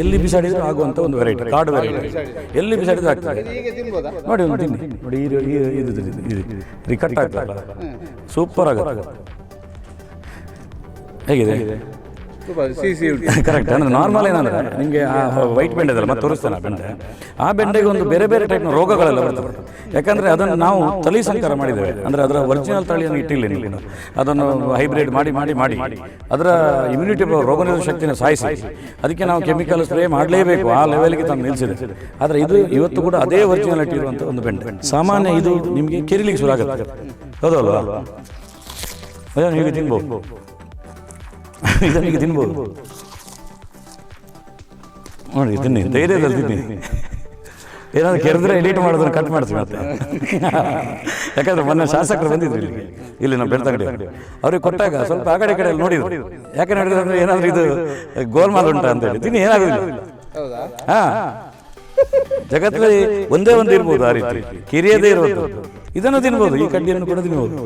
ಎಲ್ಲಿ ಬಿಸಾಡಿದ್ರು ಆಗುವಂಥ ಒಂದು ವೆರೈಟಿ, ಕಾಡು ವೆರೈಟಿ. ಎಲ್ಲಿ ಬಿಸಾಡಿದ್ರು ಆಗ್ತದೆ. ನೋಡಿ ಒಂದು ತಿನ್ನಿ, ನೋಡಿ ಇದು ಕಟ್ ಆಗ್ತದಲ್ಲ, ಸೂಪರ್ ಆಗುತ್ತೆ. ಹೇಗಿದೆ? ಕರೆಕ್ಟ್. ಅಂದರೆ ನಾರ್ಮಲ್ ಏನಂದರೆ ನಿಮಗೆ ಆ ವೈಟ್ ಬೆಂಡೆ ಅದಲ್ಲ, ಮತ್ತೆ ತೋರಿಸ್ತಾನೆ ಆ ಬೆಂಡೆ. ಆ ಬೆಂಡೆಗೆ ಒಂದು ಬೇರೆ ಬೇರೆ ಟೈಪ್ನ ರೋಗಗಳೆಲ್ಲ ಬರ್ತವೆ. ಯಾಕಂದರೆ ಅದನ್ನು ನಾವು ತಳಿ ಸಂಕರ ಮಾಡಿದ್ದೇವೆ. ಅಂದರೆ ಅದರ ಒರಿಜಿನಲ್ ತಳಿಯನ್ನು ಇಟ್ಟಿಲ್ಲ ನೀವು, ಅದನ್ನು ಹೈಬ್ರಿಡ್ ಮಾಡಿ ಮಾಡಿ ಮಾಡಿ ಅದರ ಇಮ್ಯುನಿಟಿ ರೋಗನಿರೋಧಕ ಶಕ್ತಿನ ಸಾಯಿಸಿ, ಅದಕ್ಕೆ ನಾವು ಕೆಮಿಕಲ್ ಸ್ಪ್ರೇ ಮಾಡಲೇಬೇಕು, ಆ ಲೆವೆಲ್ಗೆ ತಂದು ನಿಲ್ಲಿಸಿದೆ. ಆದರೆ ಇದು ಇವತ್ತು ಕೂಡ ಅದೇ ಒರಿಜಿನಾಲಿಟಿ ಇರುವಂಥ ಒಂದು ಬೆಂಡೆ. ಸಾಮಾನ್ಯ ಇದು ನಿಮಗೆ ಕೆರಿಲಿಕ್ಕೆ ಶುರು ಆಗುತ್ತೆ, ಹೌದಲ್ವಾ? ಅದನ್ನು ಹೀಗೆ ತಿನ್ಬೋದು, ಇದನ್ನೀಗ ತಿನ್ಬೋದು ನೋಡಿ. ತಿನ್ನಿ, ಧೈರ್ಯದಲ್ಲಿ ತಿನ್ನಿ. ಏನಾದ್ರು ಕೆರೆದ್ರೆ ಎಡಿಟ್ ಮಾಡೋದನ್ನು ಕಟ್ ಮಾಡ್ತೀವಿ ಮತ್ತೆ. ಯಾಕಂದ್ರೆ ಮೊನ್ನೆ ಶಾಸಕರು ಬಂದಿದ್ರು ಇಲ್ಲಿ ನಮ್ಮ ಬೆಳ್ತಂಗಡಿ, ಅವ್ರಿಗೆ ಕೊಟ್ಟಾಗ ಸ್ವಲ್ಪ ಆ ಕಡೆ ಕಡೆಯಲ್ಲಿ ನೋಡಿದ್ರು. ಯಾಕೆ ನೋಡಿದ್ರೆ ಏನಾದ್ರು ಇದು ಗೋಲ್ಮಾಲ್ ಉಂಟಾ ಅಂತ ಹೇಳಿ. ತಿನ್ನಿ, ಏನಾಗುದಿಲ್ಲ. ಹಾ, ಜಗತ್ತಲ್ಲಿ ಒಂದೇ ಒಂದು ಇರ್ಬೋದು ಆ ರೀತಿ, ಕಿರಿಯದೇ ಇರ್ಬೋದು. ಇದನ್ನು ತಿನ್ಬೋದು, ಈ ಕಡ್ಡಿಯನ್ನು ಕೂಡ ತಿನ್ಬೋದು.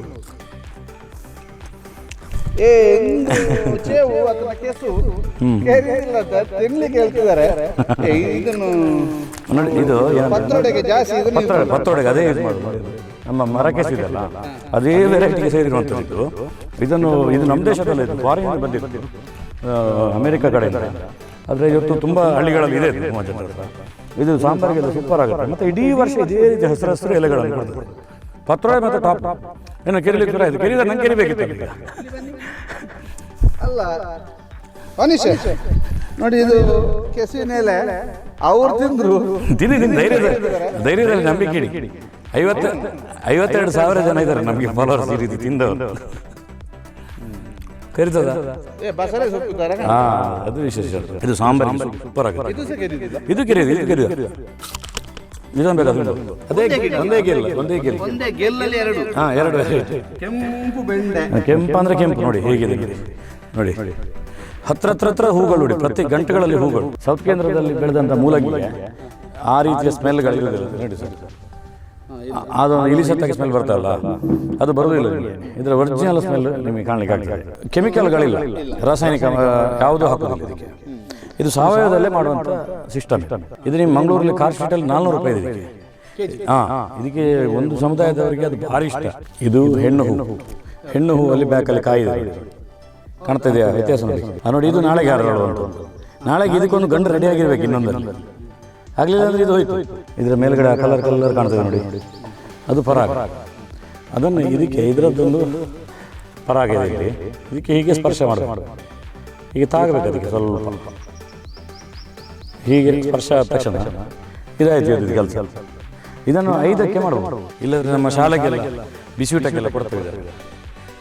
ನೋಡಿ, ಇದು ಪತ್ರೊಡೆಗೆ ಅದೇ ಯೂಸ್ ಮಾಡೋದು. ನಮ್ಮ ಮರಕೆಸು ಇದೆಲ್ಲ ಅದೇ ವೆರೈಟಿಗೆ ಸೇರಿರುವಂಥದ್ದು. ಇದು ನಮ್ಮ ದೇಶದಲ್ಲೇ ಇದು, ಫಾರಿನ್ ಬಂದಿತ್ತು, ಅಮೆರಿಕ ಕಡೆಯಿಂದ. ಆದರೆ ಇವತ್ತು ತುಂಬ ಹಳ್ಳಿಗಳಲ್ಲಿ ಇದೆ ಇದು. ಸಾಂಬಾರಿಗೆಲ್ಲ ಸೂಪರ್ ಆಗುತ್ತೆ. ಮತ್ತು ಇಡೀ ವರ್ಷ ಇದೇ ರೀತಿ ಹಸಿರು ಎಲೆಗಳನ್ನು ಕೊಡ್ತಾರೆ. ಪತ್ರೊಡೆ ಮತ್ತು ಟಾಪ್ ಏನೋ ಕೆರಿಲಿಕ್ಕೆ ಶುರು ಆಯಿತು. ಕೆರಿದ ನಂಗೆ ಕೆರಿಬೇಕಿತ್ತು. ಅಲ್ಲ ಮನುಷ್ಯ ನೋಡಿ, ಇದು ಕೆಸುವಿನ ಎಲೆ ಅವ್ರು ತಿಂದ್ರು. ತಿನ್ನಿ, ಧೈರ್ಯದಲ್ಲಿ ನಂಬಿಕೆ ಇಡಿ. 52,000 ಜನ ಇದ್ದಾರೆ ನಮಗೆ ಫಾಲೋವರ್ಸ್ ಈ ರೀತಿ ತಿಂದವರು. ಕರಿತದ? ಅದು ವಿಶೇಷ. ಇದು ಸಾಂಬಾರ್ ಸೂಪರ್ ಆಗುತ್ತೆ. ಇದು ಕೆರಿಯೋದು, ಇದು ಕೆರಿಯೋದು. ಇದೊಂದು ಬೇಕಾದ್ರೆ ಅದೇ ಒಂದೇ ಗೆಲ್ಲ. ಹಾಂ, ಎರಡು ಕೆಂಪು ಬೆಂಡೆ. ಕೆಂಪು ಅಂದರೆ ಕೆಂಪು ನೋಡಿ ಹೇಗಿದೆ ನೋಡಿ. ಹತ್ರ ಹೂಗಳು ನೋಡಿ, ಪ್ರತಿ ಗಂಟೆಗಳಲ್ಲಿ ಹೂಗಳು. ಸೌತ್ ಕೇಂದ್ರದಲ್ಲಿ ಬೆಳೆದಂಥ ಮೂಲಂಗಿಗೆ ಆ ರೀತಿಯ ಸ್ಮೆಲ್ಗಳಿರೋದಿಲ್ಲ ನೋಡಿ ಸರ್. ಅದು ಇಲಿಸತ್ತಾಗಿ ಸ್ಮೆಲ್ ಬರ್ತಾವಲ್ಲ, ಅದು ಬರೋದಿಲ್ಲ ನಿಮಗೆ. ಇದರ ಒರಿಜಿನಲ್ ಸ್ಮೆಲ್ ನಿಮಗೆ ಕಾಣಲಿಕ್ಕೆ ಆಗ್ತದೆ. ಕೆಮಿಕಲ್ಗಳಿಲ್ಲ, ರಾಸಾಯನಿಕ ಯಾವುದೂ ಹಾಕೋದಿಲ್ಲ ಇದಕ್ಕೆ. ಇದು ಸಾವಯವದಲ್ಲೇ ಮಾಡುವಂಥ ಸಿಸ್ಟಮ್. ಇದು ನಿಮ್ಮ ಮಂಗಳೂರಲ್ಲಿ ಕಾರ್ ಸ್ಟ್ರೀಟಲ್ಲಿ 400 ರೂಪಾಯಿ ಇದಕ್ಕೆ. ಇದಕ್ಕೆ ಒಂದು ಸಮುದಾಯದವರಿಗೆ ಅದು ಭಾರಿ ಇಷ್ಟ. ಇದು ಹೆಣ್ಣು ಹೂವಲ್ಲಿ ಬ್ಯಾಕಲ್ಲಿ ಕಾಯಿದೆ ಕಾಣ್ತಾ ಇದೆಯಾ ವ್ಯತ್ಯಾಸ ನೋಡಿ. ನೋಡಿ, ಇದು ನಾಳೆಗೆ ಹಾಡುವಂಥ. ನಾಳೆಗೆ ಇದಕ್ಕೊಂದು ಗಂಡು ರೆಡಿಯಾಗಿರ್ಬೇಕು ಇನ್ನೊಂದಲ್ಲಿ. ಆಗಲಿಲ್ಲ ಅಂದರೆ ಇದು ಹೋಯ್ತು. ಇದರ ಮೇಲ್ಗಡೆ ಕಲರ್ ಕಾಣ್ತದೆ ನೋಡಿ, ಅದು ಪರಾಗ. ಅದನ್ನು ಇದರದ್ದೊಂದು ಪರಾಗ ಇದೆ. ಇದಕ್ಕೆ ಹೀಗೆ ಸ್ಪರ್ಶ ಮಾಡಬೇಕು, ಹೀಗೆ ತಾಗಬೇಕು. ಅದಕ್ಕೆ ಸ್ವಲ್ಪ ಹೀಗೆ ಸ್ಪರ್ಶ ತಕ್ಷಣ ಇದಾಯ್ತು ಇದು ಕೆಲಸ. ಇದನ್ನು 5ಕ್ಕೆ ಮಾಡಬಹುದು. ಇಲ್ಲದ್ರೆ ನಮ್ಮ ಶಾಲೆಗೆಲ್ಲ ಬಿಸಿಯೂಟಕ್ಕೆಲ್ಲ ಕೊಡ್ತೇವೆ,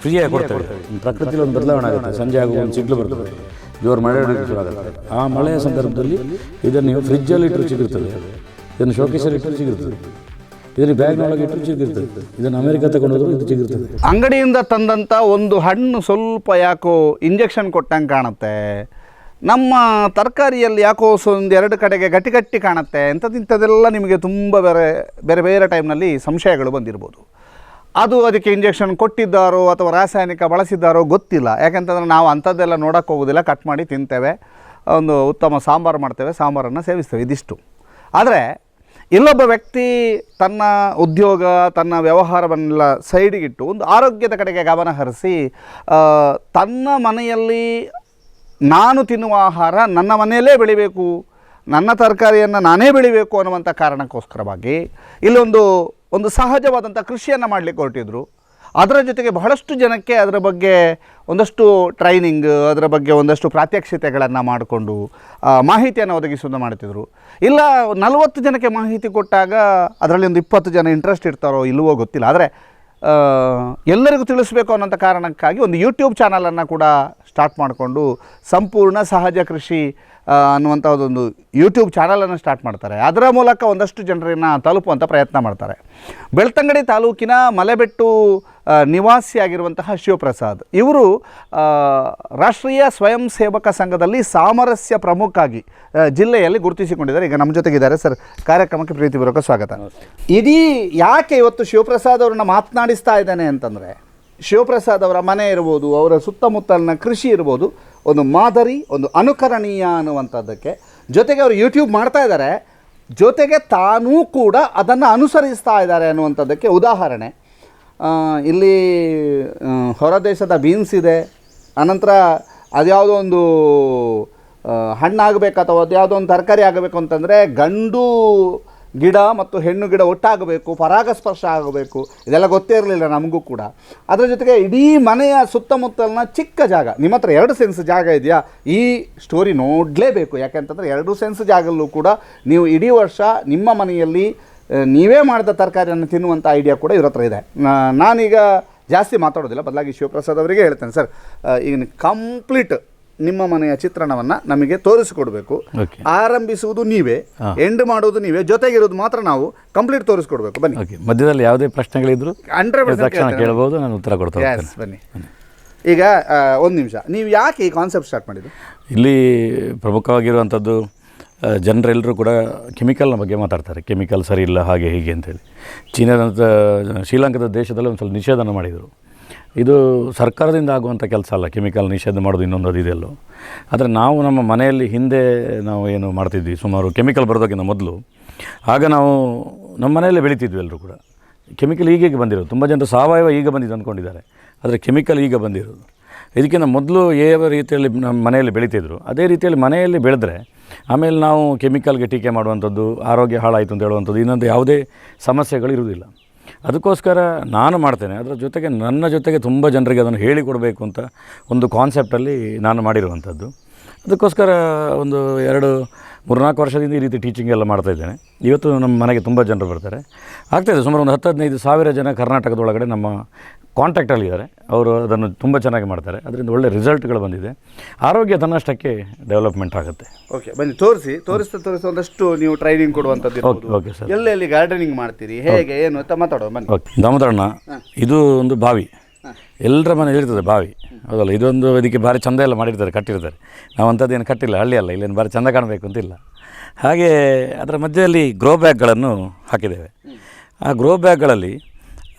ಫ್ರೀಯಾಗಿ ಕೊಡ್ತೇವೆ. ಪ್ರಕೃತಿಯಲ್ಲಿ ಒಂದು ಬದಲಾವಣೆ ಆಗುತ್ತೆ. ಸಂಜೆ ಆಗುವ ಒಂದು ಸಿಗ್ಲು ಬರ್ತದೆ, ಜೋರು ಮಳೆ ಶುರು ಆಗುತ್ತೆ. ಆ ಮಳೆಯ ಸಂದರ್ಭದಲ್ಲಿ ಇದನ್ನು ನೀವು ಫ್ರಿಜ್ಜಲ್ಲಿ ಇಟ್ಟರು ಸಿಗುತ್ತದೆ, ಇದನ್ನು ಶೋಕೇಸಲ್ಲಿ ಇಟ್ಟರು ಸಿಗುತ್ತದೆ, ಇದನ್ನು ಬ್ಯಾಗ್ನೊಳಗೆ ಇಟ್ಟರು ಸಿಗುತ್ತದೆ. ಇದನ್ನು ಅಮೆರಿಕ ತಗೊಂಡೋದ್ರು ಇದು ಸಿಗುತ್ತದೆ. ಅಂಗಡಿಯಿಂದ ತಂದಂಥ ಒಂದು ಹಣ್ಣು ಸ್ವಲ್ಪ ಯಾಕೋ ಇಂಜೆಕ್ಷನ್ ಕೊಟ್ಟಂಗೆ ಕಾಣುತ್ತೆ. ನಮ್ಮ ತರಕಾರಿಯಲ್ಲಿ ಯಾಕೋ ಒಂದು 2 ಕಡೆಗೆ ಗಟ್ಟಿ ಕಾಣುತ್ತೆ. ಇಂಥದ್ದೆಲ್ಲ ನಿಮಗೆ ತುಂಬ ಬೇರೆ ಟೈಮ್ನಲ್ಲಿ ಸಂಶಯಗಳು ಬಂದಿರ್ಬೋದು. ಅದಕ್ಕೆ ಇಂಜೆಕ್ಷನ್ ಕೊಟ್ಟಿದ್ದಾರೋ ಅಥವಾ ರಾಸಾಯನಿಕ ಬಳಸಿದ್ದಾರೋ ಗೊತ್ತಿಲ್ಲ. ಯಾಕೆಂತಂದರೆ ನಾವು ಅಂಥದ್ದೆಲ್ಲ ನೋಡೋಕ್ಕೆ ಹೋಗೋದಿಲ್ಲ, ಕಟ್ ಮಾಡಿ ತಿಂತೇವೆ, ಒಂದು ಉತ್ತಮ ಸಾಂಬಾರು ಮಾಡ್ತೇವೆ, ಸಾಂಬಾರನ್ನು ಸೇವಿಸ್ತೇವೆ, ಇದಿಷ್ಟು. ಆದರೆ ಇಲ್ಲೊಬ್ಬ ವ್ಯಕ್ತಿ ತನ್ನ ಉದ್ಯೋಗ, ತನ್ನ ವ್ಯವಹಾರವನ್ನೆಲ್ಲ ಸೈಡಿಗಿಟ್ಟು ಒಂದು ಆರೋಗ್ಯದ ಕಡೆಗೆ ಗಮನ ಹರಿಸಿ, ತನ್ನ ಮನೆಯಲ್ಲಿ ನಾನು ತಿನ್ನುವ ಆಹಾರ ನನ್ನ ಮನೆಯಲ್ಲೇ ಬೆಳಿಬೇಕು, ನನ್ನ ತರಕಾರಿಯನ್ನು ನಾನೇ ಬೆಳಿಬೇಕು ಅನ್ನುವಂಥ ಕಾರಣಕ್ಕೋಸ್ಕರವಾಗಿ ಇಲ್ಲೊಂದು ಸಹಜವಾದಂಥ ಕೃಷಿಯನ್ನು ಮಾಡಲಿಕ್ಕೆ ಹೊರಟಿದ್ರು. ಅದರ ಜೊತೆಗೆ ಬಹಳಷ್ಟು ಜನಕ್ಕೆ ಅದರ ಬಗ್ಗೆ ಒಂದಷ್ಟು ಟ್ರೈನಿಂಗ್, ಅದರ ಬಗ್ಗೆ ಒಂದಷ್ಟು ಪ್ರಾತ್ಯಕ್ಷಿತೆಗಳನ್ನು ಮಾಡಿಕೊಂಡು ಮಾಹಿತಿಯನ್ನು ಒದಗಿಸೋದು ಮಾಡ್ತಿದ್ರು. ಇಲ್ಲ 40 ಜನಕ್ಕೆ ಮಾಹಿತಿ ಕೊಟ್ಟಾಗ ಅದರಲ್ಲಿ ಒಂದು 20 ಜನ ಇಂಟ್ರೆಸ್ಟ್ ಇರ್ತಾರೋ ಇಲ್ಲವೋ ಗೊತ್ತಿಲ್ಲ. ಆದರೆ ಎಲ್ಲರಿಗೂ ತಿಳಿಸಬೇಕು ಅನ್ನೋಂಥ ಕಾರಣಕ್ಕಾಗಿ ಒಂದು ಯೂಟ್ಯೂಬ್ ಚಾನಲನ್ನು ಕೂಡ ಸ್ಟಾರ್ಟ್ ಮಾಡಿಕೊಂಡು ಸಂಪೂರ್ಣ ಸಹಜ ಕೃಷಿ ಅನ್ನುವಂಥದ್ದೊಂದು ಯೂಟ್ಯೂಬ್ ಚಾನಲನ್ನು ಸ್ಟಾರ್ಟ್ ಮಾಡ್ತಾರೆ. ಅದರ ಮೂಲಕ ಒಂದಷ್ಟು ಜನರನ್ನು ತಲುಪುವಂಥ ಪ್ರಯತ್ನ ಮಾಡ್ತಾರೆ. ಬೆಳ್ತಂಗಡಿ ತಾಲೂಕಿನ ಮಲೆಬೆಟ್ಟು ನಿವಾಸಿಯಾಗಿರುವಂತಹ ಶಿವಪ್ರಸಾದ್ ಇವರು ರಾಷ್ಟ್ರೀಯ ಸ್ವಯಂ ಸೇವಕ ಸಂಘದಲ್ಲಿ ಸಾಮರಸ್ಯ ಪ್ರಮುಖಾಗಿ ಜಿಲ್ಲೆಯಲ್ಲಿ ಗುರುತಿಸಿಕೊಂಡಿದ್ದಾರೆ. ಈಗ ನಮ್ಮ ಜೊತೆಗಿದ್ದಾರೆ ಸರ್. ಕಾರ್ಯಕ್ರಮಕ್ಕೆ ಪ್ರೀತಿಪೂರ್ವಕ ಸ್ವಾಗತ. ಇಡೀ ಯಾಕೆ ಇವತ್ತು ಶಿವಪ್ರಸಾದ್ ಅವ್ರನ್ನ ಮಾತನಾಡಿಸ್ತಾ ಇದ್ದಾನೆ ಅಂತಂದರೆ, ಶಿವಪ್ರಸಾದ್ ಅವರ ಮನೆ ಇರ್ಬೋದು, ಅವರ ಸುತ್ತಮುತ್ತಲಿನ ಕೃಷಿ ಇರ್ಬೋದು, ಒಂದು ಮಾದರಿ, ಒಂದು ಅನುಕರಣೀಯ ಅನ್ನುವಂಥದ್ದಕ್ಕೆ ಜೊತೆಗೆ ಅವರು ಯೂಟ್ಯೂಬ್ ಮಾಡ್ತಾ ಇದ್ದಾರೆ, ಜೊತೆಗೆ ತಾನೂ ಕೂಡ ಅದನ್ನು ಅನುಸರಿಸ್ತಾ ಇದ್ದಾರೆ ಅನ್ನುವಂಥದ್ದಕ್ಕೆ ಉದಾಹರಣೆ. ಇಲ್ಲಿ ಹೊರ ದೇಶದ ಬೀನ್ಸ್ ಇದೆ, ಅನಂತರ ಅದ್ಯಾವುದೋ ಒಂದು ಹಣ್ಣಾಗಬೇಕು ಅಥವಾ ಅದ್ಯಾವುದೋ ಒಂದು ತರಕಾರಿ ಆಗಬೇಕು ಅಂತಂದರೆ ಗಂಡು ಗಿಡ ಮತ್ತು ಹೆಣ್ಣು ಗಿಡ ಒಟ್ಟಾಗಬೇಕು, ಪರಾಗಸ್ಪರ್ಶ ಆಗಬೇಕು, ಇದೆಲ್ಲ ಗೊತ್ತೇ ಇರಲಿಲ್ಲ ನಮಗೂ ಕೂಡ. ಅದರ ಜೊತೆಗೆ ಇಡೀ ಮನೆಯ ಸುತ್ತಮುತ್ತಲಿನ ಚಿಕ್ಕ ಜಾಗ, ನಿಮ್ಮ ಹತ್ರ 2 ಸೆನ್ಸ್ ಜಾಗ ಇದೆಯಾ, ಈ ಸ್ಟೋರಿ ನೋಡಲೇಬೇಕು. ಯಾಕೆಂತಂದರೆ 2 ಸೆನ್ಸ್ ಜಾಗಲ್ಲೂ ಕೂಡ ನೀವು ಇಡೀ ವರ್ಷ ನಿಮ್ಮ ಮನೆಯಲ್ಲಿ ನೀವೇ ಮಾಡಿದ ತರಕಾರಿಯನ್ನು ತಿನ್ನುವಂಥ ಐಡಿಯಾ ಕೂಡ ಇವ್ರ ಹತ್ರ ಇದೆ. ನಾನೀಗ ಜಾಸ್ತಿ ಮಾತಾಡೋದಿಲ್ಲ, ಬದಲಾಗಿ ಶಿವಪ್ರಸಾದ್ ಅವರಿಗೆ ಹೇಳ್ತೇನೆ, ಸರ್ ಈಗ ಕಂಪ್ಲೀಟ್ ನಿಮ್ಮ ಮನೆಯ ಚಿತ್ರಣವನ್ನು ನಮಗೆ ತೋರಿಸಿಕೊಡ್ಬೇಕು. ಆರಂಭಿಸುವುದು ನೀವೇ, ಎಂಡ್ ಮಾಡೋದು ನೀವೇ, ಜೊತೆಗಿರೋದು ಮಾತ್ರ ನಾವು ಕಂಪ್ಲೀಟ್ ತೋರಿಸ್ಕೊಡ್ಬೇಕು. ಬನ್ನಿ. ಮಧ್ಯದಲ್ಲಿ ಯಾವುದೇ ಪ್ರಶ್ನೆಗಳಿದ್ರು 100% ಕೇಳಬಹುದು, ನಾನು ಉತ್ತರ ಕೊಡ್ತೇನೆ. ಬನ್ನಿ. ಈಗ ಒಂದು ನಿಮಿಷ, ನೀವು ಯಾಕೆ ಈ ಕಾನ್ಸೆಪ್ಟ್ ಸ್ಟಾರ್ಟ್ ಮಾಡಿದ್ದು? ಇಲ್ಲಿ ಪ್ರಮುಖವಾಗಿರುವಂಥದ್ದು ಜನರೆಲ್ಲರೂ ಕೂಡ ಕೆಮಿಕಲ್ನ ಬಗ್ಗೆ ಮಾತಾಡ್ತಾರೆ. ಕೆಮಿಕಲ್ ಸರಿ ಇಲ್ಲ ಹಾಗೆ ಹೀಗೆ ಅಂತೇಳಿ. ಶ್ರೀಲಂಕಾದ ದೇಶದಲ್ಲಿ ಒಂದು ಸ್ವಲ್ಪ ನಿಷೇಧನ ಮಾಡಿದರು. ಇದು ಸರ್ಕಾರದಿಂದ ಆಗುವಂಥ ಕೆಲಸ ಅಲ್ಲ, ಕೆಮಿಕಲ್ ನಿಷೇಧ ಮಾಡೋದು ಇನ್ನೊಂದು ಅದು ಇದೆಯಲ್ಲೋ. ಆದರೆ ನಾವು ನಮ್ಮ ಮನೆಯಲ್ಲಿ ಹಿಂದೆ ನಾವು ಏನು ಮಾಡ್ತಿದ್ವಿ, ಸುಮಾರು ಕೆಮಿಕಲ್ ಬರೋದಕ್ಕಿಂತ ಮೊದಲು, ಆಗ ನಾವು ನಮ್ಮ ಮನೆಯಲ್ಲೇ ಬೆಳೀತಿದ್ವಿ ಎಲ್ಲರೂ ಕೂಡ. ಕೆಮಿಕಲ್ ಈಗೀಗ ಬಂದಿರೋದು, ತುಂಬ ಜನರು ಸಾವಯವ ಈಗ ಬಂದಿದ್ದು ಅಂದ್ಕೊಂಡಿದ್ದಾರೆ, ಆದರೆ ಕೆಮಿಕಲ್ ಈಗ ಬಂದಿರೋದು. ಇದಕ್ಕಿಂತ ಮೊದಲು ಯಾವ ರೀತಿಯಲ್ಲಿ ನಮ್ಮ ಮನೆಯಲ್ಲಿ ಬೆಳೀತಿದ್ರು ಅದೇ ರೀತಿಯಲ್ಲಿ ಮನೆಯಲ್ಲಿ ಬೆಳೆದ್ರೆ ಆಮೇಲೆ ನಾವು ಕೆಮಿಕಲ್ಗೆ ಟೀಕೆ ಮಾಡುವಂಥದ್ದು, ಆರೋಗ್ಯ ಹಾಳಾಯಿತು ಅಂತ ಹೇಳುವಂಥದ್ದು, ಇನ್ನೊಂದು ಯಾವುದೇ ಸಮಸ್ಯೆಗಳು ಇರುವುದಿಲ್ಲ. ಅದಕ್ಕೋಸ್ಕರ ನಾನು ಮಾಡ್ತೇನೆ. ಅದರ ಜೊತೆಗೆ ನನ್ನ ಜೊತೆಗೆ ತುಂಬ ಜನರಿಗೆ ಅದನ್ನು ಹೇಳಿಕೊಡಬೇಕು ಅಂತ ಒಂದು ಕಾನ್ಸೆಪ್ಟಲ್ಲಿ ನಾನು ಮಾಡಿರುವಂಥದ್ದು. ಅದಕ್ಕೋಸ್ಕರ ಒಂದು 3-4 ವರ್ಷದಿಂದ ಈ ರೀತಿ ಟೀಚಿಂಗ್ ಎಲ್ಲ ಮಾಡ್ತಾಯಿದ್ದೇನೆ. ಇವತ್ತು ನಮ್ಮ ಮನೆಗೆ ತುಂಬ ಜನರು ಬರ್ತಾರೆ. ಆಗ್ತಾಯಿದೆ, ಸುಮಾರು ಒಂದು 10-15 ಸಾವಿರ ಜನ ಕರ್ನಾಟಕದೊಳಗಡೆ ನಮ್ಮ ಕಾಂಟ್ಯಾಕ್ಟಲ್ಲಿದ್ದಾರೆ. ಅವರು ಅದನ್ನು ತುಂಬ ಚೆನ್ನಾಗಿ ಮಾಡ್ತಾರೆ. ಅದರಿಂದ ಒಳ್ಳೆ ರಿಸಲ್ಟ್ಗಳು ಬಂದಿದೆ. ಆರೋಗ್ಯ ತನ್ನಷ್ಟಕ್ಕೆ ಡೆವಲಪ್ಮೆಂಟ್ ಆಗುತ್ತೆ. ಓಕೆ, ಬನ್ನಿ ತೋರಿಸ್ತಾ ಒಂದಷ್ಟು ನೀವು ಟ್ರೈನಿಂಗ್ ಕೊಡುವಂಥದ್ದು. Okay sir. ಎಲ್ಲೆಲ್ಲಿ ಗಾರ್ಡನಿಂಗ್ ಮಾಡ್ತೀರಿ, ಹೇಗೆ ಏನು ಅಂತ ಮಾತಾಡೋದು ಬನ್ನಿ. ಓಕೆ, ದಾಮೋದರಣ್ಣ, ಇದು ಒಂದು ಬಾವಿ, ಎಲ್ಲರ ಮನೇಲಿ ಇರ್ತದೆ ಬಾವಿ, ಹೌದಲ್ಲ. ಇದೊಂದು ಇದಕ್ಕೆ ಭಾರಿ ಚಂದ ಎಲ್ಲ ಮಾಡಿರ್ತಾರೆ, ಕಟ್ಟಿರ್ತಾರೆ. ನಾವು ಅಂಥದ್ದೇನು ಕಟ್ಟಿಲ್ಲ, ಹಳ್ಳಿ ಅಲ್ಲ, ಇಲ್ಲೇನು ಭಾರಿ ಚಂದ ಕಾಣಬೇಕು ಅಂತಿಲ್ಲ. ಹಾಗೆ ಅದರ ಮಧ್ಯದಲ್ಲಿ ಗ್ರೋ ಬ್ಯಾಗ್ಗಳನ್ನು ಹಾಕಿದ್ದೇವೆ. ಆ ಗ್ರೋ ಬ್ಯಾಗ್ಗಳಲ್ಲಿ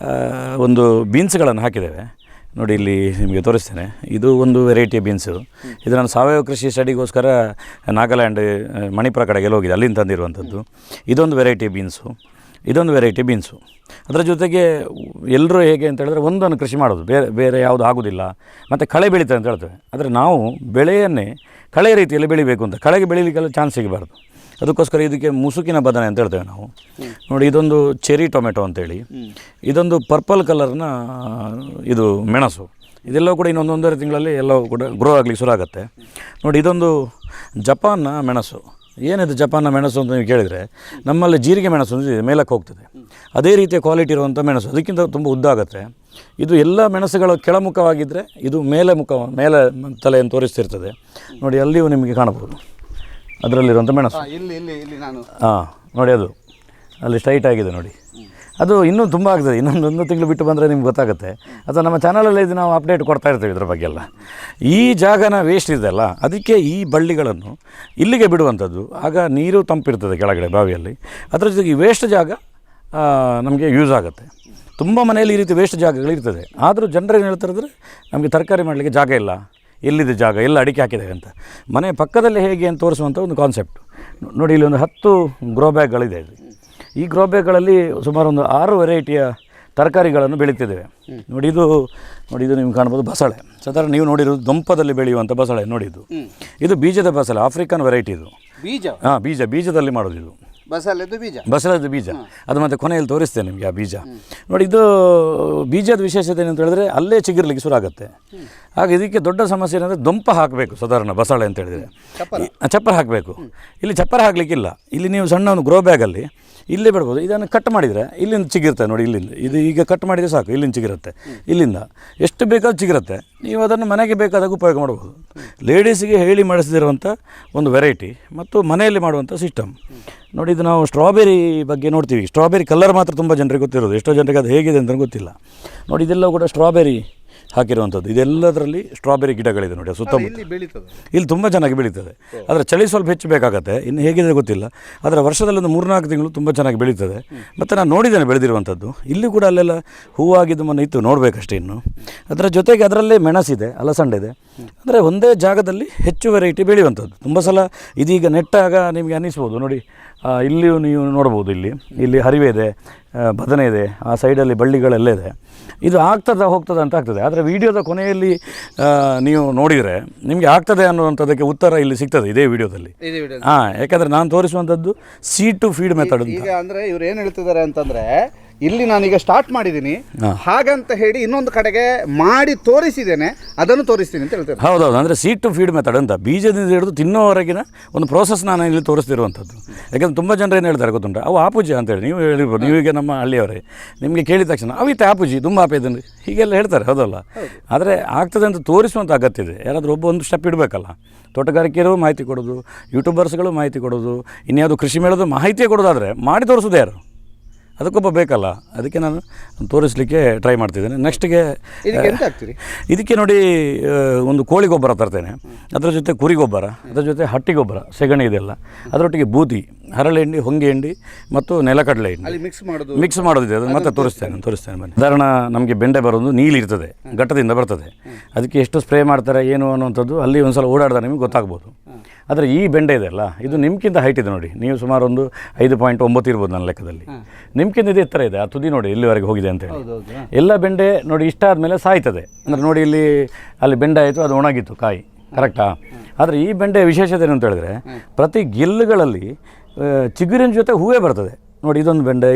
ಒಂದು ಬೀನ್ಸ್ಗಳನ್ನು ಹಾಕಿದ್ದೇವೆ. ನೋಡಿ, ಇಲ್ಲಿ ನಿಮಗೆ ತೋರಿಸ್ತೇನೆ. ಇದು ಒಂದು ವೆರೈಟಿ ಬೀನ್ಸು. ಇದು ನಾನು ಸಾವಯವ ಕೃಷಿ ಸ್ಟಡಿಗೋಸ್ಕರ ನಾಗಾಲ್ಯಾಂಡ್, ಮಣಿಪುರ ಕಡೆಗೆಲ್ಲ ಹೋಗಿದೆ, ಅಲ್ಲಿಂದ ತಂದಿರುವಂಥದ್ದು. ಇದೊಂದು ವೆರೈಟಿ ಬೀನ್ಸು. ಅದರ ಜೊತೆಗೆ ಎಲ್ಲರೂ ಹೇಗೆ ಅಂತ ಹೇಳಿದ್ರೆ ಒಂದನ್ನು ಕೃಷಿ ಮಾಡೋದು, ಬೇರೆ ಯಾವುದು ಆಗೋದಿಲ್ಲ, ಮತ್ತು ಕಳೆ ಬೆಳೀತಾರೆ ಅಂತ ಹೇಳ್ತೇವೆ. ಆದರೆ ನಾವು ಬೆಳೆಯನ್ನೇ ಕಳೆ ರೀತಿಯಲ್ಲಿ ಬೆಳಿಬೇಕು ಅಂತ, ಕಳೆಗೆ ಬೆಳೀಲಿಕ್ಕೆಲ್ಲ ಚಾನ್ಸ್ ಸಿಗಬಾರ್ದು. ಅದಕ್ಕೋಸ್ಕರ ಇದಕ್ಕೆ ಮುಸುಕಿನ ಬದನೆ ಅಂತ ಹೇಳ್ತೇವೆ ನಾವು. ನೋಡಿ, ಇದೊಂದು ಚೆರಿ ಟೊಮೆಟೊ ಅಂತೇಳಿ, ಇದೊಂದು ಪರ್ಪಲ್ ಕಲರ್ನ ಇದು ಮೆಣಸು. ಇದೆಲ್ಲವೂ ಕೂಡ ಇನ್ನೊಂದು 1.5 ತಿಂಗಳಲ್ಲಿ ಎಲ್ಲವೂ ಕೂಡ ಗ್ರೋ ಆಗಲಿಕ್ಕೆ ಶುರು ಆಗುತ್ತೆ. ನೋಡಿ, ಇದೊಂದು ಜಪಾನ್ನ ಮೆಣಸು. ಏನಿದೆ ಜಪಾನ್ನ ಮೆಣಸು ಅಂತ ನೀವು ಕೇಳಿದರೆ, ನಮ್ಮಲ್ಲಿ ಜೀರಿಗೆ ಮೆಣಸು ಅಂತ ಇದೆ, ಮೇಲಕ್ಕೆ ಹೋಗ್ತದೆ. ಅದೇ ರೀತಿಯ ಕ್ವಾಲಿಟಿ ಇರುವಂಥ ಮೆಣಸು, ಅದಕ್ಕಿಂತ ತುಂಬ ಉದ್ದ ಆಗುತ್ತೆ. ಇದು ಎಲ್ಲ ಮೆಣಸುಗಳು ಕೆಳಮುಖವಾಗಿದ್ದರೆ ಇದು ಮೇಲೆ ತಲೆಯನ್ನು ತೋರಿಸ್ತಿರ್ತದೆ. ನೋಡಿ, ಅಲ್ಲಿಯೂ ನಿಮಗೆ ಕಾಣಬಹುದು ಅದರಲ್ಲಿರುವಂಥ ಮೆಣಸು. ನೋಡಿ, ಅದು ಅಲ್ಲಿ ಸ್ಟ್ರೈಟ್ ಆಗಿದೆ ನೋಡಿ. ಅದು ಇನ್ನೂ ತುಂಬ ಆಗ್ತದೆ. ಇನ್ನೊಂದು ತಿಂಗಳು ಬಿಟ್ಟು ಬಂದರೆ ನಿಮ್ಗೆ ಗೊತ್ತಾಗುತ್ತೆ. ಅಥವಾ ನಮ್ಮ ಚಾನಲಲ್ಲಿ ಇದು ನಾವು ಅಪ್ಡೇಟ್ ಕೊಡ್ತಾ ಇರ್ತೀವಿ ಇದ್ರ ಬಗ್ಗೆ ಎಲ್ಲ. ಈ ಜಾಗನ ವೇಸ್ಟ್ ಇದೆಯಲ್ಲ, ಅದಕ್ಕೆ ಈ ಬಳ್ಳಿಗಳನ್ನು ಇಲ್ಲಿಗೆ ಬಿಡುವಂಥದ್ದು. ಆಗ ನೀರು ತಂಪಿರ್ತದೆ ಕೆಳಗಡೆ ಬಾವಿಯಲ್ಲಿ. ಅದರ ಜೊತೆಗೆ ಈ ವೇಸ್ಟ್ ಜಾಗ ನಮಗೆ ಯೂಸ್ ಆಗುತ್ತೆ. ತುಂಬ ಮನೆಯಲ್ಲಿ ಈ ರೀತಿ ವೇಸ್ಟ್ ಜಾಗಗಳಿರ್ತದೆ. ಆದರೂ ಜನರೇನು ಹೇಳ್ತಾರಿದ್ರೆ, ನಮಗೆ ತರಕಾರಿ ಮಾಡಲಿಕ್ಕೆ ಜಾಗ ಇಲ್ಲ, ಎಲ್ಲಿದೆ ಜಾಗ, ಎಲ್ಲ ಅಡಿಕೆ ಹಾಕಿದ್ದೇವೆ ಅಂತ. ಮನೆ ಪಕ್ಕದಲ್ಲೇ ಹೇಗೆ ಅಂತ ತೋರಿಸುವಂಥ ಒಂದು ಕಾನ್ಸೆಪ್ಟ್. ನೋಡಿ, ಇಲ್ಲಿ ಒಂದು 10 ಗ್ರೋ ಬ್ಯಾಗ್ಗಳಿದೆ. ಈ ಗ್ರೋ ಬ್ಯಾಗ್ಗಳಲ್ಲಿ ಸುಮಾರು ಒಂದು 6 ವೆರೈಟಿಯ ತರಕಾರಿಗಳನ್ನು ಬೆಳೀತಿದ್ದೇವೆ. ನೋಡಿ, ಇದು ನಿಮ್ಗೆ ಕಾಣ್ಬೋದು ಬಸಳೆ. ಸಾಧಾರಣ ನೀವು ನೋಡಿರೋದು ದೊಂಪದಲ್ಲಿ ಬೆಳೆಯುವಂಥ ಬಸಳೆ. ನೋಡಿ, ಇದು ಬೀಜದ ಬಸಳೆ, ಆಫ್ರಿಕನ್ ವೆರೈಟಿ. ಇದು ಬೀಜದಲ್ಲಿ ಮಾಡೋದು. ಇದು ಬಸಳೆದು ಬೀಜ. ಅದು ಮತ್ತು ಕೊನೆಯಲ್ಲಿ ತೋರಿಸ್ತೇನೆ ನಿಮಗೆ ಆ ಬೀಜ. ನೋಡಿ, ಇದು ಬೀಜದ ವಿಶೇಷತೆ ಏನಂತ ಹೇಳಿದ್ರೆ ಅಲ್ಲೇ ಚಿಗುರ್ಲಿಕ್ಕೆ ಶುರು ಆಗುತ್ತೆ. ಹಾಗೆ ಇದಕ್ಕೆ ದೊಡ್ಡ ಸಮಸ್ಯೆ ಏನಂದರೆ ದೊಂಪ ಹಾಕಬೇಕು. ಸಾಧಾರಣ ಬಸಳೆ ಅಂತ ಹೇಳಿದರೆ ಚಪ್ಪರ ಹಾಕಬೇಕು. ಇಲ್ಲಿ ಚಪ್ಪರ ಹಾಕಲಿಕ್ಕಿಲ್ಲ. ಇಲ್ಲಿ ನೀವು ಸಣ್ಣ ಒಂದು ಗ್ರೋ ಬ್ಯಾಗಲ್ಲಿ ಇಲ್ಲೇ ಬಿಡ್ಬೋದು. ಇದನ್ನು ಕಟ್ ಮಾಡಿದರೆ ಇಲ್ಲಿಂದ ಚಿಗಿರುತ್ತೆ. ನೋಡಿ, ಇಲ್ಲಿಂದ ಇದು ಈಗ ಕಟ್ ಮಾಡಿದರೆ ಸಾಕು, ಇಲ್ಲಿಂದ ಚಿಗಿರುತ್ತೆ. ಇಲ್ಲಿಂದ ಎಷ್ಟು ಬೇಕಾದ್ರೂ ಚಿಗಿರುತ್ತೆ. ನೀವು ಅದನ್ನು ಮನೆಗೆ ಬೇಕಾದಾಗ ಉಪಯೋಗ ಮಾಡ್ಬೋದು. ಲೇಡೀಸಿಗೆ ಹೇಳಿ ಮಾಡಿಸಿದಿರುವಂಥ ಒಂದು ವೆರೈಟಿ ಮತ್ತು ಮನೆಯಲ್ಲಿ ಮಾಡುವಂಥ ಸಿಸ್ಟಮ್. ನೋಡಿ, ಇದು ನಾವು ಸ್ಟ್ರಾಬೆರಿ ಬಗ್ಗೆ ನೋಡ್ತೀವಿ. ಸ್ಟ್ರಾಬೆರಿ ಕಲರ್ ಮಾತ್ರ ತುಂಬ ಜನರಿಗೆ ಗೊತ್ತಿರೋದು, ಎಷ್ಟೋ ಜನರಿಗೆ ಅದು ಹೇಗಿದೆ ಅಂತ ಗೊತ್ತಿಲ್ಲ. ನೋಡಿ, ಇದೆಲ್ಲ ಕೂಡ ಸ್ಟ್ರಾಬೆರಿ ಹಾಕಿರುವಂಥದ್ದು. ಇದೆಲ್ಲದರಲ್ಲಿ ಸ್ಟ್ರಾಬೆರಿ ಗಿಡಗಳಿದೆ ನೋಡಿ ಸುತ್ತಮುತ್ತ. ಇಲ್ಲಿ ಬೆಳೀತದೆ, ಇಲ್ಲಿ ತುಂಬ ಚೆನ್ನಾಗಿ ಬೆಳೀತದೆ. ಆದರೆ ಚಳಿ ಸ್ವಲ್ಪ ಹೆಚ್ಚು ಬೇಕಾಗತ್ತೆ, ಇನ್ನು ಹೇಗಿದೆ ಗೊತ್ತಿಲ್ಲ. ಆದರೆ ವರ್ಷದಲ್ಲಿ ಒಂದು 3-4 ತಿಂಗಳು ತುಂಬ ಚೆನ್ನಾಗಿ ಬೆಳೀತದೆ. ಮತ್ತು ನಾನು ನೋಡಿದ್ದೇನೆ ಬೆಳೆದಿರುವಂಥದ್ದು. ಇಲ್ಲಿ ಕೂಡ ಅಲ್ಲೆಲ್ಲ ಹೂವಾಗಿದ್ದು ಮೊನ್ನೆ ಇತ್ತು, ನೋಡಬೇಕಷ್ಟೇ ಇನ್ನು. ಅದರ ಜೊತೆಗೆ ಅದರಲ್ಲೇ ಮೆಣಸಿದೆ, ಅಲಸಂಡೆ ಇದೆ. ಅಂದರೆ ಒಂದೇ ಜಾಗದಲ್ಲಿ ಹೆಚ್ಚು ವೆರೈಟಿ ಬೆಳೆಯುವಂಥದ್ದು. ತುಂಬ ಸಲ ಇದೀಗ ನೆಟ್ಟಾಗ ನಿಮಗೆ ಅನ್ನಿಸ್ಬೋದು ನೋಡಿ, ಇಲ್ಲಿಯೂ ನೀವು ನೋಡ್ಬೋದು, ಇಲ್ಲಿ ಹರಿವೆ ಇದೆ, ಬದನೆ ಇದೆ, ಆ ಸೈಡಲ್ಲಿ ಬಳ್ಳಿಗಳೆಲ್ಲ ಇದೆ. ಇದು ಹೋಗ್ತದೆ ಅಂತ ಆಗ್ತದೆ. ಆದರೆ ವಿಡಿಯೋದ ಕೊನೆಯಲ್ಲಿ ನೀವು ನೋಡಿದರೆ ನಿಮಗೆ ಆಗ್ತದೆ ಅನ್ನುವಂಥದ್ದಕ್ಕೆ ಉತ್ತರ ಇಲ್ಲಿ ಸಿಗ್ತದೆ ಇದೇ ವಿಡಿಯೋದಲ್ಲಿ. ಯಾಕಂದರೆ ನಾನು ತೋರಿಸುವಂಥದ್ದು ಸೀಡ್ ಟು ಫೀಡ್ ಮೆಥಡ್ ಅಂತ. ಈಗ ಅಂದರೆ ಇವ್ರು ಏನು ಹೇಳ್ತಿದ್ದಾರೆ ಅಂತಂದರೆ, ಇಲ್ಲಿ ನಾನೀಗ ಸ್ಟಾರ್ಟ್ ಮಾಡಿದ್ದೀನಿ, ಹಾಗಂತ ಹೇಳಿ ಇನ್ನೊಂದು ಕಡೆಗೆ ಮಾಡಿ ತೋರಿಸಿದ್ದೇನೆ, ಅದನ್ನು ತೋರಿಸ್ತೀನಿ ಅಂತ ಹೇಳ್ತಾರೆ. ಹೌದೌದು, ಅಂದರೆ ಸೀಡ್ ಟು ಫೀಡ್ ಮೆಥಡ್ ಅಂತ, ಬೀಜದಿಂದ ಹಿಡಿದು ತಿನ್ನೋವರೆಗಿನ ಒಂದು ಪ್ರೋಸೆಸ್ ನಾನು ಇಲ್ಲಿ ತೋರಿಸ್ತಿರುವಂಥದ್ದು. ಯಾಕಂದರೆ ತುಂಬ ಜನರು ಏನು ಹೇಳ್ತಾರೆ ಗೊತ್ತುಂಟು, ಅವು ಆಪೂಜಿ ಅಂತೇಳಿ ನೀವು ಹೇಳಿರ್ಬೋದು, ನೀವೀಗ ನಮ್ಮ ಹಳ್ಳಿಯವರೇ, ನಿಮಗೆ ಕೇಳಿದ ತಕ್ಷಣ ಅವಿತ್ತೆ ಆಪೂಜಿ ತುಂಬ ಆಪೇದನ್ರಿ ಹೀಗೆಲ್ಲ ಹೇಳ್ತಾರೆ, ಹೌದಲ್ಲ. ಆದರೆ ಆಗ್ತದೆ ಅಂತ ತೋರಿಸುವಂಥ ಅಗತ್ಯ ಇದೆ. ಯಾರಾದರೂ ಒಂದು ಸ್ಟೆಪ್ ಇಡಬೇಕಲ್ಲ. ತೋಟಗಾರಿಕೆಯರು ಮಾಹಿತಿ ಕೊಡೋದು, ಯೂಟ್ಯೂಬರ್ಸ್ಗಳು ಮಾಹಿತಿ ಕೊಡೋದು, ಇನ್ಯಾವುದು ಕೃಷಿ ಮೇಳದ ಮಾಹಿತಿಯೇ ಕೊಡೋದಾದರೆ ಮಾಡಿ ತೋರಿಸೋದು ಯಾರು? ಅದಕ್ಕೊಬ್ಬ ಬೇಕಲ್ಲ. ಅದಕ್ಕೆ ನಾನು ತೋರಿಸಲಿಕ್ಕೆ ಟ್ರೈ ಮಾಡ್ತಿದ್ದೇನೆ. ನೆಕ್ಸ್ಟಿಗೆ ಇದಕ್ಕೆ ನೋಡಿ ಒಂದು ಕೋಳಿ ಗೊಬ್ಬರ ತರ್ತೇನೆ, ಅದರ ಜೊತೆ ಕುರಿ ಗೊಬ್ಬರ, ಅದರ ಜೊತೆ ಹಟ್ಟಿ ಗೊಬ್ಬರ, ಸೆಗಣಿ ಇದೆಲ್ಲ, ಅದರೊಟ್ಟಿಗೆ ಬೂದಿ, ಹರಳೆ ಹಿಂಡಿ, ಹೊಂಗೆ ಹಿಂಡಿ ಮತ್ತು ನೆಲಕಡಲೆ ಹಿಂಡಿ ಮಿಕ್ಸ್ ಮಾಡೋದಿದೆ. ಅದನ್ನು ಮತ್ತೆ ತೋರಿಸ್ತೇನೆ ಬನ್ನಿ. ಸಾಧಾರಣ ನಮಗೆ ಬೆಂಡೆ ಬರೋದು ನೀಲಿ ಇರ್ತದೆ, ಘಟ್ಟದಿಂದ ಬರ್ತದೆ. ಅದಕ್ಕೆ ಎಷ್ಟು ಸ್ಪ್ರೇ ಮಾಡ್ತಾರೆ ಏನು ಅನ್ನುವಂಥದ್ದು ಅಲ್ಲಿ ಒಂದು ಸಲ ಓಡಾಡಿದ್ರೆ ನಿಮಗೆ ಗೊತ್ತಾಗ್ಬೋದು. ಆದರೆ ಈ ಬೆಂಡೆ ಇದೆಯಲ್ಲ, ಇದು ನಿಮ್ಗಿಂತ ಹೈಟ್ ಇದೆ ನೋಡಿ, ನೀವು ಸುಮಾರು ಒಂದು 5.9 ಇರ್ಬೋದು ನನ್ನ ಲೆಕ್ಕದಲ್ಲಿ. ನಿಮ್ಗಿಂತ ಇದು ಎತ್ತರ ಇದೆ, ಆ ತುದಿ ನೋಡಿ ಇಲ್ಲಿವರೆಗೆ ಹೋಗಿದೆ ಅಂತೇಳಿ. ಎಲ್ಲ ಬೆಂಡೆ ನೋಡಿ ಇಷ್ಟ ಆದಮೇಲೆ ಸಾಯ್ತದೆ. ಅಂದರೆ ನೋಡಿ ಅಲ್ಲಿ ಬೆಂಡೆ ಆಯಿತು, ಅದು ಒಣಗಿತ್ತು ಕಾಯಿ, ಕರೆಕ್ಟಾ? ಆದರೆ ಈ ಬೆಂಡೆ ವಿಶೇಷತೆ ಏನು ಅಂತ ಹೇಳಿದ್ರೆ, ಪ್ರತಿ ಗೆಲ್ಲುಗಳಲ್ಲಿ ಚಿಗುರಿನ ಜೊತೆ ಹೂವೇ ಬರ್ತದೆ ನೋಡಿ. ಇದೊಂದು ಬೆಂಡೆ,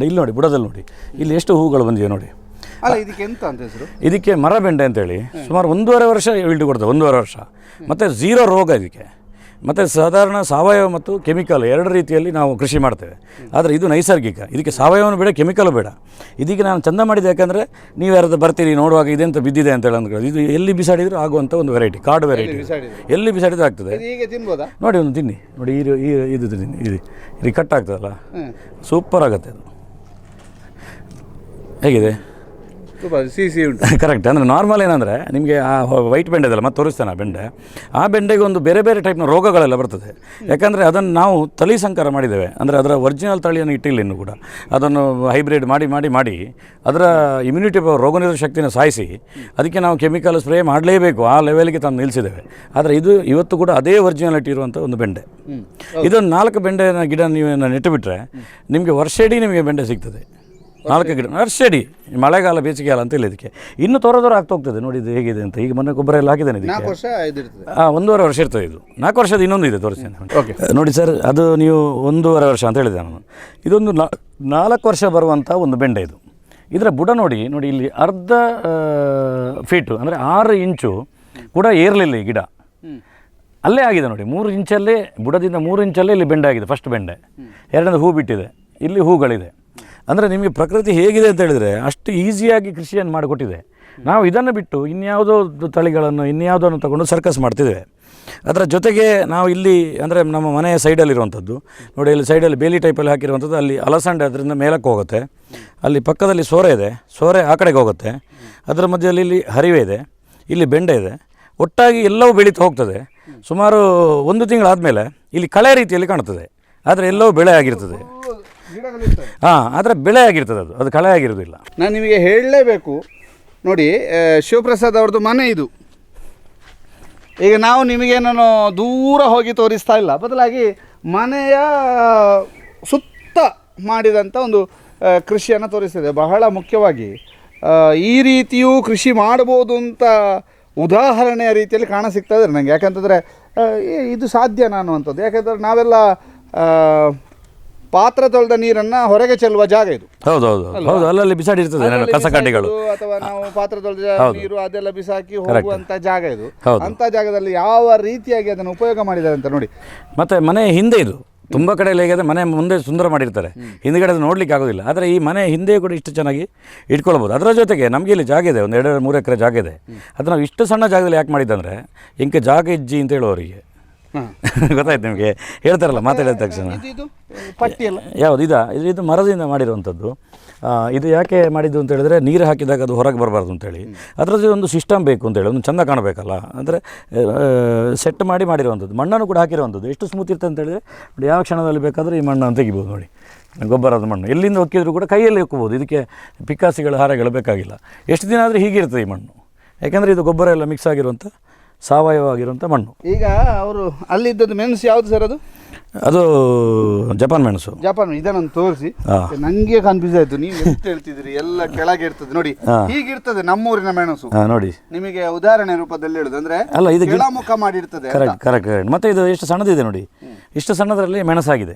ಇಲ್ಲಿ ನೋಡಿ ಬುಡದಲ್ಲಿ ನೋಡಿ, ಇಲ್ಲಿ ಎಷ್ಟು ಹೂಗಳು ಬಂದಿವೆ ನೋಡಿ. ಇದಕ್ಕೆ ಎಂತ ಅಂತ ಹೆಸರು? ಇದಕ್ಕೆ ಮರ ಬೆಂಡೆ ಅಂತೇಳಿ. ಸುಮಾರು 1.5 ವರ್ಷ ಇಳ್ದು ಕೊಡ್ತದೆ, 1.5 ವರ್ಷ. ಮತ್ತು 0 ರೋಗ ಇದಕ್ಕೆ. ಮತ್ತು ಸಾಧಾರಣ ಸಾವಯವ ಮತ್ತು ಕೆಮಿಕಲ್ 2 ರೀತಿಯಲ್ಲಿ ನಾವು ಕೃಷಿ ಮಾಡ್ತೇವೆ. ಆದರೆ ಇದು ನೈಸರ್ಗಿಕ, ಇದಕ್ಕೆ ಸಾವಯವನು ಬೇಡ, ಕೆಮಿಕಲ್ ಬೇಡ. ಇದಕ್ಕೆ ನಾನು ಚಂದ ಮಾಡಿದೆ, ಯಾಕಂದರೆ ನೀವು ಯಾರಾದ್ರೂ ಬರ್ತೀರಿ ನೋಡುವಾಗ ಇದೆಂತ ಬಿದ್ದಿದೆ ಅಂತೇಳಿ ಅಂದ್ಕೊಳ್ಳಿ, ಇದು ಎಲ್ಲಿ ಬಿಸಾಡಿದರೂ ಆಗುವಂಥ ಒಂದು ವೆರೈಟಿ, ಕಾಡು ವೆರೈಟಿ. ಎಲ್ಲಿ ಬಿಸಾಡಿದ್ರು ಆಗ್ತದೆ ನೋಡಿ. ಒಂದು ತಿನ್ನಿ ನೋಡಿ, ಇದು ತಿನ್ನಿ, ಇದು ಕಟ್ ಆಗ್ತದಲ್ಲ, ಸೂಪರ್ ಆಗುತ್ತೆ ಅದು. ಹೇಗಿದೆ? ಸಿಹಿ ಉಂಟು, ಕರೆಕ್ಟ್. ಅಂದರೆ ನಾರ್ಮಲ್ ಏನಂದರೆ ನಿಮಗೆ ಆ ವೈಟ್ ಬೆಂಡೆ ಇದೆಲ್ಲ ಮತ್ತೆ ತೋರಿಸ್ತೇನೆ. ಆ ಬೆಂಡೆಗೆ ಒಂದು ಬೇರೆ ಬೇರೆ ಟೈಪ್ನ ರೋಗಗಳೆಲ್ಲ ಬರ್ತದೆ. ಯಾಕಂದರೆ ಅದನ್ನು ನಾವು ತಳಿ ಸಂಕರ ಮಾಡಿದ್ದೇವೆ. ಅಂದರೆ ಅದರ ಒರಿಜಿನಲ್ ತಳಿಯನ್ನು ಇಟ್ಟಿಲ್ಲ ಇನ್ನೂ ಕೂಡ. ಅದನ್ನು ಹೈಬ್ರಿಡ್ ಮಾಡಿ ಅದರ ಇಮ್ಯುನಿಟಿ ಪವರ್, ರೋಗನಿರೋಧಕ ಶಕ್ತಿನ ಸಾಯಿಸಿ ಅದಕ್ಕೆ ನಾವು ಕೆಮಿಕಲ್ ಸ್ಪ್ರೇ ಮಾಡಲೇಬೇಕು, ಆ ಲೆವೆಲ್ಗೆ ತಂದು ನಿಲ್ಲಿಸಿದ್ದೇವೆ. ಆದರೆ ಇದು ಇವತ್ತು ಕೂಡ ಅದೇ ಒರಿಜಿನಾಲಿಟಿ ಇರುವಂಥ ಒಂದು ಬೆಂಡೆ. ಇದೊಂದು 4 ಬೆಂಡೆನ ಗಿಡ ನೀವು ನೆಟ್ಟು ಬಿಟ್ಟರೆ ನಿಮಗೆ ವರ್ಷಿಡೀ ನಿಮಗೆ ಬೆಂಡೆ ಸಿಗ್ತದೆ. 4 ಗಿಡ ವರ್ಷಿಡೀ, ಮಳೆಗಾಲ ಬೇಸಿಗೆಗಾಲ ಅಂತ ಇಲ್ಲ ಇದಕ್ಕೆ. ಇನ್ನು ತೊರ ಆಗ್ತಾ ಹೋಗ್ತದೆ ನೋಡಿ. ಇದು ಹೇಗಿದೆ ಅಂತ ಈಗ ಮೊನ್ನೆ ಗೊಬ್ಬರ ಎಲ್ಲ ಹಾಕಿದ್ದೇನೆ ಇದಕ್ಕೆ. 1.5 ವರ್ಷ ಇರ್ತದೆ ಇದು. 4 ವರ್ಷದ ಇನ್ನೊಂದು ಇದೆ, ತೋರಿಸ್ತೇನೆ ನೋಡಿ ಸರ್. ಅದು ನೀವು 1.5 ವರ್ಷ ಅಂತ ಹೇಳಿದೆ ನಾನು. ಇದೊಂದು 4 ವರ್ಷ ಬರುವಂಥ ಒಂದು ಬೆಂಡೆ ಇದು. ಇದರ ಬುಡ ನೋಡಿ ಇಲ್ಲಿ ಅರ್ಧ ಫೀಟು ಅಂದರೆ 6 ಇಂಚು ಕೂಡ ಏರಲಿಲ್ಲ ಈ ಗಿಡ. ಅಲ್ಲೇ ಆಗಿದೆ ನೋಡಿ, 3 ಇಂಚಲ್ಲೇ, ಬುಡದಿಂದ 3 ಇಂಚಲ್ಲೇ ಇಲ್ಲಿ ಬೆಂಡೆ ಆಗಿದೆ. ಫಸ್ಟ್ ಬೆಂಡೆ, ಎರಡನೇ ಹೂ ಬಿಟ್ಟಿದೆ, ಇಲ್ಲಿ ಹೂಗಳಿದೆ. ಅಂದರೆ ನಿಮಗೆ ಪ್ರಕೃತಿ ಹೇಗಿದೆ ಅಂತ ಹೇಳಿದರೆ ಅಷ್ಟು ಈಸಿಯಾಗಿ ಕೃಷಿಯನ್ನು ಮಾಡಿಕೊಟ್ಟಿದೆ. ನಾವು ಇದನ್ನು ಬಿಟ್ಟು ಇನ್ಯಾವುದೋ ತಳಿಗಳನ್ನು ಇನ್ಯಾವುದನ್ನು ತಗೊಂಡು ಸರ್ಕಸ್ ಮಾಡ್ತಿದ್ದೇವೆ. ಅದರ ಜೊತೆಗೆ ನಾವು ಇಲ್ಲಿ ಅಂದರೆ ನಮ್ಮ ಮನೆಯ ಸೈಡಲ್ಲಿರುವಂಥದ್ದು ನೋಡಿ, ಇಲ್ಲಿ ಸೈಡಲ್ಲಿ ಬೇಲಿ ಟೈಪಲ್ಲಿ ಹಾಕಿರುವಂಥದ್ದು, ಅಲ್ಲಿ ಅಲಸಂಡೆ ಅದರಿಂದ ಮೇಲಕ್ಕೆ ಹೋಗುತ್ತೆ. ಅಲ್ಲಿ ಪಕ್ಕದಲ್ಲಿ ಸೋರೆ ಇದೆ, ಸೋರೆ ಆ ಕಡೆಗೆ ಹೋಗುತ್ತೆ. ಅದರ ಮಧ್ಯದಲ್ಲಿ ಇಲ್ಲಿ ಹರಿವೆ ಇದೆ, ಇಲ್ಲಿ ಬೆಂಡೆ ಇದೆ. ಒಟ್ಟಾಗಿ ಎಲ್ಲವೂ ಬೆಳೀತಾ ಹೋಗ್ತದೆ. ಸುಮಾರು 1 ತಿಂಗಳಾದಮೇಲೆ ಇಲ್ಲಿ ಕಳೆ ರೀತಿಯಲ್ಲಿ ಕಾಣುತ್ತದೆ, ಆದರೆ ಎಲ್ಲವೂ ಬೆಳೆ ಆಗಿರ್ತದೆ. ಆದರೆ ಬೆಳೆ ಆಗಿರ್ತದೆ, ಅದು ಕಳೆ ಆಗಿರೋದಿಲ್ಲ. ನಾನು ನಿಮಗೆ ಹೇಳಲೇಬೇಕು ನೋಡಿ, ಶಿವಪ್ರಸಾದ್ ಅವ್ರದ್ದು ಮನೆ ಇದು. ಈಗ ನಾವು ನಿಮಗೇನೋ ದೂರ ಹೋಗಿ ತೋರಿಸ್ತಾ ಇಲ್ಲ, ಬದಲಾಗಿ ಮನೆಯ ಸುತ್ತ ಮಾಡಿದಂಥ ಒಂದು ಕೃಷಿಯನ್ನು ತೋರಿಸ್ತದೆ. ಬಹಳ ಮುಖ್ಯವಾಗಿ ಈ ರೀತಿಯೂ ಕೃಷಿ ಮಾಡ್ಬೋದು ಅಂತ ಉದಾಹರಣೆಯ ರೀತಿಯಲ್ಲಿ ಕಾಣಸಿಗ್ತದೆ ನನಗೆ. ಯಾಕಂತಂದರೆ ಇದು ಸಾಧ್ಯನಾ ಅನ್ನುವಂಥದ್ದು. ಯಾಕಂದರೆ ನಾವೆಲ್ಲ ಪಾತ್ರ ತೊಳೆದ ನೀರನ್ನು ಹೊರಗೆ ಚೆಲ್ಲುವ ಜಾಗ ಇದು. ಹೌದೌದು, ಅಲ್ಲಲ್ಲಿ ಬಿಸಾಡಿರ್ತದೆ ಕಸ ಕಡ್ಡಿಗಳು, ಅಥವಾ ನಾವು ಪಾತ್ರ ತೊಳೆದ ನೀರು ಅದೆಲ್ಲ ಬಿಸಾಕಿ ಹೋಗುವಂಥ ಜಾಗ ಇದು. ಅಂಥ ಜಾಗದಲ್ಲಿ ಯಾವ ರೀತಿಯಾಗಿ ಅದನ್ನು ಉಪಯೋಗ ಮಾಡಿದ್ದಾರೆ ಅಂತ ನೋಡಿ. ಮತ್ತು ಮನೆ ಹಿಂದೆ ಇದು ತುಂಬ ಕಡೆಯಲ್ಲಿ ಹೇಗೆ ಮನೆ ಮುಂದೆ ಸುಂದರ ಮಾಡಿರ್ತಾರೆ, ಹಿಂದುಗಡೆ ಅದು ನೋಡಲಿಕ್ಕೆ ಆಗೋದಿಲ್ಲ. ಆದರೆ ಈ ಮನೆ ಹಿಂದೆ ಕೂಡ ಇಷ್ಟು ಚೆನ್ನಾಗಿ ಇಟ್ಕೊಳ್ಬೋದು. ಅದರ ಜೊತೆಗೆ ನಮಗೆ ಇಲ್ಲಿ ಜಾಗ ಇದೆ, ಒಂದು 2-3 ಎಕರೆ ಜಾಗ ಇದೆ. ಅದು ನಾವು ಇಷ್ಟು ಸಣ್ಣ ಜಾಗದಲ್ಲಿ ಯಾಕೆ ಮಾಡಿದ್ದಂದರೆ ಇಂಕೆ ಜಾಗ ಇಜ್ಜಿ ಅಂತ ಹೇಳೋರಿಗೆ ಗೊತ್ತಾಯ್ತು ನಿಮಗೆ, ಹೇಳ್ತಾರಲ್ಲ ಮಾತಾಡಿದ ತಕ್ಷಣ. ಯಾವುದು ಇದು ಮರದಿಂದ ಮಾಡಿರುವಂಥದ್ದು. ಇದು ಯಾಕೆ ಮಾಡಿದ್ದು ಅಂತ ಹೇಳಿದ್ರೆ ನೀರು ಹಾಕಿದಾಗ ಅದು ಹೊರಗೆ ಬರಬಾರ್ದು ಅಂತೇಳಿ. ಅದರದ್ದು ಒಂದು ಸಿಸ್ಟಮ್ ಬೇಕು ಅಂತೇಳಿ, ಒಂದು ಚೆಂದ ಕಾಣಬೇಕಲ್ಲ, ಅಂದರೆ ಸೆಟ್ ಮಾಡಿರುವಂಥದ್ದು. ಮಣ್ಣನ್ನು ಕೂಡ ಹಾಕಿರುವಂಥದ್ದು. ಎಷ್ಟು ಸ್ಮೂತ್ ಇರ್ತದೆ ಅಂತ ಹೇಳಿದ್ರೆ ನೋಡಿ, ಯಾವ ಕ್ಷಣದಲ್ಲಿ ಬೇಕಾದರೂ ಈ ಮಣ್ಣನ್ನು ತೆಗಿಬೋದು ನೋಡಿ. ಗೊಬ್ಬರದ ಮಣ್ಣು ಎಲ್ಲಿಂದ ಒಕ್ಕಿದ್ರು ಕೂಡ ಕೈಯಲ್ಲಿ ಒಕ್ಕಬೋದು. ಇದಕ್ಕೆ ಪಿಕ್ಕಾಸಿಗಳು ಹಾರಗಳು ಬೇಕಾಗಿಲ್ಲ. ಎಷ್ಟು ದಿನ ಆದರೆ ಹೀಗೆ ಇರ್ತದೆ ಈ ಮಣ್ಣು, ಯಾಕೆಂದರೆ ಇದು ಗೊಬ್ಬರ ಎಲ್ಲ ಮಿಕ್ಸ್ ಆಗಿರುವಂಥ ಸಾವಯವ ಆಗಿರುವಂಥ ಮಣ್ಣು. ಈಗ ಅವರು ಅಲ್ಲಿದ್ದದ್ದು ಮೆಣಸು ಯಾವುದು ಸರ್ ಅದು ಜಪಾನ್ ಮೆಣಸು. ಜಪಾನ್ ಇದನ್ನು ತೋರಿಸಿ, ನನಗೆ ಕನ್ಫ್ಯೂಸ್ ಆಯಿತು. ನೀವು ಎಷ್ಟು ಹೇಳ್ತಿದ್ರಿ, ಎಲ್ಲ ಕೆಳಗೆ ಇರ್ತದೆ ನೋಡಿ, ಹೀಗಿರ್ತದೆ ನಮ್ಮೂರಿನ ಮೆಣಸು ನೋಡಿ. ನಿಮಗೆ ಉದಾಹರಣೆ ರೂಪದಲ್ಲಿ ಹೇಳುದು ಅಂದ್ರೆ ಅಲ್ಲ, ಇದು ಕೆಳಮುಖ ಮಾಡಿರ್ತದೆ. ಕರೆಕ್ಟ್. ಮತ್ತೆ ಇದು ಎಷ್ಟು ಸಣ್ಣದಿದೆ ನೋಡಿ, ಇಷ್ಟು ಸಣ್ಣದರಲ್ಲಿ ಮೆಣಸಾಗಿದೆ.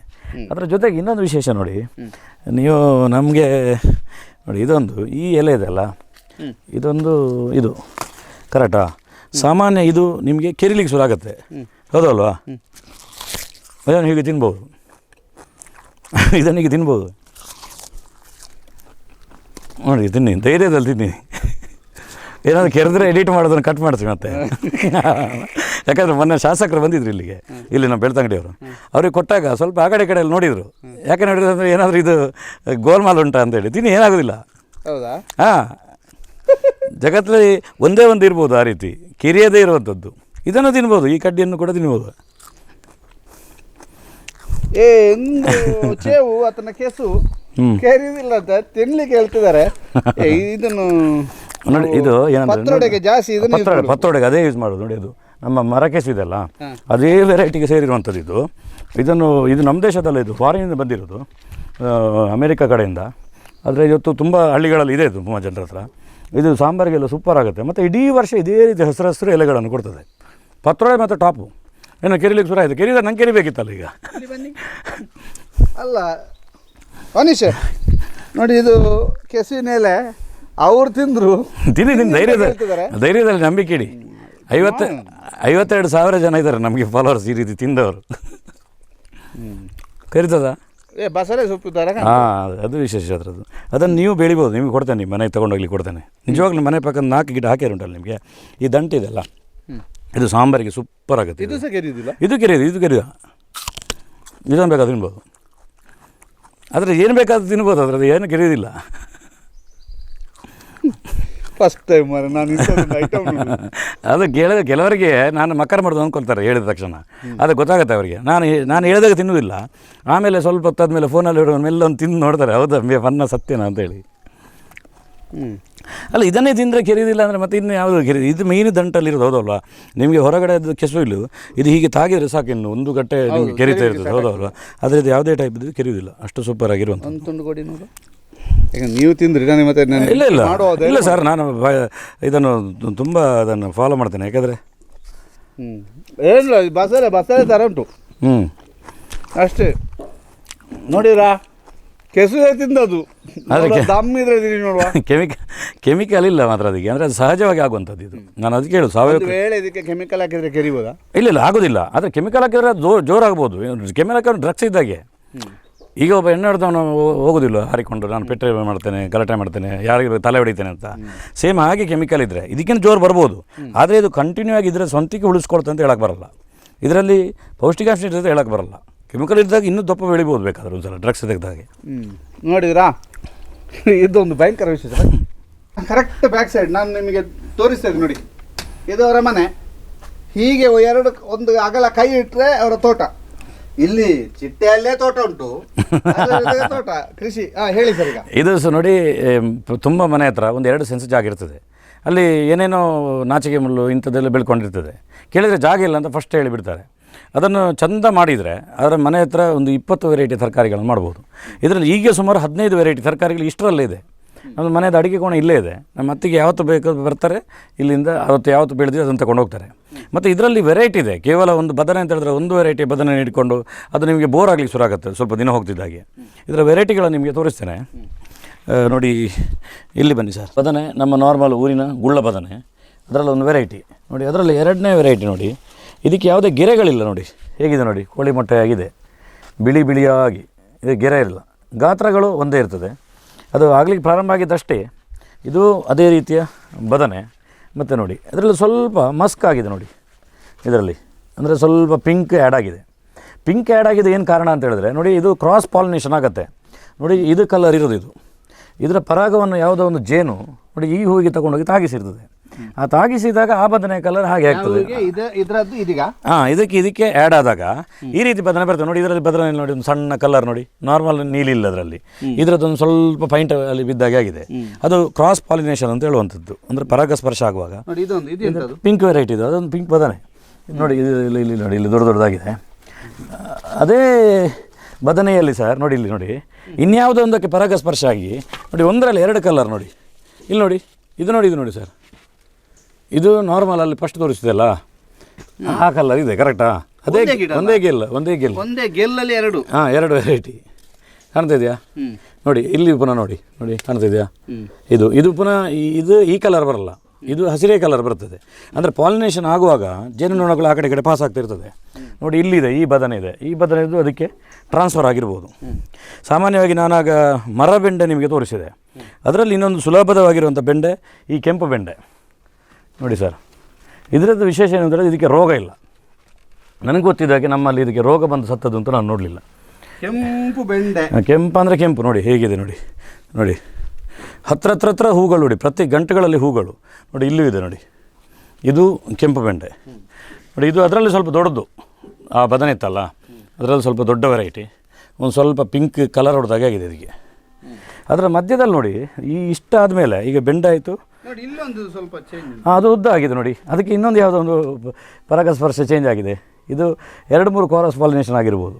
ಅದರ ಜೊತೆಗೆ ಇನ್ನೊಂದು ವಿಶೇಷ ನೋಡಿ, ನೀವು ನಮಗೆ ನೋಡಿ, ಇದೊಂದು ಈ ಎಲೆ ಇದೆ ಅಲ್ಲ, ಇದೊಂದು ಇದು ಕರೆಕ್ಟಾ? ಸಾಮಾನ್ಯ ಇದು ನಿಮಗೆ ಕೆರಿಲಿಕ್ಕೆ ಶುರು ಆಗುತ್ತೆ, ಹೌದಲ್ವಾ? ಅದನ್ನು ಹೀಗೆ ತಿನ್ಬೋದು, ಇದನ್ನು ಹೀಗೆ ತಿನ್ಬೋದು ನೋಡಿ. ತಿನ್ನಿ, ಧೈರ್ಯದಲ್ಲಿ ತಿನ್ನಿ. ಏನಾದರೂ ಕೆರೆದ್ರೆ ಎಡಿಟ್ ಮಾಡೋದನ್ನು ಕಟ್ ಮಾಡ್ತೀವಿ ಮತ್ತೆ. ಯಾಕಂದರೆ ಮೊನ್ನೆ ಶಾಸಕರು ಬಂದಿದ್ರು ಇಲ್ಲಿಗೆ, ಇಲ್ಲಿ ನಮ್ಮ ಬೆಳ್ತಂಗಡಿಯವರು. ಅವ್ರಿಗೆ ಕೊಟ್ಟಾಗ ಸ್ವಲ್ಪ ಆ ಕಡೆ ಕಡೆಯಲ್ಲಿ ನೋಡಿದರು. ಯಾಕೆ ನೋಡಿದ್ರು ಅಂದರೆ ಏನಾದರೂ ಇದು ಗೋಲ್ಮಾಲ್ ಉಂಟಾ ಅಂತೇಳಿ. ತಿನ್ನಿ, ಏನಾಗೋದಿಲ್ಲ. ಹೌದಾ? ಹಾಂ, ಜಗತ್ತಲ್ಲಿ ಒಂದೇ ಒಂದು ಇರ್ಬೋದು ಆ ರೀತಿ ಕಿರಿಯದೇ ಇರುವಂಥದ್ದು. ಇದನ್ನು ತಿನ್ಬೋದು, ಈ ಕಡ್ಡಿಯನ್ನು ಕೂಡ ತಿನ್ಬೋದು. ಚೇವು ಆತನ ಕೇಸು ಕೇರಿದಿಲ್ಲ ಅಂತ ತಿನ್ಲಿಕ್ಕೆ ಹೇಳ್ತಿದ್ದಾರೆ. ಇದನ್ನು ನೋಡಿ, ಇದು ಏನಂದ್ರೆ ಜಾಸ್ತಿ ಪತ್ರೊಡೆಗೆ ಅದೇ ಯೂಸ್ ಮಾಡೋದು ನೋಡಿ. ಅದು ನಮ್ಮ ಮರಕೆಸು ಇದೆಲ್ಲ, ಅದೇ ವೆರೈಟಿಗೆ ಸೇರಿರುವಂಥದ್ದು ಇದು. ಇದು ನಮ್ಮ ದೇಶದಲ್ಲ, ಇದು ಫಾರಿನಿಂದ ಬಂದಿರೋದು, ಅಮೇರಿಕಾ ಕಡೆಯಿಂದ. ಆದರೆ ಇವತ್ತು ತುಂಬ ಹಳ್ಳಿಗಳಲ್ಲಿ ಇದೆ, ಇದು ತುಂಬ ಜನರ ಹತ್ರ. ಇದು ಸಾಂಬಾರಿಗೆಲ್ಲ ಸೂಪರ್ ಆಗುತ್ತೆ. ಮತ್ತು ಇಡೀ ವರ್ಷ ಇದೇ ರೀತಿ ಹಸಿರು ಎಲೆಗಳನ್ನು ಕೊಡ್ತದೆ. ಪತ್ರೊಡೆ ಮತ್ತು ಟಾಪು ಏನೋ ಕೆರಿಲಿಕ್ಕೆ ಶುರು ಆಯಿತು. ಕೆರಿದ ನಂಗೆ ಕೆರಿಬೇಕಿತ್ತಲ್ಲ ಈಗ. ಅಲ್ಲ ಮನೀಶ್ ನೋಡಿ, ಇದು ಕೆಸುವಿನ ಎಲೆ ಅವ್ರು ತಿಂದರು. ತಿನ್ನಿ, ಧೈರ್ಯದಲ್ಲಿ ನಂಬಿಕೆ ಇಡಿ. 52,000 ಜನ ಇದ್ದಾರೆ ನಮಗೆ ಫಾಲೋವರ್ಸ್ ಈ ರೀತಿ ತಿಂದವರು. ಕರಿತದ ಬಸಳೆ ಸೊಪ್ಪು ಇದ್ದಾರೆ. ಹಾಂ, ಅದು ವಿಶೇಷ ಅದರದ್ದು. ಅದನ್ನು ನೀವು ಬೆಳಿಬೋದು, ನಿಮಗೆ ಕೊಡ್ತೇನೆ, ನಿಮ್ಮ ಮನೆಗೆ ತೊಗೊಂಡೋಗ್ಲಿಕ್ಕೆ ಕೊಡ್ತೇನೆ. ನಿಜವಾಗ್ಲೂ ಮನೆ ಪಕ್ಕ 4 ಗಿಡ ಹಾಕ್ಯಾರ ಉಂಟಲ್ಲ ನಿಮಗೆ. ಈ ದಂಟಿದೆಲ್ಲ, ಇದು ಸಾಂಬಾರಿಗೆ ಸೂಪರ್ ಆಗುತ್ತೆ. ಇದು ಸಹ ಕೆರಿಯೋದಿಲ್ಲ, ಇದು ಕೆರಿಯೋದು. ಇದನ್ನು ಬೇಕಾದ್ರೆ ತಿನ್ಬೋದು. ಆದರೆ ಏನು ಬೇಕಾದ್ರೂ ತಿನ್ಬೋದು, ಅದರದ್ದು ಏನು ಕೆರಿಯೋದಿಲ್ಲ. ಫಸ್ಟ್ ಟೈಮ್ ನಾನು ಅದು ಕೆಲವರಿಗೆ ನಾನು ಮಕ್ಕರ್ ಮಾಡೋದು ಅಂದ್ಕೊಳ್ತಾರೆ ಹೇಳಿದ ತಕ್ಷಣ. ಅದು ಗೊತ್ತಾಗುತ್ತೆ ಅವರಿಗೆ. ನಾನು ಹೇಳಿದಾಗ ತಿನ್ನುವುದಿಲ್ಲ. ಆಮೇಲೆ ಸ್ವಲ್ಪ ಹೊತ್ತಾದ್ಮೇಲೆ ಫೋನಲ್ಲಿ ಹಿಡಿದು ಮೆಲ್ಲೊಂದು ತಿಂದು ನೋಡ್ತಾರೆ, ಹೌದಾ ಬನ್ನ ಸತ್ಯನಾ ಅಂತೇಳಿ. ಅಲ್ಲ, ಇದನ್ನೇ ತಿಂದರೆ ಕೆರಿಯೋದಿಲ್ಲ ಅಂದರೆ ಮತ್ತೆ ಇನ್ನು ಯಾವುದು ಕೆರಿಯೋದು? ಇದು ಮೇಯ್ನು ದಂಟಲ್ಲಿರೋದು, ಹೌದಲ್ವಾ? ನಿಮಗೆ ಹೊರಗಡೆ ಅದು ಕೆಸುವಿಲು ಇದು ಹೀಗೆ ತಾಗಿದ್ರೆ ಸಾಕು, ಇನ್ನು ಒಂದು ಗಂಟೆ ನಿಮಗೆ ಕೆರಿತಾ ಇರ್ತದೆ, ಹೌದಲ್ವಾ? ಆದರೆ ಇದು ಯಾವುದೇ ಟೈಪ್ ಇದು ಕೆರಿಯೋದಿಲ್ಲ, ಅಷ್ಟು ಸೂಪರ್ ಆಗಿರುವಂಥ. ನೀವು ತಿಂದ್ರಿ ನಾನು ಮತ್ತೆ ಇಲ್ಲ ಸರ್, ನಾನು ಇದನ್ನು ತುಂಬ ಅದನ್ನು ಫಾಲೋ ಮಾಡ್ತೇನೆ. ಯಾಕಂದರೆ ಏನಿಲ್ಲ, ಬಸಳೆ ಥರ ಉಂಟು ಅಷ್ಟೇ. ನೋಡಿರಾ, ಕೆಸುವೆ ತಿಂದದು. ನೋಡುವ ಕೆಮಿಕಲ್ ಇಲ್ಲ ಮಾತ್ರ ಅದಕ್ಕೆ, ಅಂದರೆ ಅದು ಸಹಜವಾಗಿ ಆಗುವಂಥದ್ದು. ಇದು ನಾನು ಅದಕ್ಕೆ ಹೇಳು, ಸಾವಯವ ವೇಳೆ ಇದಕ್ಕೆ ಕೆಮಿಕಲ್ ಹಾಕಿದರೆ ಕೆರಿಬೋದಾ? ಇಲ್ಲ, ಆಗೋದಿಲ್ಲ. ಆದರೆ ಕೆಮಿಕಲ್ ಹಾಕಿದ್ರೆ ಜೋರಾಗ್ಬೋದು. ಕೆಮಿಕಲ್ ಹಾಕಿದ್ರೆ ಡ್ರಗ್ಸ್ ಇದ್ದಾಗೆ. ಈಗ ಒಬ್ಬ ಎಣ್ಣೆ ಹೊಡೆದವನು ಹೋಗೋದಿಲ್ಲ ಹಾರಿಕೊಂಡು, ನಾನು ಪೆಟ್ರೋಲ್ ಮಾಡ್ತೇನೆ, ಗಲಾಟೆ ಮಾಡ್ತೇನೆ, ಯಾರಿಗೆ ತಲೆ ಹೊಡಿತೇನೆ ಅಂತ. ಸೇಮ್ ಹಾಗೆ ಕೆಮಿಕಲ್ ಇದ್ದರೆ ಇದಕ್ಕಿಂತ ಜೋರು ಬರ್ಬೋದು. ಆದರೆ ಇದು ಕಂಟಿನ್ಯೂ ಆಗಿ ಇದ್ದರೆ ಸ್ವಂತಿಕೆ ಉಳಿಸ್ಕೊಳ್ತೆ ಅಂತ ಹೇಳಕ್ಕೆ ಬರಲ್ಲ. ಇದರಲ್ಲಿ ಪೌಷ್ಟಿಕಾಂಶ ಇರ್ತದೆ ಹೇಳಕ್ಕೆ ಬರಲ್ಲ. ಕೆಮಿಕಲ್ ಇದ್ದಾಗ ಇನ್ನೂ ದಪ್ಪ ಬೆಳಿಬೋದು ಬೇಕಾದ್ರೆ ಒಂದ್ಸಲ ಡ್ರಗ್ಸ್ ತೆಗೆದಾಗೆ. ನೋಡಿದ್ರಾ, ಇದೊಂದು ಭಯಂಕರ ವಿಷಯ. ಕರೆಕ್ಟ್ ಬ್ಯಾಕ್ ಸೈಡ್ ನಾನು ನಿಮಗೆ ತೋರಿಸ್ತೇನೆ ನೋಡಿ. ಇದು ಅವರ ಮನೆ. ಹೀಗೆ ಒಂದು ಅಗಲ ಕೈ ಇಟ್ಟರೆ ಅವರ ತೋಟ. ಇಲ್ಲಿ ಚಿಟ್ಟೆಯಲ್ಲೇ ತೋಟ ಉಂಟು, ತೋಟ ಕೃಷಿ. ಹೇಳಿ ಸರ್. ಈಗ ಇದು ನೋಡಿ, ತುಂಬ ಮನೆ ಹತ್ರ ಒಂದು 2 ಸೆನ್ಸ್ ಜಾಗ ಇರ್ತದೆ. ಅಲ್ಲಿ ಏನೇನೋ ನಾಚಿಕೆ ಮುಳ್ಳು ಇಂಥದ್ದೆಲ್ಲ ಬೆಳ್ಕೊಂಡಿರ್ತದೆ. ಕೇಳಿದರೆ ಜಾಗ ಇಲ್ಲ ಅಂತ ಫಸ್ಟ್ ಹೇಳಿಬಿಡ್ತಾರೆ. ಅದನ್ನು ಚಂದ ಮಾಡಿದರೆ ಅದರ ಮನೆ ಹತ್ರ ಒಂದು 20 ವೆರೈಟಿ ತರಕಾರಿಗಳನ್ನು ಮಾಡ್ಬೋದು. ಇದರಲ್ಲಿ ಈಗ ಸುಮಾರು 15 ವೆರೈಟಿ ತರಕಾರಿಗಳು ಇಷ್ಟರಲ್ಲೇ ಇದೆ. ನಮ್ಮ ಮನೆಯದು ಅಡುಗೆ ಕೋಣೆ ಇಲ್ಲೇ ಇದೆ. ನಮ್ಮ ಅತ್ತಿಗೆ ಯಾವತ್ತು ಬೇಕು ಬರ್ತಾರೆ ಇಲ್ಲಿಂದ, ಅವತ್ತು ಯಾವತ್ತು ಬೆಳೆದಿದೆ ಅದನ್ನು ತಗೊಂಡು ಹೋಗ್ತಾರೆ. ಮತ್ತು ಇದರಲ್ಲಿ ವೆರೈಟಿ ಇದೆ. ಕೇವಲ ಒಂದು ಬದನೆ ಅಂತ ಹೇಳಿದ್ರೆ ಒಂದು ವೆರೈಟಿ ಬದನೆ ಇಟ್ಕೊಂಡು ಅದು ನಿಮಗೆ ಬೋರ್ ಆಗಲಿಕ್ಕೆ ಶುರು ಆಗುತ್ತೆ ಸ್ವಲ್ಪ ದಿನ ಹೋಗ್ತಿದ್ದಾಗೆ. ಇದರ ವೆರೈಟಿಗಳನ್ನು ನಿಮಗೆ ತೋರಿಸ್ತೇನೆ ನೋಡಿ. ಇಲ್ಲಿ ಬನ್ನಿ ಸರ್. ಬದನೆ ನಮ್ಮ ನಾರ್ಮಲ್ ಊರಿನ ಗುಳ್ಳ ಬದನೆ, ಅದರಲ್ಲಿ ಒಂದು ವೆರೈಟಿ ನೋಡಿ. ಅದರಲ್ಲಿ 2ನೇ ವೆರೈಟಿ ನೋಡಿ. ಇದಕ್ಕೆ ಯಾವುದೇ ಗೆರೆಗಳಿಲ್ಲ ನೋಡಿ, ಹೇಗಿದೆ ನೋಡಿ, ಕೋಳಿ ಮೊಟ್ಟೆ ಆಗಿದೆ, ಬಿಳಿ ಬಿಳಿಯಾಗಿ. ಇದು ಗೆರೆ ಇಲ್ಲ, ಗಾತ್ರಗಳು ಒಂದೇ ಇರ್ತದೆ. ಅದು ಆಗಲಿಕ್ಕೆ ಪ್ರಾರಂಭ ಆಗಿದ್ದಷ್ಟೇ. ಇದು ಅದೇ ರೀತಿಯ ಬದನೆ. ಮತ್ತು ನೋಡಿ ಅದರಲ್ಲಿ ಸ್ವಲ್ಪ ಮಸ್ಕ್ ಆಗಿದೆ ನೋಡಿ ಇದರಲ್ಲಿ, ಅಂದರೆ ಸ್ವಲ್ಪ ಪಿಂಕ್ ಆ್ಯಡ್ ಆಗಿದೆ. ಪಿಂಕ್ ಆ್ಯಡ್ ಆಗಿದೆ ಏನು ಕಾರಣ ಅಂತ ಹೇಳಿದ್ರೆ ನೋಡಿ, ಇದು ಕ್ರಾಸ್ ಪಾಲಿನೇಷನ್ ಆಗುತ್ತೆ ನೋಡಿ. ಇದು ಕಲರ್ ಇರೋದು, ಇದರ ಪರಾಗವನ್ನು ಯಾವುದೋ ಒಂದು ಜೇನು ನೋಡಿ ಈ ಹೂವಿಗೆ ತಗೊಂಡೋಗಿ ತಾಗಿಸಿರ್ತದೆ. ಆ ತಾಗಿಸಿದಾಗ ಆ ಬದನೆ ಕಲರ್ ಹಾಗೆ ಆಗ್ತದೆ. ಇದರದ್ದು ಇದೀಗ ಇದಕ್ಕೆ ಆ್ಯಡ್ ಆದಾಗ ಈ ರೀತಿ ಬದನೆ ಬರ್ತದೆ ನೋಡಿ. ಇದರಲ್ಲಿ ಬದನೆ ನೋಡಿ ಒಂದು ಸಣ್ಣ ಕಲರ್ ನೋಡಿ, ನಾರ್ಮಲ್ ನೀಲಿ ಇಲ್ಲ ಅದರಲ್ಲಿ, ಇದರದ್ದೊಂದು ಸ್ವಲ್ಪ ಪೈಂಟ್ ಅಲ್ಲಿ ಬಿದ್ದಾಗೆ ಆಗಿದೆ. ಅದು ಕ್ರಾಸ್ ಪಾಲಿನೇಷನ್ ಅಂತ ಹೇಳುವಂಥದ್ದು, ಅಂದರೆ ಪರಾಗಸ್ಪರ್ಶ ಆಗುವಾಗ ಪಿಂಕ್ ವೆರೈಟಿ ಇದು, ಅದೊಂದು ಪಿಂಕ್ ಬದನೆ ನೋಡಿ. ಇಲ್ಲಿ ನೋಡಿ, ಇಲ್ಲಿ ದೊಡ್ಡದಾಗಿದೆ. ಅದೇ ಬದನೆಯಲ್ಲಿ ಸರ್ ನೋಡಿ, ಇಲ್ಲಿ ನೋಡಿ ಇನ್ಯಾವುದೋ ಒಂದಕ್ಕೆ ಪರಾಗಸ್ಪರ್ಶ ಆಗಿ ನೋಡಿ, ಒಂದರಲ್ಲಿ 2 ಕಲರ್ ನೋಡಿ. ಇಲ್ಲಿ ನೋಡಿ, ಇದು ನೋಡಿ ಸರ್, ಇದು ನಾರ್ಮಲ್ ಅಲ್ಲಿ ಫಸ್ಟ್ ತೋರಿಸಿದೆಲ್ಲ ಆ ಕಲರ್ ಇದೆ ಕರೆಕ್ಟಾ? ಅದೇ ಒಂದೇ ಗೆಲ್ಲಲ್ಲಿ 2 ವೆರೈಟಿ ಕಾಣ್ತಾ ಇದೆಯಾ ನೋಡಿ. ಇಲ್ಲಿ ಪುನಃ ನೋಡಿ ಕಾಣ್ತಾ ಇದೆಯಾ? ಇದು ಪುನಃ ಈ ಕಲರ್ ಬರಲ್ಲ, ಇದು ಹಸಿರೇ ಕಲರ್ ಬರ್ತದೆ. ಅಂದರೆ ಪಾಲಿನೇಷನ್ ಆಗುವಾಗ ಜೇನುನೊಣಗಳು ಆ ಕಡೆ ಈ ಕಡೆ ಪಾಸ್ ಆಗ್ತಿರ್ತದೆ ನೋಡಿ. ಇಲ್ಲಿದೆ ಈ ಬದನೆ ಇದೆ, ಈ ಬದನೆದು ಅದಕ್ಕೆ ಟ್ರಾನ್ಸ್ಫರ್ ಆಗಿರ್ಬೋದು. ಸಾಮಾನ್ಯವಾಗಿ ನಾನಾಗ ಮರ ಬೆಂಡೆ ನಿಮಗೆ ತೋರಿಸಿದೆ, ಅದರಲ್ಲಿ ಇನ್ನೊಂದು ಸುಲಭವಾಗಿರುವಂಥ ಬೆಂಡೆ ಈ ಕೆಂಪು ಬೆಂಡೆ ನೋಡಿ ಸರ್. ಇದರದ್ದು ವಿಶೇಷ ಏನು ಅಂದರೆ ಇದಕ್ಕೆ ರೋಗ ಇಲ್ಲ. ನನಗೆ ಗೊತ್ತಿದ್ದಾಗೆ ನಮ್ಮಲ್ಲಿ ಇದಕ್ಕೆ ರೋಗ ಬಂದು ಸತ್ತದ್ದು ಅಂತ ನಾನು ನೋಡಲಿಲ್ಲ. ಕೆಂಪು ಬೆಂಡೆ, ಕೆಂಪು ಅಂದರೆ ಕೆಂಪು ನೋಡಿ ಹೇಗಿದೆ ನೋಡಿ ಹತ್ರ ಹೂಗಳು ನೋಡಿ, ಪ್ರತಿ ಗಂಟೆಗಳಲ್ಲಿ ಹೂಗಳು ನೋಡಿ. ಇಲ್ಲೂ ಇದೆ ನೋಡಿ, ಇದು ಕೆಂಪು ಬೆಂಡೆ ನೋಡಿ. ಇದು ಅದರಲ್ಲಿ ಸ್ವಲ್ಪ ದೊಡ್ಡದು, ಆ ಬದನೆ ಇತ್ತಲ್ಲ ಅದರಲ್ಲಿ ಸ್ವಲ್ಪ ದೊಡ್ಡ ವೆರೈಟಿ, ಒಂದು ಸ್ವಲ್ಪ ಪಿಂಕ್ ಕಲರ್ ಹೊಡೆದಾಗೆ ಆಗಿದೆ ಇದಕ್ಕೆ. ಅದರ ಮಧ್ಯದಲ್ಲಿ ನೋಡಿ ಇಷ್ಟ ಆದಮೇಲೆ ಈಗ ಬೆಂಡೆ ಆಯಿತು, ಅದು ಉದ್ದ ಆಗಿದೆ ನೋಡಿ. ಅದಕ್ಕೆ ಇನ್ನೊಂದು ಯಾವುದೋ ಒಂದು ಪರಾಗಸ್ಪರ್ಶ ಚೇಂಜ್ ಆಗಿದೆ. ಇದು 2-3 ಕ್ರಾಸ್ ಪಾಲಿನೇಷನ್ ಆಗಿರ್ಬೋದು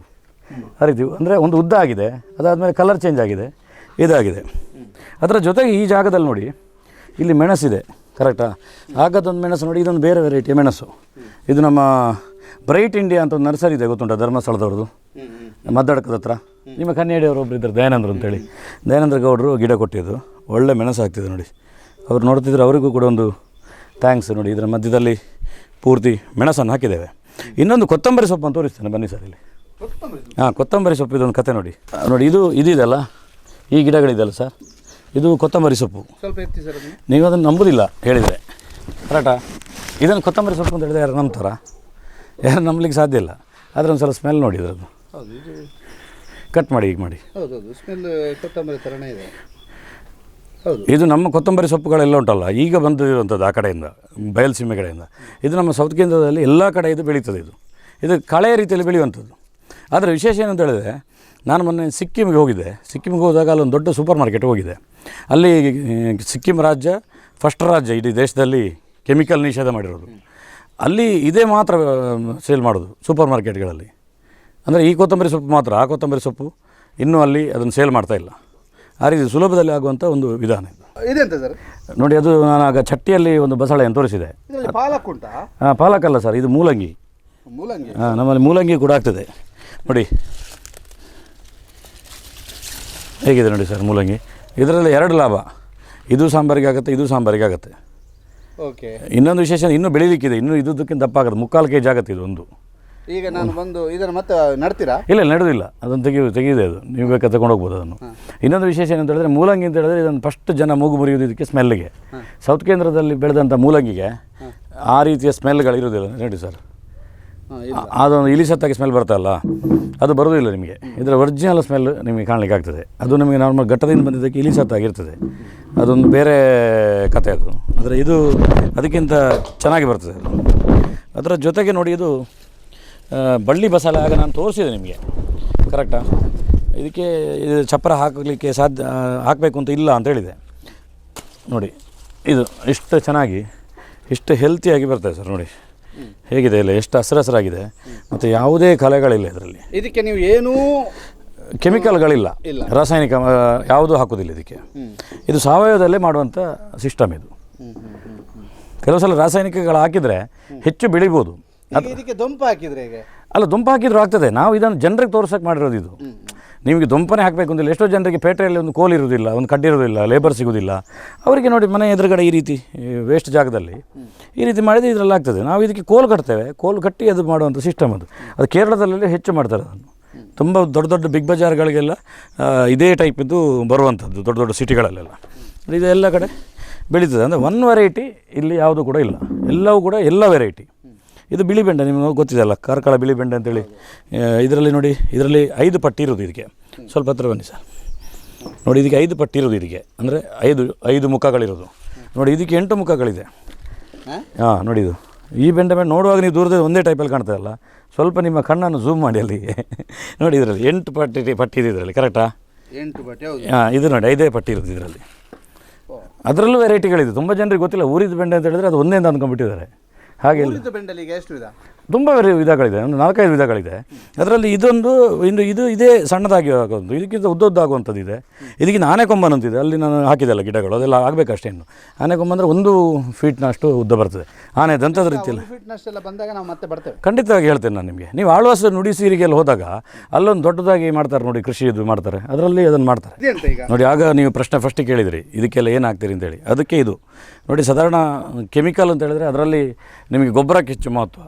ಆ ರೀತಿ. ಅಂದರೆ ಒಂದು ಉದ್ದ ಆಗಿದೆ, ಅದಾದಮೇಲೆ ಕಲರ್ ಚೇಂಜ್ ಆಗಿದೆ, ಇದಾಗಿದೆ. ಅದರ ಜೊತೆಗೆ ಈ ಜಾಗದಲ್ಲಿ ನೋಡಿ ಇಲ್ಲಿ ಮೆಣಸಿದೆ ಕರೆಕ್ಟಾ? ಆಗದೊಂದು ಮೆಣಸು ನೋಡಿ, ಇದೊಂದು ಬೇರೆ ವೆರೈಟಿಯ ಮೆಣಸು. ಇದು ನಮ್ಮ ಬ್ರೈಟ್ ಇಂಡಿಯಾ ಅಂತ ಒಂದು ನರ್ಸರಿ ಇದೆ, ಗೊತ್ತುಂಟ? ಧರ್ಮಸ್ಥಳದವ್ರದ್ದು, ಮದ್ದಡಕದ ಹತ್ರ. ನಿಮ್ಮ ಕನ್ಯಾಡಿಯವರು ಒಬ್ಬರು ಇದ್ದಾರೆ, ದಯಾನಂದ್ರ ಅಂತೇಳಿ, ದಯಾನಂದ್ರ ಗೌಡರು ಗಿಡ ಕೊಟ್ಟಿದ್ದು. ಒಳ್ಳೆ ಮೆಣಸು ಆಗ್ತಿದೆ ನೋಡಿ. ಅವ್ರು ನೋಡ್ತಿದ್ರೆ ಅವರಿಗೂ ಕೂಡ ಒಂದು ಥ್ಯಾಂಕ್ಸ್ ನೋಡಿ. ಇದರ ಮಧ್ಯದಲ್ಲಿ ಪೂರ್ತಿ ಮೆಣಸನ್ನು ಹಾಕಿದ್ದೇವೆ. ಇನ್ನೊಂದು ಕೊತ್ತಂಬರಿ ಸೊಪ್ಪು ಅಂತ ತೋರಿಸ್ತೇನೆ ಬನ್ನಿ ಸರ್. ಇಲ್ಲಿ ಕೊತ್ತಂಬರಿ ಸೊಪ್ಪು ಇದೊಂದು ಕತೆ ನೋಡಿ. ಇದೆಯಲ್ಲ ಈ ಗಿಡಗಳಿದೆಯಲ್ಲ ಸರ್, ಇದು ಕೊತ್ತಂಬರಿ ಸೊಪ್ಪು. ಸ್ವಲ್ಪ ಎತ್ತಿ ಸರ್, ನೀವು ಅದನ್ನು ನಂಬೋದಿಲ್ಲ ಹೇಳಿದರೆ ಕರೆಕ್ಟಾ? ಇದನ್ನು ಕೊತ್ತಂಬರಿ ಸೊಪ್ಪು ಅಂತ ಹೇಳಿದ್ರೆ ಯಾರು ನಂಬ್ತಾರ? ಯಾರು ನಂಬಲಿಕ್ಕೆ ಸಾಧ್ಯ ಇಲ್ಲ. ಆದರೆ ಒಂದು ಸಲ ಸ್ಮೆಲ್ ನೋಡಿ ಇದರದ್ದು. ಕಟ್ ಮಾಡಿ ಈಗ ಮಾಡಿ. ಸ್ಮೆಲ್ ಕೊತ್ತಂಬರಿ ಥರನೇ ಇದೆ. ಇದು ನಮ್ಮ ಕೊತ್ತಂಬರಿ ಸೊಪ್ಪುಗಳೆಲ್ಲ ಉಂಟಲ್ಲ, ಈಗ ಬಂದಿರುವಂಥದ್ದು ಆ ಕಡೆಯಿಂದ, ಬಯಲುಸೀಮೆ ಕಡೆಯಿಂದ. ಇದು ನಮ್ಮ ಸೌತ್ ಕೇಂದ್ರದಲ್ಲಿ ಎಲ್ಲ ಕಡೆ ಇದು ಬೆಳೀತದೆ. ಇದು ಕಳೆಯ ರೀತಿಯಲ್ಲಿ ಬೆಳೆಯುವಂಥದ್ದು. ಆದರೆ ವಿಶೇಷ ಏನಂತ ಹೇಳಿದ್ರೆ, ನಾನು ಮೊನ್ನೆ ಸಿಕ್ಕಿಮಿಗೆ ಹೋಗಿದ್ದೆ. ಸಿಕ್ಕಿಮಿಗೆ ಹೋದಾಗ ಅಲ್ಲೊಂದು ದೊಡ್ಡ ಸೂಪರ್ ಮಾರ್ಕೆಟ್ ಹೋಗಿದೆ. ಅಲ್ಲಿ ಸಿಕ್ಕಿಂ ರಾಜ್ಯ ಫಸ್ಟ್ ರಾಜ್ಯ ಇಡೀ ದೇಶದಲ್ಲಿ ಕೆಮಿಕಲ್ ನಿಷೇಧ ಮಾಡಿರೋದು. ಅಲ್ಲಿ ಇದೇ ಮಾತ್ರ ಸೇಲ್ ಮಾಡೋದು ಸೂಪರ್ ಮಾರ್ಕೆಟ್ಗಳಲ್ಲಿ. ಅಂದರೆ ಈ ಕೊತ್ತಂಬರಿ ಸೊಪ್ಪು ಮಾತ್ರ, ಆ ಕೊತ್ತಂಬರಿ ಸೊಪ್ಪು ಇನ್ನೂ ಅಲ್ಲಿ ಅದನ್ನು ಸೇಲ್ ಮಾಡ್ತಾಯಿಲ್ಲ. ಆ ರೀತಿ ಸುಲಭದಲ್ಲಿ ಆಗುವಂಥ ಒಂದು ವಿಧಾನ ಇದೆಂತ ಸರ್ ನೋಡಿ. ಅದು ನಾನು ಆಗ ಚಟ್ಟಿಯಲ್ಲಿ ಒಂದು ಬಸಳೆಯನ್ನು ತೋರಿಸಿದೆ. ಪಾಲಕ್ ಉಂಟಾ? ಪಾಲಕ್ ಅಲ್ಲ ಸರ್, ಇದು ಮೂಲಂಗಿ. ನಮ್ಮಲ್ಲಿ ಮೂಲಂಗಿ ಕೂಡ ಆಗ್ತದೆ ನೋಡಿ. ಹೇಗಿದೆ ನೋಡಿ ಸರ್ ಮೂಲಂಗಿ. ಇದರಲ್ಲಿ 2 ಲಾಭ, ಇದು ಸಾಂಬಾರಿಗೆ ಆಗುತ್ತೆ, ಇದು ಸಾಂಬಾರಿಗೆ ಆಗುತ್ತೆ. ಓಕೆ. ಇನ್ನೊಂದು ವಿಶೇಷ, ಇನ್ನೂ ಬೆಳೀಲಿಕ್ಕಿದೆ, ಇನ್ನೂ ಇದ್ದಕ್ಕಿಂತ ದಪ್ಪ ಆಗುತ್ತೆ. 3/4 kg ಆಗುತ್ತೆ ಇದು ಒಂದು. ಈಗ ನಾನು ಬಂದು ಇದನ್ನು ಮತ್ತೆ ನಡ್ತೀರಾ? ಇಲ್ಲ, ನಡೆದಿಲ್ಲ. ಅದನ್ನು ತೆಗಿದೆ ಅದು, ನೀವು ಬೇಕಾದ್ರೆ ತಗೊಂಡು ಹೋಗ್ಬೋದು ಅದನ್ನು. ಇನ್ನೊಂದು ವಿಶೇಷ ಏನಂತ ಹೇಳಿದ್ರೆ, ಮೂಲಂಗಿ ಅಂತ ಹೇಳಿದ್ರೆ ಇದನ್ನು ಫಸ್ಟ್ ಜನ ಮೂಗು ಮುರಿಯೋದು ಇದಕ್ಕೆ ಸ್ಮೆಲ್ಗೆ. ಸೌತ್ ಕೇಂದ್ರದಲ್ಲಿ ಬೆಳೆದಂಥ ಮೂಲಂಗಿಗೆ ಆ ರೀತಿಯ ಸ್ಮೆಲ್ಗಳು ಇರೋದಿಲ್ಲ ನೋಡಿ ಸರ್. ಅದೊಂದು ಇಲಿಸತ್ತಾಗಿ ಸ್ಮೆಲ್ ಬರ್ತಲ್ಲ, ಅದು ಬರೋದಿಲ್ಲ ನಿಮಗೆ. ಇದರ ಒರಿಜಿನಲ್ ಸ್ಮೆಲ್ ನಿಮಗೆ ಕಾಣಲಿಕ್ಕೆ ಆಗ್ತದೆ. ಅದು ನಿಮಗೆ ನಾರ್ಮಲ್ ಘಟ್ಟದಿಂದ ಬಂದಿದ್ದಕ್ಕೆ ಇಲಿಸತ್ತಾಗಿರ್ತದೆ, ಅದೊಂದು ಬೇರೆ ಕತೆ ಅದು. ಆದರೆ ಇದು ಅದಕ್ಕಿಂತ ಚೆನ್ನಾಗಿ ಬರ್ತದೆ. ಅದರ ಜೊತೆಗೆ ನೋಡಿ, ಇದು ಬಳ್ಳಿ ಬಸಳೆ ಆಗ ನಾನು ತೋರಿಸಿದೆ ನಿಮಗೆ ಕರೆಕ್ಟಾ? ಇದಕ್ಕೆ ಇದು ಚಪ್ಪರ ಹಾಕಲಿಕ್ಕೆ ಹಾಕಬೇಕು ಅಂತ ಇಲ್ಲ ಅಂತ ಹೇಳಿದೆ ನೋಡಿ. ಇದು ಇಷ್ಟು ಚೆನ್ನಾಗಿ, ಇಷ್ಟು ಹೆಲ್ತಿಯಾಗಿ ಬರ್ತದೆ ಸರ್ ನೋಡಿ. ಹೇಗಿದೆ ಇಲ್ಲ, ಎಷ್ಟು ಹಸಿರಾಗಿದೆ, ಮತ್ತು ಯಾವುದೇ ಕಲೆಗಳಿಲ್ಲ ಇದರಲ್ಲಿ. ಇದಕ್ಕೆ ನೀವು ಏನೂ ಕೆಮಿಕಲ್ಗಳಿಲ್ಲ, ರಾಸಾಯನಿಕ ಯಾವುದೂ ಹಾಕೋದಿಲ್ಲ ಇದಕ್ಕೆ. ಇದು ಸಾವಯವದಲ್ಲೇ ಮಾಡುವಂಥ ಸಿಸ್ಟಮ್ ಇದು. ಕೆಲವು ಸಲ ರಾಸಾಯನಿಕಗಳು ಹಾಕಿದರೆ ಹೆಚ್ಚು ಬೆಳಿಬೋದು. ಇದಕ್ಕೆ ದೊಂಪು ಹಾಕಿದರೆ ಹೇಗೆ? ಅಲ್ಲ, ದೊಂಪು ಹಾಕಿದ್ರು ಆಗ್ತದೆ. ನಾವು ಇದನ್ನು ಜನರಿಗೆ ತೋರ್ಸೋಕ್ಕೆ ಮಾಡಿರೋದು ಇದು. ನಿಮಗೆ ದೊಂಪನೇ ಹಾಕಬೇಕು ಅಂತಿಲ್ಲ. ಎಷ್ಟೋ ಜನರಿಗೆ ಪೇಟೆಯಲ್ಲಿ ಒಂದು ಕೋಲ್ ಇರೋದಿಲ್ಲ, ಒಂದು ಕಡ್ಡಿ ಇರೋದಿಲ್ಲ, ಲೇಬರ್ ಸಿಗೋದಿಲ್ಲ. ಅವರಿಗೆ ನೋಡಿ ಮನೆ ಎದುರುಗಡೆ ಈ ರೀತಿ ವೇಸ್ಟ್ ಜಾಗದಲ್ಲಿ ಈ ರೀತಿ ಮಾಡಿದರೆ ಇದರಲ್ಲಿ ಆಗ್ತದೆ. ನಾವು ಇದಕ್ಕೆ ಕೋಲ್ ಕಟ್ತೇವೆ, ಕೋಲ್ ಕಟ್ಟಿ ಅದು ಮಾಡುವಂಥ ಸಿಸ್ಟಮ್ ಅದು ಕೇರಳದಲ್ಲಿ ಹೆಚ್ಚು ಮಾಡ್ತಾರೆ ಅದನ್ನು. ತುಂಬ ದೊಡ್ಡ ದೊಡ್ಡ ಬಿಗ್ ಬಜಾರ್ಗಳಿಗೆಲ್ಲ ಇದೇ ಟೈಪಿದ್ದು ಬರುವಂಥದ್ದು, ದೊಡ್ಡ ದೊಡ್ಡ ಸಿಟಿಗಳಲ್ಲೆಲ್ಲ ಇದೆಲ್ಲ ಕಡೆ ಬೆಳೀತದೆ. ಅಂದರೆ ಒನ್ ವೆರೈಟಿ ಇಲ್ಲಿ ಯಾವುದು ಕೂಡ ಇಲ್ಲ, ಎಲ್ಲವೂ ಕೂಡ ಎಲ್ಲ ವೆರೈಟಿ. ಇದು ಬಿಳಿ ಬೆಂಡೆ ನಿಮಗೆ ಗೊತ್ತಿದೆಯಲ್ಲ, ಕಾರ್ಕಳ ಬಿಳಿ ಬೆಂಡೆ ಅಂತೇಳಿ. ಇದರಲ್ಲಿ ನೋಡಿ, ಇದರಲ್ಲಿ 5 ಪಟ್ಟಿ ಇರೋದು ಇದಕ್ಕೆ. ಸ್ವಲ್ಪ ಹತ್ರ ಬನ್ನಿ ಸರ್. ನೋಡಿ ಇದಕ್ಕೆ 5 ಪಟ್ಟಿ ಇರೋದು, ಇದಕ್ಕೆ ಅಂದರೆ 5 ಮುಖಗಳಿರೋದು. ನೋಡಿ ಇದಕ್ಕೆ 8 ಮುಖಗಳಿದೆ. ಹಾಂ ನೋಡಿ ಇದು ಈ ಬೆಂಡೆ ಮೇಲೆ ನೋಡುವಾಗ ನೀವು ದೂರದಲ್ಲಿ ಒಂದೇ ಟೈಪಲ್ಲಿ ಕಾಣ್ತದಲ್ಲ, ಸ್ವಲ್ಪ ನಿಮ್ಮ ಕಣ್ಣನ್ನು ಝೂಮ್ ಮಾಡಿ ಅಲ್ಲಿಗೆ ನೋಡಿ, ಇದರಲ್ಲಿ 8 ಪಟ್ಟಿ ಇದೆ ಇದರಲ್ಲಿ, ಕರೆಕ್ಟಾ? 8 ಪಟ್ಟಿ. ಹಾಂ ಇದು ನೋಡಿ 5 ಪಟ್ಟಿ ಇರೋದು ಇದರಲ್ಲಿ. ಅದರಲ್ಲೂ ವೆರೈಟಿಗಳಿದೆ, ತುಂಬ ಜನರಿಗೆ ಗೊತ್ತಿಲ್ಲ. ಊರಿದ ಬೆಂಡೆ ಅಂತ ಹೇಳಿದ್ರೆ ಅದು ಒಂದೇ ಅಂತ ಅಂದ್ಕೊಂಡ್ಬಿಟ್ಟಿದ್ದಾರೆ. ಹಾಗೆ ಬೆಂಡೆಲಿಗೆ ಎಷ್ಟು ವಿಧ? ತುಂಬ ವಿಧಗಳಿದೆ, ಒಂದು 4-5 ವಿಧಗಳಿದೆ. ಅದರಲ್ಲಿ ಇದು ಇದೇ ಸಣ್ಣದಾಗಿ ಆಗೋದು, ಇದಕ್ಕಿಂತ ಉದ್ದದ್ದಾಗುವಂಥದ್ದು ಇದೆ. ಇದಕ್ಕಿಂತ ಆನೆಕೊಂಬನಂತಿದೆ, ಅಲ್ಲಿ ನಾನು ಹಾಕಿದೆಲ್ಲ ಗಿಡಗಳು, ಅದೆಲ್ಲ ಆಗಬೇಕಷ್ಟೇ. ಇನ್ನು ಆನೆಕೊಂಬಂದರೆ 1 ಫೀಟ್ನಷ್ಟು ಉದ್ದ ಬರ್ತದೆ. ಆನೆ ದಂತದ ರೀತಿಯಲ್ಲಿ ಫೀಟ್ನಷ್ಟೆಲ್ಲ ಬಂದಾಗ ನಾವು ಮತ್ತೆ ಬರ್ತೇವೆ. ಖಂಡಿತವಾಗಿ ಹೇಳ್ತೇನೆ ನಾನು ನಿಮಗೆ. ನೀವು ಆಳ್ವಾಸ ನುಡಿ ಸೀರಿಗೆಲ್ಲ ಹೋದಾಗ ಅಲ್ಲೊಂದು ದೊಡ್ಡದಾಗಿ ಮಾಡ್ತಾರೆ ನೋಡಿ, ಕೃಷಿ ಇದು ಮಾಡ್ತಾರೆ, ಅದರಲ್ಲಿ ಅದನ್ನು ಮಾಡ್ತಾರೆ ನೋಡಿ. ಆಗ ನೀವು ಪ್ರಶ್ನೆ ಫಸ್ಟಿಗೆ ಕೇಳಿದಿರಿ ಇದಕ್ಕೆಲ್ಲ ಏನು ಹಾಕ್ತೀರಿ ಅಂತೇಳಿ. ಅದಕ್ಕೆ ಇದು ನೋಡಿ, ಸಾಧಾರಣ ಕೆಮಿಕಲ್ ಅಂತ ಹೇಳಿದ್ರೆ ಅದರಲ್ಲಿ ನಿಮಗೆ ಗೊಬ್ಬರಕ್ಕೆ ಹೆಚ್ಚು ಮಹತ್ವ,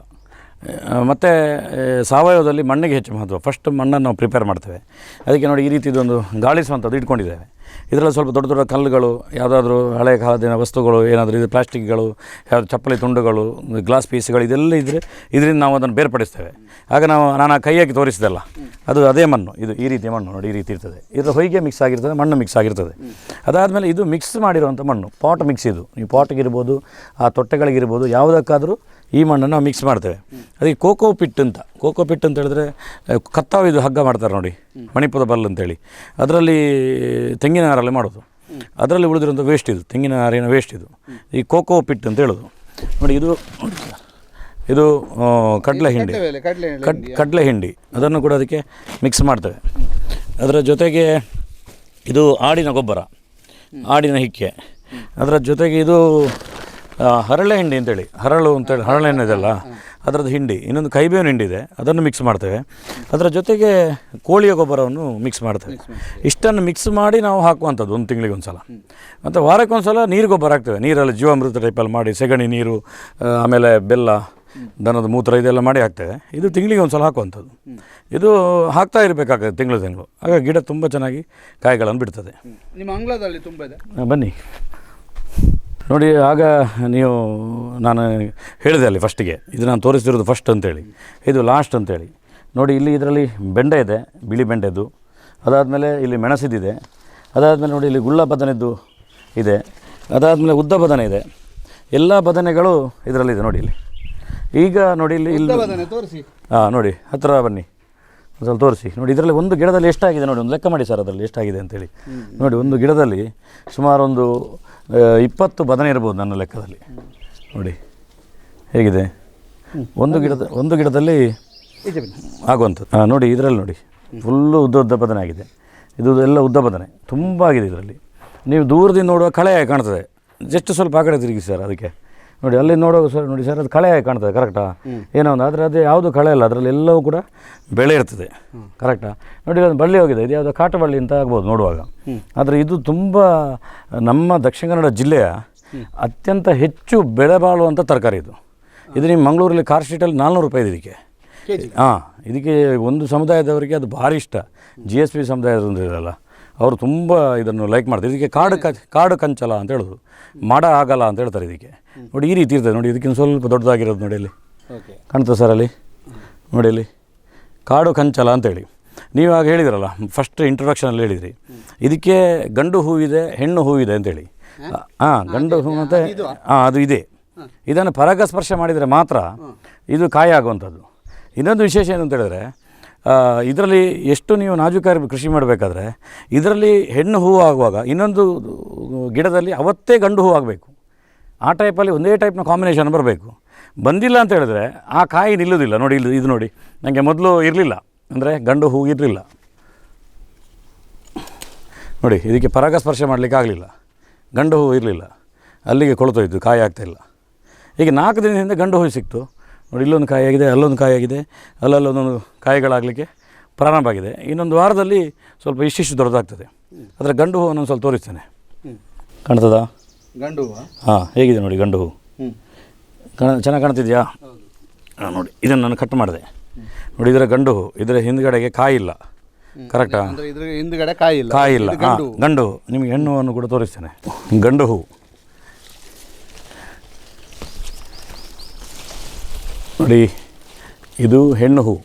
ಮತ್ತು ಸಾವಯವದಲ್ಲಿ ಮಣ್ಣಿಗೆ ಹೆಚ್ಚು ಮಹತ್ವ. ಫಸ್ಟ್ ಮಣ್ಣನ್ನು ನಾವು ಪ್ರಿಪೇರ್ ಮಾಡ್ತೇವೆ. ಅದಕ್ಕೆ ನೋಡಿ ಈ ರೀತಿ ಇದೊಂದು ಗಾಳಿಸುವಂಥದ್ದು ಇಟ್ಕೊಂಡಿದ್ದೇವೆ. ಇದರಲ್ಲಿ ಸ್ವಲ್ಪ ದೊಡ್ಡ ದೊಡ್ಡ ಕಲ್ಲುಗಳು, ಯಾವುದಾದ್ರೂ ಹಳೆಯ ಕಾಲದಿನ ವಸ್ತುಗಳು, ಏನಾದರೂ ಇದು ಪ್ಲಾಸ್ಟಿಕ್ಗಳು, ಯಾವುದು ಚಪ್ಪಲಿ ತುಂಡುಗಳು, ಗ್ಲಾಸ್ ಪೀಸ್ಗಳು, ಇದೆಲ್ಲ ಇದ್ದರೆ ಇದರಿಂದ ನಾವು ಅದನ್ನು ಬೇರ್ಪಡಿಸ್ತೇವೆ. ಆಗ ನಾನು ಆ ಕೈಯಾಗಿ ತೋರಿಸಿದೆಲ್ಲ ಅದು ಅದೇ ಮಣ್ಣು. ಇದು ಈ ರೀತಿಯ ಮಣ್ಣು ನೋಡಿ, ಈ ರೀತಿ ಇರ್ತದೆ. ಇದು ಹೊಯ್ಗೆ ಮಿಕ್ಸ್ ಆಗಿರ್ತದೆ, ಮಣ್ಣು ಮಿಕ್ಸ್ ಆಗಿರ್ತದೆ. ಅದಾದಮೇಲೆ ಇದು ಮಿಕ್ಸ್ ಮಾಡಿರುವಂಥ ಮಣ್ಣು, ಪಾಟ್ ಮಿಕ್ಸ್. ಇದು ನೀವು ಪಾಟ್ಗಿರ್ಬೋದು, ಆ ತೊಟ್ಟೆಗಳಿಗಿರ್ಬೋದು, ಯಾವುದಕ್ಕಾದರೂ ಈ ಮಣ್ಣನ್ನು ನಾವು ಮಿಕ್ಸ್ ಮಾಡ್ತೇವೆ. ಅದಕ್ಕೆ ಕೋಕೋ ಪಿಟ್ ಅಂತ ಹೇಳಿದ್ರೆ ಕತ್ತಾವು ಇದು ಹಗ್ಗ ಮಾಡ್ತಾರೆ ನೋಡಿ, ಮಣಿಪುರ ಬಲ್ ಅಂತೇಳಿ, ಅದರಲ್ಲಿ ತೆಂಗಿನ ನಾರಲ್ಲಿ ಮಾಡೋದು. ಅದರಲ್ಲಿ ಉಳಿದಿರೋಂಥ ವೇಸ್ಟ್ ಇದು, ತೆಂಗಿನ ನಾರಿನ ವೇಸ್ಟ್ ಇದು, ಈ ಕೋಕೋ ಪಿಟ್ ಅಂತ ಹೇಳೋದು ನೋಡಿ. ಇದು ಕಡಲೆ ಹಿಂಡಿ ಅದನ್ನು ಕೂಡ ಅದಕ್ಕೆ ಮಿಕ್ಸ್ ಮಾಡ್ತೇವೆ. ಅದರ ಜೊತೆಗೆ ಇದು ಆಡಿನ ಗೊಬ್ಬರ, ಆಡಿನ ಹಿಕ್ಕೆ, ಅದರ ಜೊತೆಗೆ ಇದು ಹರಳೆ ಹಿಂಡಿ ಅಂತೇಳಿ, ಹರಳೆಣ್ಣೆ ಇದೆಲ್ಲ ಅದರದ್ದು ಹಿಂಡಿ, ಇನ್ನೊಂದು ಕೈಬೇವಿನ ಹಿಂಡಿ ಇದೆ, ಅದನ್ನು ಮಿಕ್ಸ್ ಮಾಡ್ತೇವೆ. ಅದರ ಜೊತೆಗೆ ಕೋಳಿಯ ಗೊಬ್ಬರವನ್ನು ಮಿಕ್ಸ್ ಮಾಡ್ತೇವೆ. ಇಷ್ಟನ್ನು ಮಿಕ್ಸ್ ಮಾಡಿ ನಾವು ಹಾಕುವಂಥದ್ದು 1 ತಿಂಗಳಿಗೆ ಒಂದು ಸಲ. ಮತ್ತು ವಾರಕ್ಕೆ ಒಂದು ಸಲ ನೀರು ಗೊಬ್ಬರ ಹಾಕ್ತೇವೆ. ನೀರಲ್ಲಿ ಜೀವಾಮೃತ ಟೈಪಲ್ಲಿ ಮಾಡಿ, ಸೆಗಣಿ ನೀರು, ಆಮೇಲೆ ಬೆಲ್ಲ, ದನದ ಮೂತ್ರ, ಇದೆಲ್ಲ ಮಾಡಿ ಹಾಕ್ತೇವೆ. ಇದು ತಿಂಗಳಿಗೆ ಒಂದು ಸಲ ಹಾಕುವಂಥದ್ದು. ಇದು ಹಾಕ್ತಾ ಇರಬೇಕಾಗ್ತದೆ ತಿಂಗಳು. ಆಗ ಗಿಡ ತುಂಬ ಚೆನ್ನಾಗಿ ಕಾಯಿಗಳನ್ನು ಬಿಡ್ತದೆ. ನಿಮ್ಮ ಅಂಗಳದಲ್ಲಿ ತುಂಬ ಇದೆ, ಬನ್ನಿ ನೋಡಿ. ಆಗ ನಾನು ಹೇಳಿದೆ ಅಲ್ಲಿ ಫಸ್ಟಿಗೆ, ಇದು ನಾನು ತೋರಿಸ್ತಿರೋದು ಫಸ್ಟ್ ಅಂತೇಳಿ, ಇದು ಲಾಸ್ಟ್ ಅಂತೇಳಿ ನೋಡಿ. ಇಲ್ಲಿ ಇದರಲ್ಲಿ ಬೆಂಡೆ ಇದೆ, ಬಿಳಿ ಬೆಂಡೆದು. ಅದಾದಮೇಲೆ ಇಲ್ಲಿ ಮೆಣಸಿದಿದೆ. ಅದಾದಮೇಲೆ ನೋಡಿ ಇಲ್ಲಿ ಗುಳ್ಳ ಬದನೆದ್ದು ಇದೆ. ಅದಾದಮೇಲೆ ಉದ್ದ ಬದನೆ ಇದೆ. ಎಲ್ಲ ಬದನೆಗಳು ಇದರಲ್ಲಿದೆ ನೋಡಿ. ಇಲ್ಲಿ ಈಗ ನೋಡಿ, ಇಲ್ಲಿ ತೋರಿಸಿ. ಹಾಂ ನೋಡಿ, ಹತ್ತಿರ ಬನ್ನಿ, ಒಂದು ಸ್ವಲ್ಪ ತೋರಿಸಿ ನೋಡಿ. ಇದರಲ್ಲಿ ಒಂದು ಗಿಡದಲ್ಲಿ ಎಷ್ಟಾಗಿದೆ ನೋಡಿ, ಒಂದು ಲೆಕ್ಕ ಮಾಡಿ ಸರ್ ಅದರಲ್ಲಿ ಎಷ್ಟಾಗಿದೆ ಅಂತೇಳಿ ನೋಡಿ. ಒಂದು ಗಿಡದಲ್ಲಿ ಸುಮಾರು ಒಂದು 20 ಬದನೆ ಇರ್ಬೋದು ನನ್ನ ಲೆಕ್ಕದಲ್ಲಿ ನೋಡಿ. ಹೇಗಿದೆ ಒಂದು ಗಿಡದಲ್ಲಿ ಆಗುವಂಥದ್ದು ನೋಡಿ. ಇದರಲ್ಲಿ ನೋಡಿ ಫುಲ್ಲು ಉದ್ದ ಬದನೆ ಆಗಿದೆ. ಇದು ಎಲ್ಲ ಉದ್ದ ಬದನೆ ತುಂಬ ಆಗಿದೆ. ಇದರಲ್ಲಿ ನೀವು ದೂರದಿಂದ ನೋಡುವ ಕಳೆ ಕಾಣ್ತದೆ. ಜಸ್ಟ್ ಸ್ವಲ್ಪ ಆ ಕಡೆ ತಿರುಗಿ ಸರ್, ಅದಕ್ಕೆ ನೋಡಿ ಅಲ್ಲಿ ನೋಡುವಾಗ ಸರ್ ನೋಡಿ ಸರ್, ಅದು ಕಳೆ ಕಾಣ್ತದೆ, ಕರೆಕ್ಟಾ? ಏನೋ ಒಂದು, ಆದರೆ ಅದು ಯಾವುದು ಕಳೆ ಇಲ್ಲ, ಅದರಲ್ಲಿ ಎಲ್ಲವೂ ಕೂಡ ಬೆಳೆ ಇರ್ತದೆ, ಕರೆಕ್ಟಾ? ನೋಡಿ ಅದು ಬಳ್ಳಿ ಹೋಗಿದೆ, ಇದು ಯಾವುದೋ ಕಾಟಬಳ್ಳಿ ಅಂತ ಆಗ್ಬೋದು ನೋಡುವಾಗ. ಆದರೆ ಇದು ತುಂಬ ನಮ್ಮ ದಕ್ಷಿಣ ಕನ್ನಡ ಜಿಲ್ಲೆಯ ಅತ್ಯಂತ ಹೆಚ್ಚು ಬೆಲೆ ಬಾಳುವಂಥ ತರಕಾರಿ ಇದು. ನಿಮ್ಮ ಮಂಗಳೂರಲ್ಲಿ ಕಾರ್ ಸ್ಟ್ರೀಟಲ್ಲಿ 400 ರೂಪಾಯಿ ಇದೆ ಇದಕ್ಕೆ. ಹಾಂ, ಇದಕ್ಕೆ ಒಂದು ಸಮುದಾಯದವರಿಗೆ ಅದು ಭಾರಿ ಇಷ್ಟ. GSP ಸಮುದಾಯದೊಂದು ಇದಲ್ಲ, ಅವರು ತುಂಬ ಇದನ್ನು ಲೈಕ್ ಮಾಡ್ತಾರೆ. ಇದಕ್ಕೆ ಕಾಡು ಕಂಚಲ ಅಂತ ಹೇಳೋದು, ಮಾಡ ಆಗಲ್ಲ ಅಂತ ಹೇಳ್ತಾರೆ ಇದಕ್ಕೆ. ನೋಡಿ ಈ ರೀತಿ ಇರ್ತದೆ ನೋಡಿ. ಇದಕ್ಕಿಂತ ಸ್ವಲ್ಪ ದೊಡ್ಡದಾಗಿರೋದು ನೋಡಿ, ಅಲ್ಲಿ ಕಾಣ್ತದೆ ಸರ್, ಅಲ್ಲಿ ನೋಡಿ, ಅಲ್ಲಿ ಕಾಡು ಕಂಚಲ ಅಂತೇಳಿ. ನೀವು ಆಗ ಹೇಳಿದ್ರಲ್ಲ ಫಸ್ಟ್ ಇಂಟ್ರೊಡಕ್ಷನಲ್ಲಿ ಹೇಳಿದ್ರಿ, ಇದಕ್ಕೆ ಗಂಡು ಹೂವಿದೆ, ಹೆಣ್ಣು ಹೂವಿದೆ ಅಂತೇಳಿ. ಹಾಂ, ಗಂಡು ಹೂ ಮತ್ತು ಅದು ಇದೆ. ಇದನ್ನು ಪರಾಗಸ್ಪರ್ಶ ಮಾಡಿದರೆ ಮಾತ್ರ ಇದು ಕಾಯಿ ಆಗುವಂಥದ್ದು. ಇನ್ನೊಂದು ವಿಶೇಷ ಏನು ಅಂತ ಹೇಳಿದ್ರೆ, ಇದರಲ್ಲಿ ಎಷ್ಟು ನೀವು ನಾಜೂಕಾಗಿ ಕೃಷಿ ಮಾಡಬೇಕಾದ್ರೆ ಇದರಲ್ಲಿ ಹೆಣ್ಣು ಹೂವು ಆಗುವಾಗ ಇನ್ನೊಂದು ಗಿಡದಲ್ಲಿ ಅವತ್ತೇ ಗಂಡು ಹೂವು ಆಗಬೇಕು. ಆ ಟೈಪಲ್ಲಿ ಒಂದೇ ಟೈಪ್ನ ಕಾಂಬಿನೇಷನ್ ಬರಬೇಕು. ಬಂದಿಲ್ಲ ಅಂತ ಹೇಳಿದ್ರೆ ಆ ಕಾಯಿ ನಿಲ್ಲೋದಿಲ್ಲ. ನೋಡಿ ಇದು ನೋಡಿ, ನನಗೆ ಮೊದಲು ಇರಲಿಲ್ಲ, ಅಂದರೆ ಗಂಡು ಹೂವು ಇರಲಿಲ್ಲ ನೋಡಿ. ಇದಕ್ಕೆ ಪರಾಗಸ್ಪರ್ಶ ಮಾಡಲಿಕ್ಕೆ ಆಗಲಿಲ್ಲ, ಗಂಡು ಹೂವು ಇರಲಿಲ್ಲ, ಅಲ್ಲಿಗೆ ಕೊಳ್ತೋಯ್ತು, ಕಾಯಿ ಆಗ್ತಾಯಿಲ್ಲ. ಈಗ 4 ದಿನದಿಂದ ಗಂಡು ಹೂವು ಸಿಕ್ತು ನೋಡಿ. ಇಲ್ಲೊಂದು ಕಾಯಿ ಆಗಿದೆ, ಅಲ್ಲೊಂದು ಕಾಯಿ ಆಗಿದೆ, ಅಲ್ಲೊಂದೊಂದು ಕಾಯಿಗಳಾಗಲಿಕ್ಕೆ ಪ್ರಾರಂಭ ಆಗಿದೆ. ಇನ್ನೊಂದು ವಾರದಲ್ಲಿ ಸ್ವಲ್ಪ ಇಷ್ಟಿಷ್ಟು ದೊಡ್ಡದಾಗ್ತದೆ. ಅದರ ಗಂಡು ಹೂವು ನಾನು ಸ್ವಲ್ಪ ತೋರಿಸ್ತೇನೆ, ಕಾಣ್ತದಾ ಗಂಡು ಹೂವು? ಹಾಂ, ಹೇಗಿದೆ ನೋಡಿ ಗಂಡು ಹೂವು, ಚೆನ್ನಾಗಿ ಕಾಣ್ತಿದೆಯಾ? ಹಾಂ ನೋಡಿ, ಇದನ್ನು ನಾನು ಕಟ್ ಮಾಡಿದೆ ನೋಡಿ. ಇದರ ಗಂಡು ಹೂವು, ಇದರ ಹಿಂದ್ಗಡೆಗೆ ಕಾಯಿ ಇಲ್ಲ, ಕರೆಕ್ಟಾ? ಹಿಂದ್ಗಡೆ ಕಾಯಿ ಇಲ್ಲ. ಹಾಂ, ಗಂಡು ಹೂವು. ನಿಮಗೆ ಹೆಣ್ಣು ಹೂವನ್ನು ಕೂಡ ತೋರಿಸ್ತೇನೆ. ಗಂಡು ಹೂವು ನೋಡಿ, ಇದು ಹೆಣ್ಣು ಹೂವು.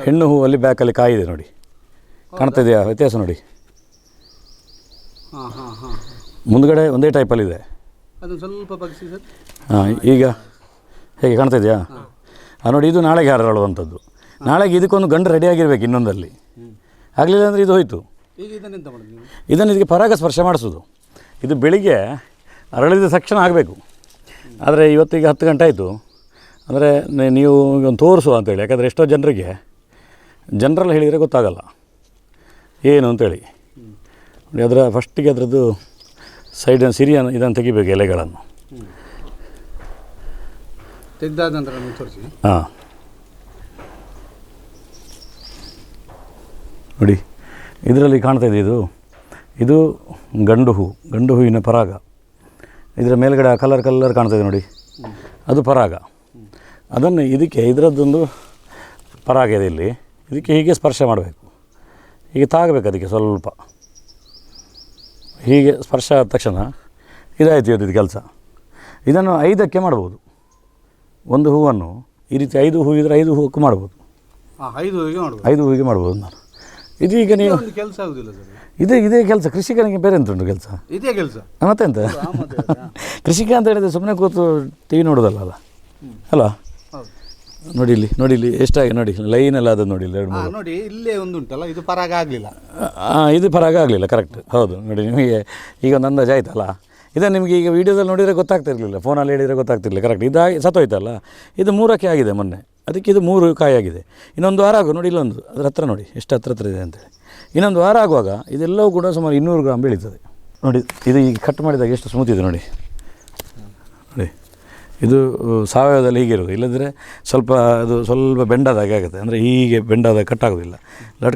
ಹೆಣ್ಣು ಹೂವಲ್ಲಿ ಬ್ಯಾಕಲ್ಲಿ ಕಾಯಿ ಇದೆ ನೋಡಿ, ಕಾಣ್ತಾ ಇದೆಯಾ ವ್ಯತ್ಯಾಸ ನೋಡಿ? ಹಾಂ ಹಾಂ ಹಾಂ ಮುಂದ್ಗಡೆ ಒಂದೇ ಟೈಪಲ್ಲಿದೆ. ಅದು ಸ್ವಲ್ಪ ಬಗ್ಸಿ ಸರ್. ಹಾಂ, ಈಗ ಹೇಗೆ ಕಾಣ್ತಾ ಇದೆಯಾ? ನೋಡಿ, ಇದು ನಾಳೆಗೆ ಹಾರಾಡುವಂಥದ್ದು. ನಾಳೆಗೆ ಇದಕ್ಕೊಂದು ಗಂಡು ರೆಡಿಯಾಗಿರ್ಬೇಕು ಇನ್ನೊಂದಲ್ಲಿ. ಆಗಲಿಲ್ಲ ಅಂದರೆ ಇದು ಹೋಯಿತು. ಈಗ ಇದನ್ನೆಂತ ಮಾಡೋದು ನೀವು? ಇದನ್ನು ಇದಕ್ಕೆ ಪರಾಗ ಸ್ಪರ್ಶ ಮಾಡಿಸೋದು. ಇದು ಬೆಳಿಗ್ಗೆ ಅರಳಿದ ತಕ್ಷಣ ಆಗಬೇಕು. ಆದರೆ ಇವತ್ತಿಗೆ 10 ಗಂಟೆ ಆಯಿತು ಅಂದರೆ ನೀವು ಒಂದು ತೋರಿಸುವ ಅಂತೇಳಿ. ಯಾಕಂದರೆ ಎಷ್ಟೋ ಜನರಿಗೆ ಜನರಲ್ಲಿ ಹೇಳಿದರೆ ಗೊತ್ತಾಗಲ್ಲ ಏನು ಅಂತೇಳಿ. ನೋಡಿ, ಅದರ ಫಸ್ಟಿಗೆ ಅದರದ್ದು ಸೈಡ್ ಸಿರಿಯನ್ನು ಇದನ್ನು ತೆಗಿಬೇಕು, ಎಲೆಗಳನ್ನು ತೆಗೆದಾದ ನಂತರ ತೋರಿಸಿ. ಹಾಂ, ನೋಡಿ ಇದರಲ್ಲಿ ಕಾಣ್ತಾ ಇದೆ. ಇದು ಗಂಡು ಹೂವಿನ ಪರಾಗ. ಇದರ ಮೇಲ್ಗಡೆ ಕಲರ್ ಕಾಣ್ತಾ ಇದೆ ನೋಡಿ, ಅದು ಪರಾಗ. ಅದನ್ನು ಇದರದ್ದೊಂದು ಪರಾಗ ಇದೆ ಇಲ್ಲಿ. ಇದಕ್ಕೆ ಹೀಗೆ ಸ್ಪರ್ಶ ಮಾಡಬೇಕು, ಹೀಗೆ ತಾಗಬೇಕು ಅದಕ್ಕೆ ಸ್ವಲ್ಪ. ಹೀಗೆ ಸ್ಪರ್ಶ ಆದ ತಕ್ಷಣ ಇದಾಯಿತು ಇದು ಕೆಲಸ. ಇದನ್ನು 5ಕ್ಕೆ ಮಾಡ್ಬೋದು. ಒಂದು ಹೂವನ್ನು ಈ ರೀತಿ 5 ಹೂ ಇದ್ದರೆ 5 ಹೂವಕ್ಕೂ ಮಾಡ್ಬೋದು. 5 ಹೂವಿಗೆ ಮಾಡ್ಬೋದು ನಾನು. ಇದೀಗ ನೀವು ಕೆಲಸ ಆಗುದಿಲ್ಲ ಸರ್. ಇದೇ ಕೆಲಸ. ಕೃಷಿಕನಿಗೆ ಬೇರೆ ಎಂತ ಉಂಟು ಕೆಲಸ? ಇದೇ ಕೆಲಸ ಮತ್ತೆಂತ. ಕೃಷಿಕ ಅಂತ ಹೇಳಿದರೆ ಸುಮ್ಮನೆ ಕೂತು ಟಿ ವಿ ನೋಡೋದಲ್ಲ ಅಲ್ಲ. ನೋಡಿ ಇಲ್ಲಿ ಎಷ್ಟಾಗಿ ನೋಡಿ, ಲೈನೆಲ್ಲ ಅದು ನೋಡಿ, 2-3 ನೋಡಿ ಇಲ್ಲೇ ಒಂದು ಉಂಟಲ್ಲ, ಇದು ಪರಾಗ ಆಗಲಿಲ್ಲ. ಇದು ಪರಾಗ ಆಗಲಿಲ್ಲ, ಕರೆಕ್ಟ್. ಹೌದು, ನೋಡಿ ನಿಮಗೆ ಈಗ ಒಂದು ಅಂದಾಜು ಆಯ್ತಲ್ಲ. ಇದನ್ನು ನಿಮಗೆ ಈಗ ವೀಡಿಯೋದಲ್ಲಿ ನೋಡಿದರೆ ಗೊತ್ತಾಗ್ತಿರಲಿಲ್ಲ, ಫೋನಲ್ಲಿ ಹೇಳಿದರೆ ಗೊತ್ತಾಗ್ತಿರಲಿಲ್ಲ. ಕರೆಕ್ಟ್, ಇದಾಗಿ ಸತ್ತೋಯ್ತಲ್ಲ. ಇದು 3ಕ್ಕೆ ಆಗಿದೆ ಮೊನ್ನೆ. ಅದಕ್ಕೆ ಇದು 3 ಕಾಯಾಗಿದೆ. ಇನ್ನೊಂದು ವಾರ ಆಗು ನೋಡಿ, ಇಲ್ಲೊಂದು ಅದ್ರ ಹತ್ರ ನೋಡಿ ಎಷ್ಟು ಹತ್ರ ಇದೆ ಅಂತೇಳಿ. ಇನ್ನೊಂದು ವಾರ ಆಗುವಾಗ ಇದೆಲ್ಲವೂ ಕೂಡ ಸುಮಾರು 200 ಗ್ರಾಮ್ ಬೆಳೀತದೆ. ನೋಡಿ, ಇದು ಈಗ ಕಟ್ ಮಾಡಿದಾಗ ಎಷ್ಟು ಸ್ಮೂತ್ ಇದೆ ನೋಡಿ. ಇದು ಸಾವಯವದಲ್ಲಿ ಹೀಗಿರೋದು. ಇಲ್ಲದ್ರೆ ಸ್ವಲ್ಪ ಬೆಂಡಾದಾಗೆ ಆಗುತ್ತೆ. ಅಂದರೆ ಹೀಗೆ ಬೆಂಡಾದಾಗ ಕಟ್ಟಾಗೋದಿಲ್ಲ,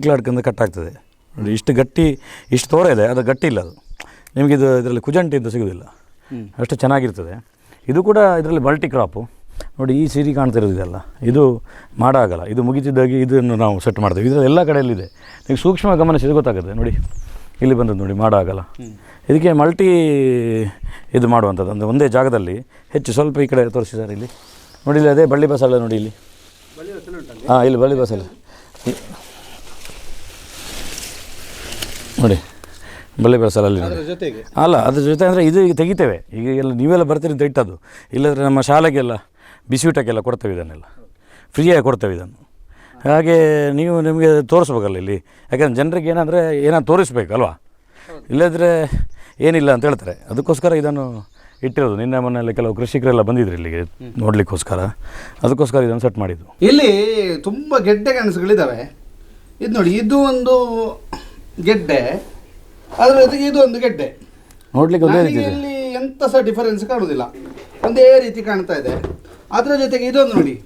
ಲಡ್ಕಂದು ಕಟ್ಟಾಗ್ತದೆ ನೋಡಿ. ಇಷ್ಟು ಗಟ್ಟಿ, ಇಷ್ಟು ತೋರ ಇದೆ, ಅದು ಗಟ್ಟಿ ಇಲ್ಲ. ಅದು ನಿಮಗೆ ಇದರಲ್ಲಿ ಕುಜಂಟಿ ಅಂತ ಸಿಗೋದಿಲ್ಲ, ಅಷ್ಟು ಚೆನ್ನಾಗಿರ್ತದೆ. ಇದು ಕೂಡ ಇದರಲ್ಲಿ ಮಲ್ಟಿ ಕ್ರಾಪು. ನೋಡಿ, ಈ ಸಿರಿ ಕಾಣ್ತಿರೋದು ಇದೆಲ್ಲ, ಇದು ಮಾಡಾಗಲ್ಲ. ಇದು ಮುಗಿತಿದ್ದಾಗಿ ಇದನ್ನು ನಾವು ಸೆಟ್ ಮಾಡ್ತೇವೆ. ಇದರಲ್ಲಿ ಎಲ್ಲ ಕಡೆಯಲ್ಲಿದೆ. ನೀವು ಸೂಕ್ಷ್ಮ ಗಮನಿಸಿದ್ರೆ ಗೊತ್ತಾಗುತ್ತೆ. ನೋಡಿ, ಇಲ್ಲಿ ಬಂದದ್ದು ನೋಡಿ, ಮಾಡಾಗಲ್ಲ. ಇದಕ್ಕೆ ಮಲ್ಟಿ ಇದು ಮಾಡುವಂಥದ್ದು. ಅಂದರೆ ಒಂದೇ ಜಾಗದಲ್ಲಿ ಹೆಚ್ಚು ಸ್ವಲ್ಪ ಈ ಕಡೆ ತೋರಿಸಿ ಸರ್. ಇಲ್ಲಿ ನೋಡಿ, ಇಲ್ಲಿ ಅದೇ ಬಳ್ಳಿ ಬಸಳೆ ನೋಡಿ, ಇಲ್ಲಿ ಹಾಂ, ಇಲ್ಲಿ ಬಳ್ಳಿ ಬಸಳೆ ನೋಡಿ, ಬಳ್ಳಿ ಬಸಳೆ ಅಲ್ಲಿ ನೋಡಿ. ಅಲ್ಲ, ಅದ್ರ ಜೊತೆ ಅಂದರೆ ಇದು ಈಗ ತೆಗಿತೇವೆ. ಈಗ ಎಲ್ಲ ನೀವೆಲ್ಲ ಬರ್ತೀರಿ ಅಂತ ಇಟ್ಟದ್ದು. ಇಲ್ಲದ್ರೆ ನಮ್ಮ ಶಾಲೆಗೆಲ್ಲ ಬಿಸಿಯೂಟಕ್ಕೆಲ್ಲ ಕೊಡ್ತೇವೆ, ಇದನ್ನೆಲ್ಲ ಫ್ರೀಯಾಗಿ ಕೊಡ್ತೇವೆ ಇದನ್ನು. ಹಾಗೆ ನಿಮಗೆ ತೋರಿಸ್ಬೇಕಲ್ಲ ಇಲ್ಲಿ. ಯಾಕಂದರೆ ಜನರಿಗೆ ಏನಾದ್ರು ತೋರಿಸ್ಬೇಕಲ್ವಾ, ಇಲ್ಲದ್ರೆ ಏನಿಲ್ಲ ಅಂತ ಹೇಳ್ತಾರೆ. ಅದಕ್ಕೋಸ್ಕರ ಇದನ್ನು ಇಟ್ಟಿರೋದು. ನಿನ್ನೆ ಮೊನ್ನೆಲ್ಲ ಕೆಲವು ಕೃಷಿಕರೆಲ್ಲ ಬಂದಿದ್ರು ಇಲ್ಲಿಗೆ ನೋಡಲಿಕ್ಕೋಸ್ಕರ. ಅದಕ್ಕೋಸ್ಕರ ಇದನ್ನು ಸೆಟ್ ಮಾಡಿದ್ದು. ಇಲ್ಲಿ ತುಂಬ ಗೆಡ್ಡೆ ಗೆಣಸುಗಳಿದ್ದಾವೆ. ಇದು ನೋಡಿ, ಇದು ಒಂದು ಗೆಡ್ಡೆ, ಅದರ ಜೊತೆಗೆ ಇದು ಒಂದು ಗೆಡ್ಡೆ. ನೋಡ್ಲಿಕ್ಕೆ ಒಂದೇ ರೀತಿ ಇದೆ. ಇಲ್ಲಿ ಎಂಥ ಸಹ ಡಿಫರೆನ್ಸ್ ಕಾಣುವುದಿಲ್ಲ, ಒಂದೇ ರೀತಿ ಕಾಣ್ತಾ ಇದೆ. ಅದರ ಜೊತೆಗೆ ಇದೊಂದು ನೋಡಿ,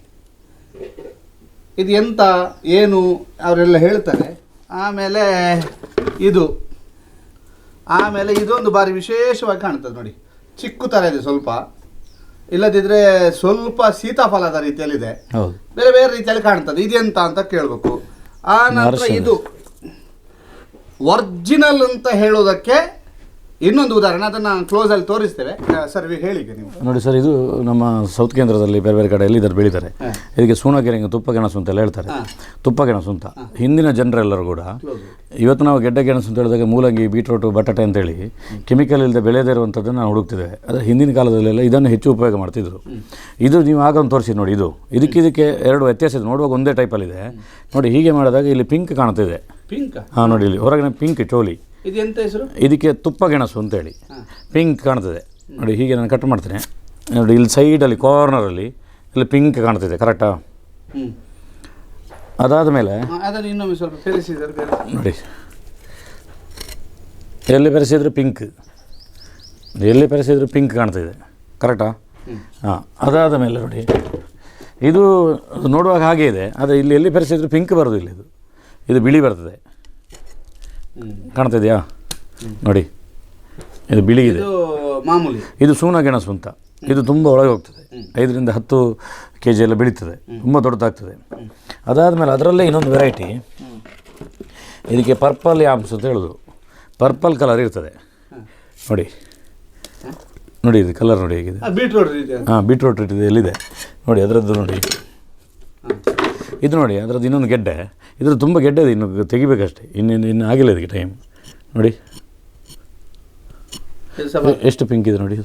ಇದು ಎಂತ ಏನು ಅವರೆಲ್ಲ ಹೇಳ್ತಾರೆ. ಆಮೇಲೆ ಇದೊಂದು ಬಾರಿ ವಿಶೇಷವಾಗಿ ಕಾಣ್ತದೆ ನೋಡಿ, ಚಿಕ್ಕು ಥರ ಇದೆ ಸ್ವಲ್ಪ. ಇಲ್ಲದಿದ್ದರೆ ಸ್ವಲ್ಪ ಸೀತಾಫಲದ ರೀತಿಯಲ್ಲಿದೆ, ಬೇರೆ ಬೇರೆ ರೀತಿಯಲ್ಲಿ ಕಾಣ್ತದೆ. ಇದೆಂತ ಅಂತ ಕೇಳಬೇಕು. ಆ ನಂತರ ಇದು ಒರಿಜಿನಲ್ ಅಂತ ಹೇಳೋದಕ್ಕೆ ಇನ್ನೊಂದು ಉದಾಹರಣೆ, ಅದನ್ನು ಕ್ಲೋಸಲ್ಲಿ ತೋರಿಸ್ತೇವೆ ಸರ್. ಹೇಳಿ ನೀವು. ನೋಡಿ ಸರ್, ಇದು ನಮ್ಮ ಸೌತ್ ಕೇಂದ್ರದಲ್ಲಿ ಬೇರೆ ಬೇರೆ ಕಡೆಯಲ್ಲಿ ಇದನ್ನು ಬೆಳೀತಾರೆ. ಇದಕ್ಕೆ ಸೂಣಗೆರೆಂಗೆ ತುಪ್ಪ ಗೆಣಸು ಅಂತೆಲ್ಲ ಹೇಳ್ತಾರೆ. ತುಪ್ಪ ಗೆಣಸು ಅಂತ ಹಿಂದಿನ ಜನರೆಲ್ಲರೂ ಕೂಡ. ಇವತ್ತು ನಾವು ಗೆಡ್ಡೆ ಗೆಣಸು ಅಂತ ಹೇಳಿದಾಗ ಮೂಲಂಗಿ, ಬೀಟ್ರೋಟು, ಬಟಾಟೆ ಅಂತೇಳಿ ಕೆಮಿಕಲ್ ಇಲ್ಲದೆ ಬೆಳೆದೇ ಇರುವಂಥದ್ದನ್ನು ನಾವು ಹುಡುಕ್ತಿದ್ದೇವೆ. ಆದರೆ ಹಿಂದಿನ ಕಾಲದಲ್ಲೆಲ್ಲ ಇದನ್ನು ಹೆಚ್ಚು ಉಪಯೋಗ ಮಾಡ್ತಿದ್ರು. ಇದು ನೀವು ಆಗ ಒಂದು ತೋರಿಸಿ ನೋಡಿ. ಇದಕ್ಕೆ 2 ವ್ಯತ್ಯಾಸ ಇದೆ. ನೋಡುವಾಗ ಒಂದೇ ಟೈಪಲ್ಲಿದೆ ನೋಡಿ. ಹೀಗೆ ಮಾಡಿದಾಗ ಇಲ್ಲಿ ಪಿಂಕ್ ಕಾಣ್ತಿದೆ. ಪಿಂಕ್? ಹಾಂ, ನೋಡಿ ಇಲ್ಲಿ ಹೊರಗಿನ ಪಿಂಕ್ ಚೋಲಿ. ಇದು ಎಂತ ಹೆಸರು? ಇದಕ್ಕೆ ತುಪ್ಪ ಗೆಣಸು ಅಂತೇಳಿ ಪಿಂಕ್ ಕಾಣ್ತದೆ ನೋಡಿ. ಹೀಗೆ ನಾನು ಕಟ್ ಮಾಡ್ತೇನೆ ನೋಡಿ. ಇಲ್ಲಿ ಸೈಡಲ್ಲಿ ಕಾರ್ನರಲ್ಲಿ ಇಲ್ಲಿ ಪಿಂಕ್ ಕಾಣ್ತಿದೆ, ಕರೆಕ್ಟಾ? ಅದಾದ ಮೇಲೆ ಅದನ್ನು ಇನ್ನೊಮ್ಮೆ ಸ್ವಲ್ಪ ಬೆರೆಸಿದರೆ ನೋಡಿ, ಎಲ್ಲಿ ಬೆರೆಸಿದ್ರು ಪಿಂಕ್, ಎಲ್ಲಿ ಬೆರೆಸಿದ್ರು ಪಿಂಕ್ ಕಾಣ್ತಿದೆ, ಕರೆಕ್ಟಾ? ಹಾಂ. ಅದಾದ ಮೇಲೆ ನೋಡಿ, ಇದು ನೋಡುವಾಗ ಹಾಗೆ ಇದೆ. ಆದರೆ ಇಲ್ಲಿ ಎಲ್ಲಿ ಬೆರೆಸಿದ್ರು ಪಿಂಕ್ ಬರೋದಿಲ್ಲ. ಇದು ಬಿಳಿ ಬರ್ತದೆ, ಕಾಣ್ತಿದೆಯಾ ನೋಡಿ. ಇದು ಬಿಳಿ ಇದೆ, ಮಾಮೂಲಿ. ಇದು ಸೂನ ಗೆಣಸು ಅಂತ. ಇದು ತುಂಬ ಒಳಗೆ ಹೋಗ್ತದೆ, 5ರಿಂದ 10 kg ಎಲ್ಲ ಬೆಳೀತದೆ, ತುಂಬ ದೊಡ್ಡದಾಗ್ತದೆ. ಅದಾದಮೇಲೆ ಅದರಲ್ಲೇ ಇನ್ನೊಂದು ವೆರೈಟಿ, ಇದಕ್ಕೆ ಪರ್ಪಲ್ ಯಾಮ್ಸ್ ಅಂತ ಹೇಳೋದು. ಪರ್ಪಲ್ ಕಲರ್ ಇರ್ತದೆ ನೋಡಿ. ನೋಡಿ ಇದು ಕಲರ್ ನೋಡಿ ಹೇಗಿದೆ. ಹಾಂ, ಬೀಟ್ರೋಟ್ ಇದೆ, ಎಲ್ಲಿದೆ ನೋಡಿ ಅದರದ್ದು ನೋಡಿ. ಇದು ನೋಡಿ ಅದರದ್ದು ಇನ್ನೊಂದು ಗೆಡ್ಡೆ. ಇದ್ರದ್ದು ತುಂಬ ಗೆಡ್ಡೆ ಇದೆ, ಇನ್ನು ತೆಗಿಬೇಕಷ್ಟೇ. ಇನ್ನು ಆಗಿಲ್ಲ ಇದಕ್ಕೆ ಟೈಮ್ ನೋಡಿ. ಎಷ್ಟು ಪಿಂಕ್ ಇದೆ ನೋಡಿ.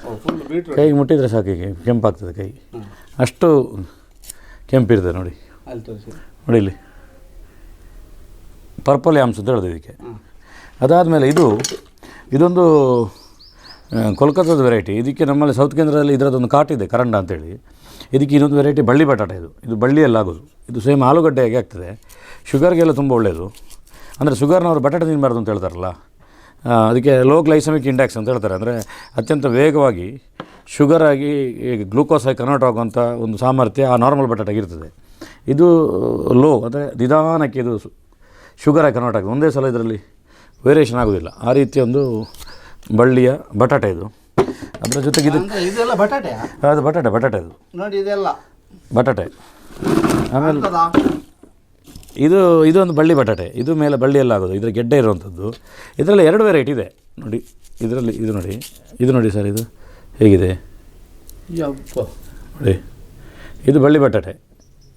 ಕೈಗೆ ಮುಟ್ಟಿದರೆ ಸಾಕು, ಈಗ ಕೆಂಪಾಗ್ತದೆ ಕೈ, ಅಷ್ಟು ಕೆಂಪಿರ್ತದೆ ನೋಡಿ. ನೋಡಿ ಇಲ್ಲಿ ಪರ್ಪಲ್ ಯಾಮ್ಸ್ ಅಂತ ಹೇಳಿದೆ ಇದಕ್ಕೆ. ಅದಾದಮೇಲೆ ಇದೊಂದು ಕೋಲ್ಕತ್ತಾದ ವೆರೈಟಿ. ಇದಕ್ಕೆ ನಮ್ಮಲ್ಲಿ ಸೌತ್ ಕೇಂದ್ರದಲ್ಲಿ ಇದರದೊಂದು ಕಾಟಿದೆ ಕರಂಡ ಅಂತೇಳಿ. ಇದಕ್ಕೆ ಇನ್ನೊಂದು ವೆರೈಟಿ ಬಳ್ಳಿ ಬಟಾಟೆ. ಇದು ಬಳ್ಳಿಯಲ್ಲಾಗೋದು. ಇದು ಸೇಮ್ ಆಲೂಗಡ್ಡೆಗೆ ಆಗ್ತದೆ. ಶುಗರ್ಗೆಲ್ಲ ತುಂಬ ಒಳ್ಳೆಯದು. ಅಂದರೆ ಶುಗರ್ನವರು ಬಟಾಟೆ ತಿನ್ನಬಾರ್ದು ಅಂತ ಹೇಳ್ತಾರಲ್ಲ, ಅದಕ್ಕೆ ಲೋ ಗ್ಲೈಸಮಿಕ್ ಇಂಡೆಕ್ಸ್ ಅಂತ ಹೇಳ್ತಾರೆ. ಅಂದರೆ ಅತ್ಯಂತ ವೇಗವಾಗಿ ಶುಗರಾಗಿ ಗ್ಲೂಕೋಸಾಗಿ ಕನ್ವರ್ಟ್ ಆಗುವಂಥ ಒಂದು ಸಾಮರ್ಥ್ಯ ಆ ನಾರ್ಮಲ್ ಬಟಾಟೆಗೆ ಇರ್ತದೆ. ಇದು ಲೋ, ಅಂದರೆ ನಿಧಾನಕ್ಕೆ ಇದು ಶುಗರಾಗಿ ಕನ್ವರ್ಟ್ ಆಗುತ್ತೆ. ಒಂದೇ ಸಲ ಇದರಲ್ಲಿ ವೇರಿಯೇಷನ್ ಆಗೋದಿಲ್ಲ. ಆ ರೀತಿಯ ಒಂದು ಬಳ್ಳಿಯ ಬಟಾಟೆ ಇದು. ಅದರ ಜೊತೆಗೆ ಇದೆಲ್ಲ ಬಟಾಟೆ, ಅದು ಬಟಾಟೆ ಅದು ನೋಡಿ, ಇದೆಲ್ಲ ಬಟಾಟೆ. ಆಮೇಲೆ ಇದೊಂದು ಬಳ್ಳಿ ಬಟಾಟೆ. ಇದು ಮೇಲೆ ಬಳ್ಳಿಯೆಲ್ಲ ಆಗೋದು. ಇದರ ಗೆಡ್ಡೆ ಇರುವಂಥದ್ದು. ಇದರಲ್ಲಿ 2 ವೆರೈಟಿ ಇದೆ ನೋಡಿ. ಇದರಲ್ಲಿ ಇದು ನೋಡಿ ಸರ್, ಇದು ಹೇಗಿದೆ ನೋಡಿ. ಇದು ಬಳ್ಳಿ ಬಟಾಟೆ.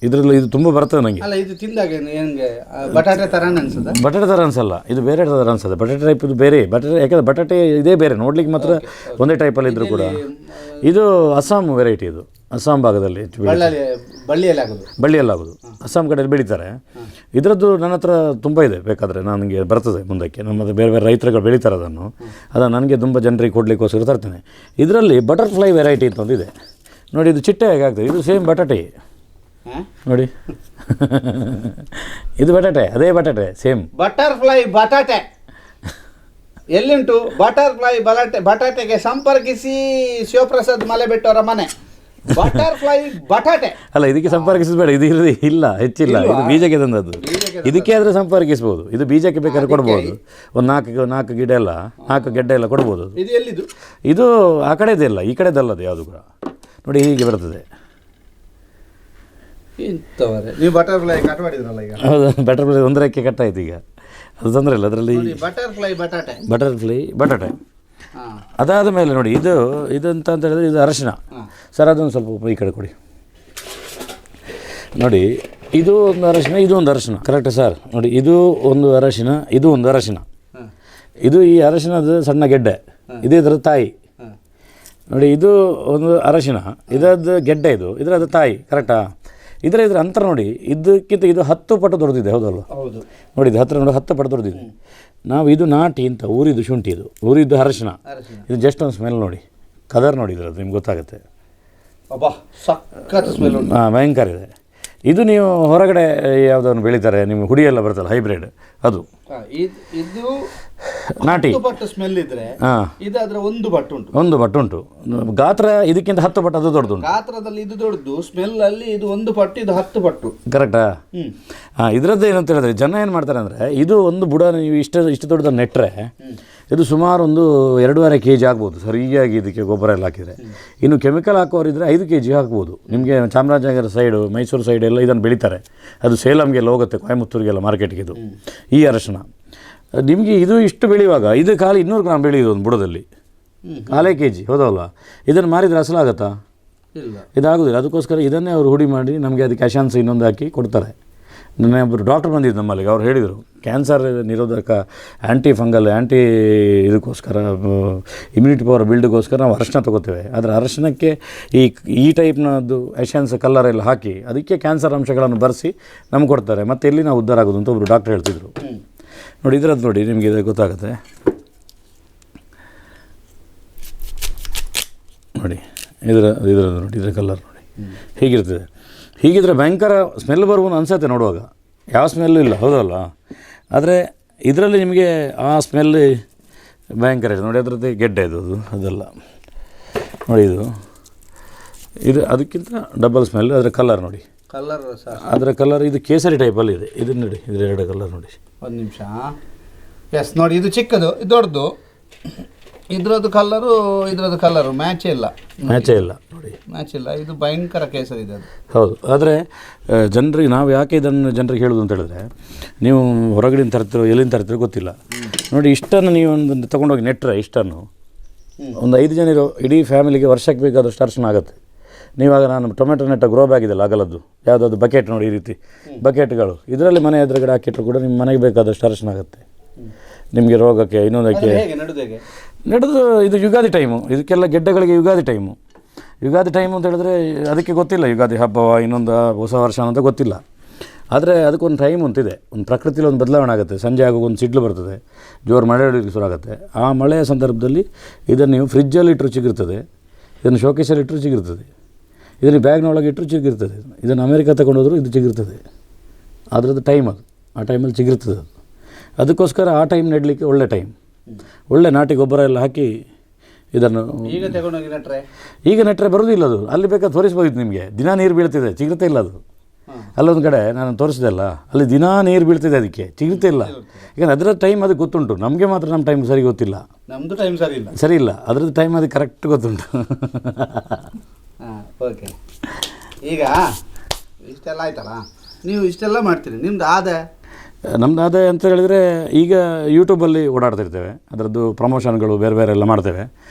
ಇದರಲ್ಲಿ ಇದು ತುಂಬ ಬರ್ತದೆ ನನಗೆ. ಅಲ್ಲ, ಇದು ತಿಂದಾಗ ಹೆಂಗೆ ಬಟಾಟೆ ಥರನೇ ಅನ್ಸುತ್ತೆ? ಬಟಾಟೆ ಥರ ಅನ್ಸಲ್ಲ, ಇದು ಬೇರೆ ಥರ ಅನ್ಸುತ್ತೆ. ಬಟಾಟೆ ಟೈಪ್ ಇದು ಬೇರೆ. ಯಾಕಂದರೆ ಬಟಾಟೆ ಇದೇ ಬೇರೆ, ನೋಡ್ಲಿಕ್ಕೆ ಮಾತ್ರ ಒಂದೇ ಟೈಪಲ್ಲಿ ಇದ್ದರೂ ಕೂಡ. ಇದು ಅಸ್ಸಾಂ ವೆರೈಟಿ. ಇದು ಅಸ್ಸಾಂ ಭಾಗದಲ್ಲಿ ಬಳ್ಳಿಯಲ್ಲಾಗೋದು. ಅಸ್ಸಾಂ ಕಡೆಯಲ್ಲಿ ಬೆಳೀತಾರೆ. ಇದರದ್ದು ನನ್ನ ಹತ್ರ ತುಂಬ ಇದೆ, ಬೇಕಾದರೆ ನನಗೆ ಬರ್ತದೆ ಮುಂದಕ್ಕೆ. ನಮ್ಮದು ಬೇರೆ ಬೇರೆ ರೈತರುಗಳು ಬೆಳೀತಾರೆ ಅದನ್ನು ನನಗೆ ತುಂಬ ಜನರಿಗೆ ಕೊಡಲಿಕ್ಕೋಸ್ಕರ ತರ್ತೇನೆ. ಇದರಲ್ಲಿ ಬಟರ್ಫ್ಲೈ ವೆರೈಟಿ ಅಂತ ಒಂದಿದೆ ನೋಡಿ. ಇದು ಚಿಟ್ಟೆ ಹೇಗಾಗ್ತದೆ. ಇದು ಸೇಮ್ ಬಟಾಟೆ ನೋಡಿ. ಇದು ಬಟಾಟೆ, ಅದೇ ಬಟಾಟೆ ಸೇಮ್. ಬಟರ್ಫ್ಲೈ ಬಟಾಟೆ ಎಲ್ಲಿಂಟು? ಬಟರ್ಫ್ಲೈ ಬಟಾಟೆಗೆ ಸಂಪರ್ಕಿಸಿ ಶಿವಪ್ರಸಾದ್ ಮಲೆಬೆಟ್ಟವರ ಮನೆ. ಬಟರ್ಫ್ಲೈ ಬಟಾಟೆ ಅಲ್ಲ, ಇದಕ್ಕೆ ಸಂಪರ್ಕಿಸಬೇಡ. ಇದು ಇಲ್ಲ, ಹೆಚ್ಚಿಲ್ಲ. ಇದು ಬೀಜಕ್ಕೆ ತಂದದ್ದು. ಇದಕ್ಕೆ ಆದರೆ ಸಂಪರ್ಕಿಸ್ಬೋದು. ಇದು ಬೀಜಕ್ಕೆ ಬೇಕಾದ್ರೆ ಕೊಡ್ಬೋದು. ಒಂದು ನಾಲ್ಕು ಗೆಡ್ಡೆ ಎಲ್ಲ ಕೊಡ್ಬೋದು. ಇದು ಎಲ್ಲಿದು? ಇದು ಆ ಕಡೆದಿಲ್ಲ, ಈ ಕಡೆದಲ್ಲದು ಯಾವುದು ಕೂಡ ನೋಡಿ. ಹೀಗೆ ಬರ್ತದೆ. ನೀವು ಬಟರ್ಫ್ಲೈ ಕಟ್ ಮಾಡಿದ್ರಲ್ಲ ಈಗ? ಹೌದು, ಬಟರ್ಫ್ಲೈ 1 ರೆಕ್ಕೆ ಕಟ್ಟಾಯ್ತು ಈಗ. ಅದು ತೊಂದರೆ ಇಲ್ಲ. ಅದರಲ್ಲಿ ಬಟರ್ಫ್ಲೈ ಬಟಾಟೆ. ಅದಾದ ಮೇಲೆ ನೋಡಿ, ಇದು ಅಂತ ಹೇಳಿದ್ರೆ ಇದು ಅರಶಿನ. ಸರ್ ಅದೊಂದು ಸ್ವಲ್ಪ ಈ ಕಡೆ ಕೊಡಿ ನೋಡಿ. ಇದು ಒಂದು ಅರಶಿನ, ಇದು ಒಂದು ಅರಶಿನ. ಕರೆಕ್ಟ್ ಸರ್ ನೋಡಿ. ಇದು ಒಂದು ಅರಶಿನ, ಇದು ಒಂದು ಅರಶಿನ. ಇದು ಈ ಅರಶಿನದ ಸಣ್ಣ ಗೆಡ್ಡೆ, ಇದು ಇದರ ತಾಯಿ ನೋಡಿ. ಇದು ಒಂದು ಅರಶಿನ, ಇದರದ್ದು ಗೆಡ್ಡೆ, ಇದರದ್ದು ತಾಯಿ. ಕರೆಕ್ಟಾ? ಇದರ ಅಂತರ ನೋಡಿ. ಇದಕ್ಕಿಂತ ಇದು 10 ಪಟ್ಟು ದೊಡ್ಡದಿದೆ. ಹೌದಲ್ವ? ಹೌದು ನೋಡಿ. ಇದು ಹತ್ತಿರ ನೋಡಿ 10 ಪಟ್ಟು ದೊಡ್ಡದಿದೆ. ನಾವು ಇದು ನಾಟಿ ಅಂತ ಊರಿದ್ದು ಶುಂಠಿ, ಊರಿದ್ದು ಅರಶಿನ. ಇದು ಜಸ್ಟ್ ಒಂದು ಸ್ಮೆಲ್ ನೋಡಿ, ಕಲರ್ ನೋಡಿ ಇದರದ್ದು, ನಿಮ್ಗೆ ಗೊತ್ತಾಗುತ್ತೆ. ಭಯಂಕರ ಇದೆ. ಇದು ನೀವು ಹೊರಗಡೆ ಯಾವುದನ್ನು ಬೆಳೀತಾರೆ, ನಿಮ್ಮ ಹುಡಿಯೆಲ್ಲ ಬರ್ತಲ್ಲ ಹೈಬ್ರಿಡ್, ಅದು ಇದು ನಾಟಿ ಸ್ಮೆಲ್ ಇದ್ರೆ. ಇದಾದ್ರೆ ಒಂದು ಬಟ್ಟು ಉಂಟು. ಗಾತ್ರ ಇದಕ್ಕಿಂತ 10 ಪಟ್ಟು ಅದು ದೊಡ್ಡದು. ಗಾತ್ರದಲ್ಲಿ ಇದು ದೊಡ್ಡದು, ಸ್ಮೆಲ್ ಅಲ್ಲಿ ಇದು 1 ಪಟ್ಟು, ಇದು 10 ಪಟ್ಟು. ಕರೆಕ್ಟಾ? ಇದರದ್ದು ಏನಂತ ಹೇಳಿದ್ರೆ, ಜನ ಏನು ಮಾಡ್ತಾರೆ ಅಂದರೆ, ಇದು ಒಂದು ಬುಡ ನೀವು ಇಷ್ಟು ದೊಡ್ಡದ ನೆಟ್ಟರೆ ಇದು ಸುಮಾರು ಒಂದು 2.5 kg ಆಗ್ಬೋದು ಸರಿಯಾಗಿ. ಇದಕ್ಕೆ ಗೊಬ್ಬರ ಎಲ್ಲ ಹಾಕಿದರೆ. ಇನ್ನು ಕೆಮಿಕಲ್ ಹಾಕೋರಿದ್ರೆ 5 kg ಹಾಕ್ಬೋದು. ನಿಮಗೆ ಚಾಮರಾಜನಗರ ಸೈಡು, ಮೈಸೂರು ಸೈಡ್ ಎಲ್ಲ ಇದನ್ನು ಬೆಳೀತಾರೆ. ಅದು ಸೇಲಂಗೆಲ್ಲ ಹೋಗುತ್ತೆ, ಕೊಯಮತ್ತೂರಿಗೆಲ್ಲ ಮಾರ್ಕೆಟ್ಗೆ. ಇದು ಈ ಅರಶಿನ ನಿಮಗೆ ಇದು ಇಷ್ಟು ಬೆಳೆಯುವಾಗ ಇದು ಖಾಲಿ 200 ಗ್ರಾಮ್ ಬೆಳೆಯೋದು ಒಂದು ಬುಡದಲ್ಲಿ, 4 kg. ಹೌದಲ್ಲ? ಇದನ್ನು ಮಾರಿದರೆ ಅಸಲಾಗತ್ತಾ? ಇದಾಗೋದಿಲ್ಲ. ಅದಕ್ಕೋಸ್ಕರ ಇದನ್ನೇ ಅವರು ಹುಡಿ ಮಾಡಿ ನಮಗೆ ಅದಕ್ಕೆ ಅಶಾನ್ಸ್ ಇನ್ನೊಂದು ಹಾಕಿ ಕೊಡ್ತಾರೆ. ನನ್ನ ಒಬ್ಬರು ಡಾಕ್ಟರ್ ಬಂದಿದ್ದು ನಮ್ಮಲ್ಲಿಗೆ. ಅವ್ರು ಹೇಳಿದರು, ಕ್ಯಾನ್ಸರ್ ನಿರೋಧಕ ಇದಕ್ಕೋಸ್ಕರ ಇಮ್ಯುನಿಟಿ ಪವರ್ ಬಿಲ್ಡ್ಗೋಸ್ಕರ ನಾವು ಅರಶಿನ ತೊಗೋತೇವೆ. ಆದರೆ ಅರಶಿನಕ್ಕೆ ಈ ಟೈಪ್ನದ್ದು ಎಶನ್ಸ್ ಕಲ್ಲರ್ ಎಲ್ಲ ಹಾಕಿ ಅದಕ್ಕೆ ಕ್ಯಾನ್ಸರ್ ಅಂಶಗಳನ್ನು ಬರೆಸಿ ನಮ್ಗೆ ಕೊಡ್ತಾರೆ. ಮತ್ತು ಎಲ್ಲಿ ನಾವು ಉದ್ಧಾರ ಆಗೋದು ಅಂತ ಒಬ್ಬರು ಡಾಕ್ಟರ್ ಹೇಳ್ತಿದ್ರು ನೋಡಿ. ಇದರದ್ದು ನೋಡಿ, ನಿಮಗೆ ಇದು ಗೊತ್ತಾಗುತ್ತೆ ನೋಡಿ. ಇದರದ್ದು ನೋಡಿ, ಇದರ ಕಲ್ಲರ್ ನೋಡಿ ಹೀಗಿರ್ತದೆ. ಹೀಗಿದ್ರೆ ಭಯಂಕರ ಸ್ಮೆಲ್ ಬರುವುದು ಅನಿಸುತ್ತೆ ನೋಡುವಾಗ. ಯಾವ ಸ್ಮೆಲ್ಲು ಇಲ್ಲ, ಹೌದಲ್ಲ? ಆದರೆ ಇದರಲ್ಲಿ ನಿಮಗೆ ಆ ಸ್ಮೆಲ್ ಭಯಂಕರ ಇದೆ ನೋಡಿ. ಅದರದ್ದು ಗೆಡ್ಡೆ ಅದೆಲ್ಲ ನೋಡಿ. ಇದು ಅದಕ್ಕಿಂತ ಡಬಲ್ ಸ್ಮೆಲ್. ಅದರ ಕಲರ್ ನೋಡಿ, ಅದರ ಕಲರ್ ಇದು ಕೇಸರಿ ಟೈಪಲ್ಲಿ ಇದೆ. ಇದು ನೋಡಿ, ಇದರ 2 ಕಲರ್ ನೋಡಿ. ಒಂದು ನಿಮಿಷ. ಎಸ್ ನೋಡಿ, ಇದು ಚಿಕ್ಕದು, ಇದು ದೊಡ್ಡದು. ಇದರದ್ದು ಕಲ್ಲರು ಮ್ಯಾಚೇ ಇಲ್ಲ ನೋಡಿ, ಮ್ಯಾಚ್ ಇಲ್ಲ. ಇದು ಭಯಂಕರ ಕೇಸರಿ ಇದೆ ಅದು. ಹೌದು. ಆದರೆ ಜನರಿಗೆ ನಾವು ಯಾಕೆ ಇದನ್ನು ಜನರಿಗೆ ಹೇಳೋದು ಅಂತ ಹೇಳಿದ್ರೆ, ನೀವು ಹೊರಗಡೆಯಿಂದ ತರ್ತಿರೋ ಎಲ್ಲಿಂದ ತರ್ತಿರೋ ಗೊತ್ತಿಲ್ಲ ನೋಡಿ. ಇಷ್ಟನ್ನು ನೀವು ಒಂದು ತೊಗೊಂಡೋಗಿ ನೆಟ್ಟರೆ, ಇಷ್ಟನ್ನು ಒಂದು 5 ಜನ ಇರೋ ಇಡೀ ಫ್ಯಾಮಿಲಿಗೆ ವರ್ಷಕ್ಕೆ ಬೇಕಾದಷ್ಟು ಅರ್ಶಿನ ಆಗುತ್ತೆ. ನೀವಾಗ ನಾನು ಟೊಮೆಟೊ ನೆಟ್ಟ ಗ್ರೋ ಬ್ಯಾಗ್ ಇದೆಲ್ಲ ಅಗಲದ್ದು, ಯಾವುದಾದ್ರು ಬಕೆಟ್ ನೋಡಿ, ಈ ರೀತಿ ಬಕೆಟ್ಗಳು, ಇದರಲ್ಲಿ ಮನೆ ಎದುರುಗಡೆ ಹಾಕಿಟ್ಟರು ಕೂಡ ನಿಮ್ಮ ಮನೆಗೆ ಬೇಕಾದಷ್ಟು ಅರಶಿನ ಆಗುತ್ತೆ. ನಿಮಗೆ ರೋಗಕ್ಕೆ ಇನ್ನೊಂದಕ್ಕೆ ನಡೆದು ಇದು ಯುಗಾದಿ ಟೈಮು, ಇದಕ್ಕೆಲ್ಲ ಗೆಡ್ಡೆಗಳಿಗೆ ಯುಗಾದಿ ಟೈಮು. ಯುಗಾದಿ ಟೈಮು ಅಂತ ಹೇಳಿದ್ರೆ ಅದಕ್ಕೆ ಗೊತ್ತಿಲ್ಲ ಯುಗಾದಿ ಹಬ್ಬವ ಇನ್ನೊಂದು ಹೊಸ ವರ್ಷ ಅಂತ ಗೊತ್ತಿಲ್ಲ. ಆದರೆ ಅದಕ್ಕೊಂದು ಟೈಮ್ ಅಂತಿದೆ, ಒಂದು ಪ್ರಕೃತಿಯಲ್ಲಿ ಒಂದು ಬದಲಾವಣೆ ಆಗುತ್ತೆ. ಸಂಜೆ ಆಗೋದು ಒಂದು ಸಿಡ್ಲು ಬರ್ತದೆ, ಜೋರು ಮಳೆ ಹೊಡಿಲಿಕ್ಕೆ ಶುರು ಆಗುತ್ತೆ. ಆ ಮಳೆಯ ಸಂದರ್ಭದಲ್ಲಿ ಇದನ್ನು ನೀವು ಫ್ರಿಜ್ಜಲ್ಲಿ ಇಟ್ಟರು ಚಿಗುರ್ತದೆ, ಇದನ್ನು ಶೋಕೇಸಲ್ಲಿ ಇಟ್ಟರು ಚಿಗುರ್ತದೆ, ಇದನ್ನು ಬ್ಯಾಗ್ನೊಳಗೆ ಇಟ್ಟರು ಚಿಗುರ್ತದೆ. ಇದನ್ನು ಅಮೇರಿಕ ತಗೊಂಡೋದ್ರು ಇದು ಚಿಗುರ್ತದೆ. ಅದರದ್ದು ಟೈಮ್ ಅದು, ಆ ಟೈಮಲ್ಲಿ ಚಿಗುರ್ತದೆ ಅದು. ಅದಕ್ಕೋಸ್ಕರ ಆ ಟೈಮ್ ನೆಡಲಿಕ್ಕೆ ಒಳ್ಳೆ ಟೈಮ್, ಒಳ್ಳೆ ನಾಟಿ ಗೊಬ್ಬರ ಎಲ್ಲ ಹಾಕಿ ಇದನ್ನು ಈಗ ನೆಟ್ಟರೆ ಬರೋದಿಲ್ಲ ಅದು. ಅಲ್ಲಿ ಬೇಕಾದ್ರೆ ತೋರಿಸ್ಬೋದು ನಿಮಗೆ, ದಿನ ನೀರು ಬೀಳ್ತಿದೆ, ಚಿಗುರುತ್ತೆ ಇಲ್ಲ ಅದು. ಅಲ್ಲೊಂದು ಕಡೆ ನಾನು ತೋರಿಸಿದೆ ಅಲ್ಲ, ಅಲ್ಲಿ ದಿನ ನೀರು ಬೀಳ್ತಿದೆ, ಅದಕ್ಕೆ ಚಿಗುರುತ್ತೆ ಇಲ್ಲ. ಈಗ ಅದರ ಟೈಮ್ ಅದಕ್ಕೆ ಗೊತ್ತುಂಟು, ನಮಗೆ ಮಾತ್ರ ನಮ್ಮ ಟೈಮ್ ಸರಿ ಗೊತ್ತಿಲ್ಲ. ನಮ್ಮದು ಟೈಮ್ ಸರಿ ಇಲ್ಲ, ಅದರದ್ದು ಟೈಮ್ ಅದಕ್ಕೆ ಕರೆಕ್ಟ್ ಗೊತ್ತುಂಟು. ಓಕೆ, ಈಗ ಇಷ್ಟೆಲ್ಲ ಆಯ್ತಲ್ಲ, ನೀವು ಇಷ್ಟೆಲ್ಲ ಮಾಡ್ತೀರಿ, ನಿಮ್ದು ಆದಾಯ? ನಮ್ದು ಆದಾಯ ಅಂತ ಹೇಳಿದರೆ ಈಗ ಯೂಟ್ಯೂಬಲ್ಲಿ ಓಡಾಡ್ತಿರ್ತೇವೆ, ಅದರದ್ದು ಪ್ರಮೋಷನ್ಗಳು ಬೇರೆ ಬೇರೆ ಎಲ್ಲ ಮಾಡ್ತೇವೆ.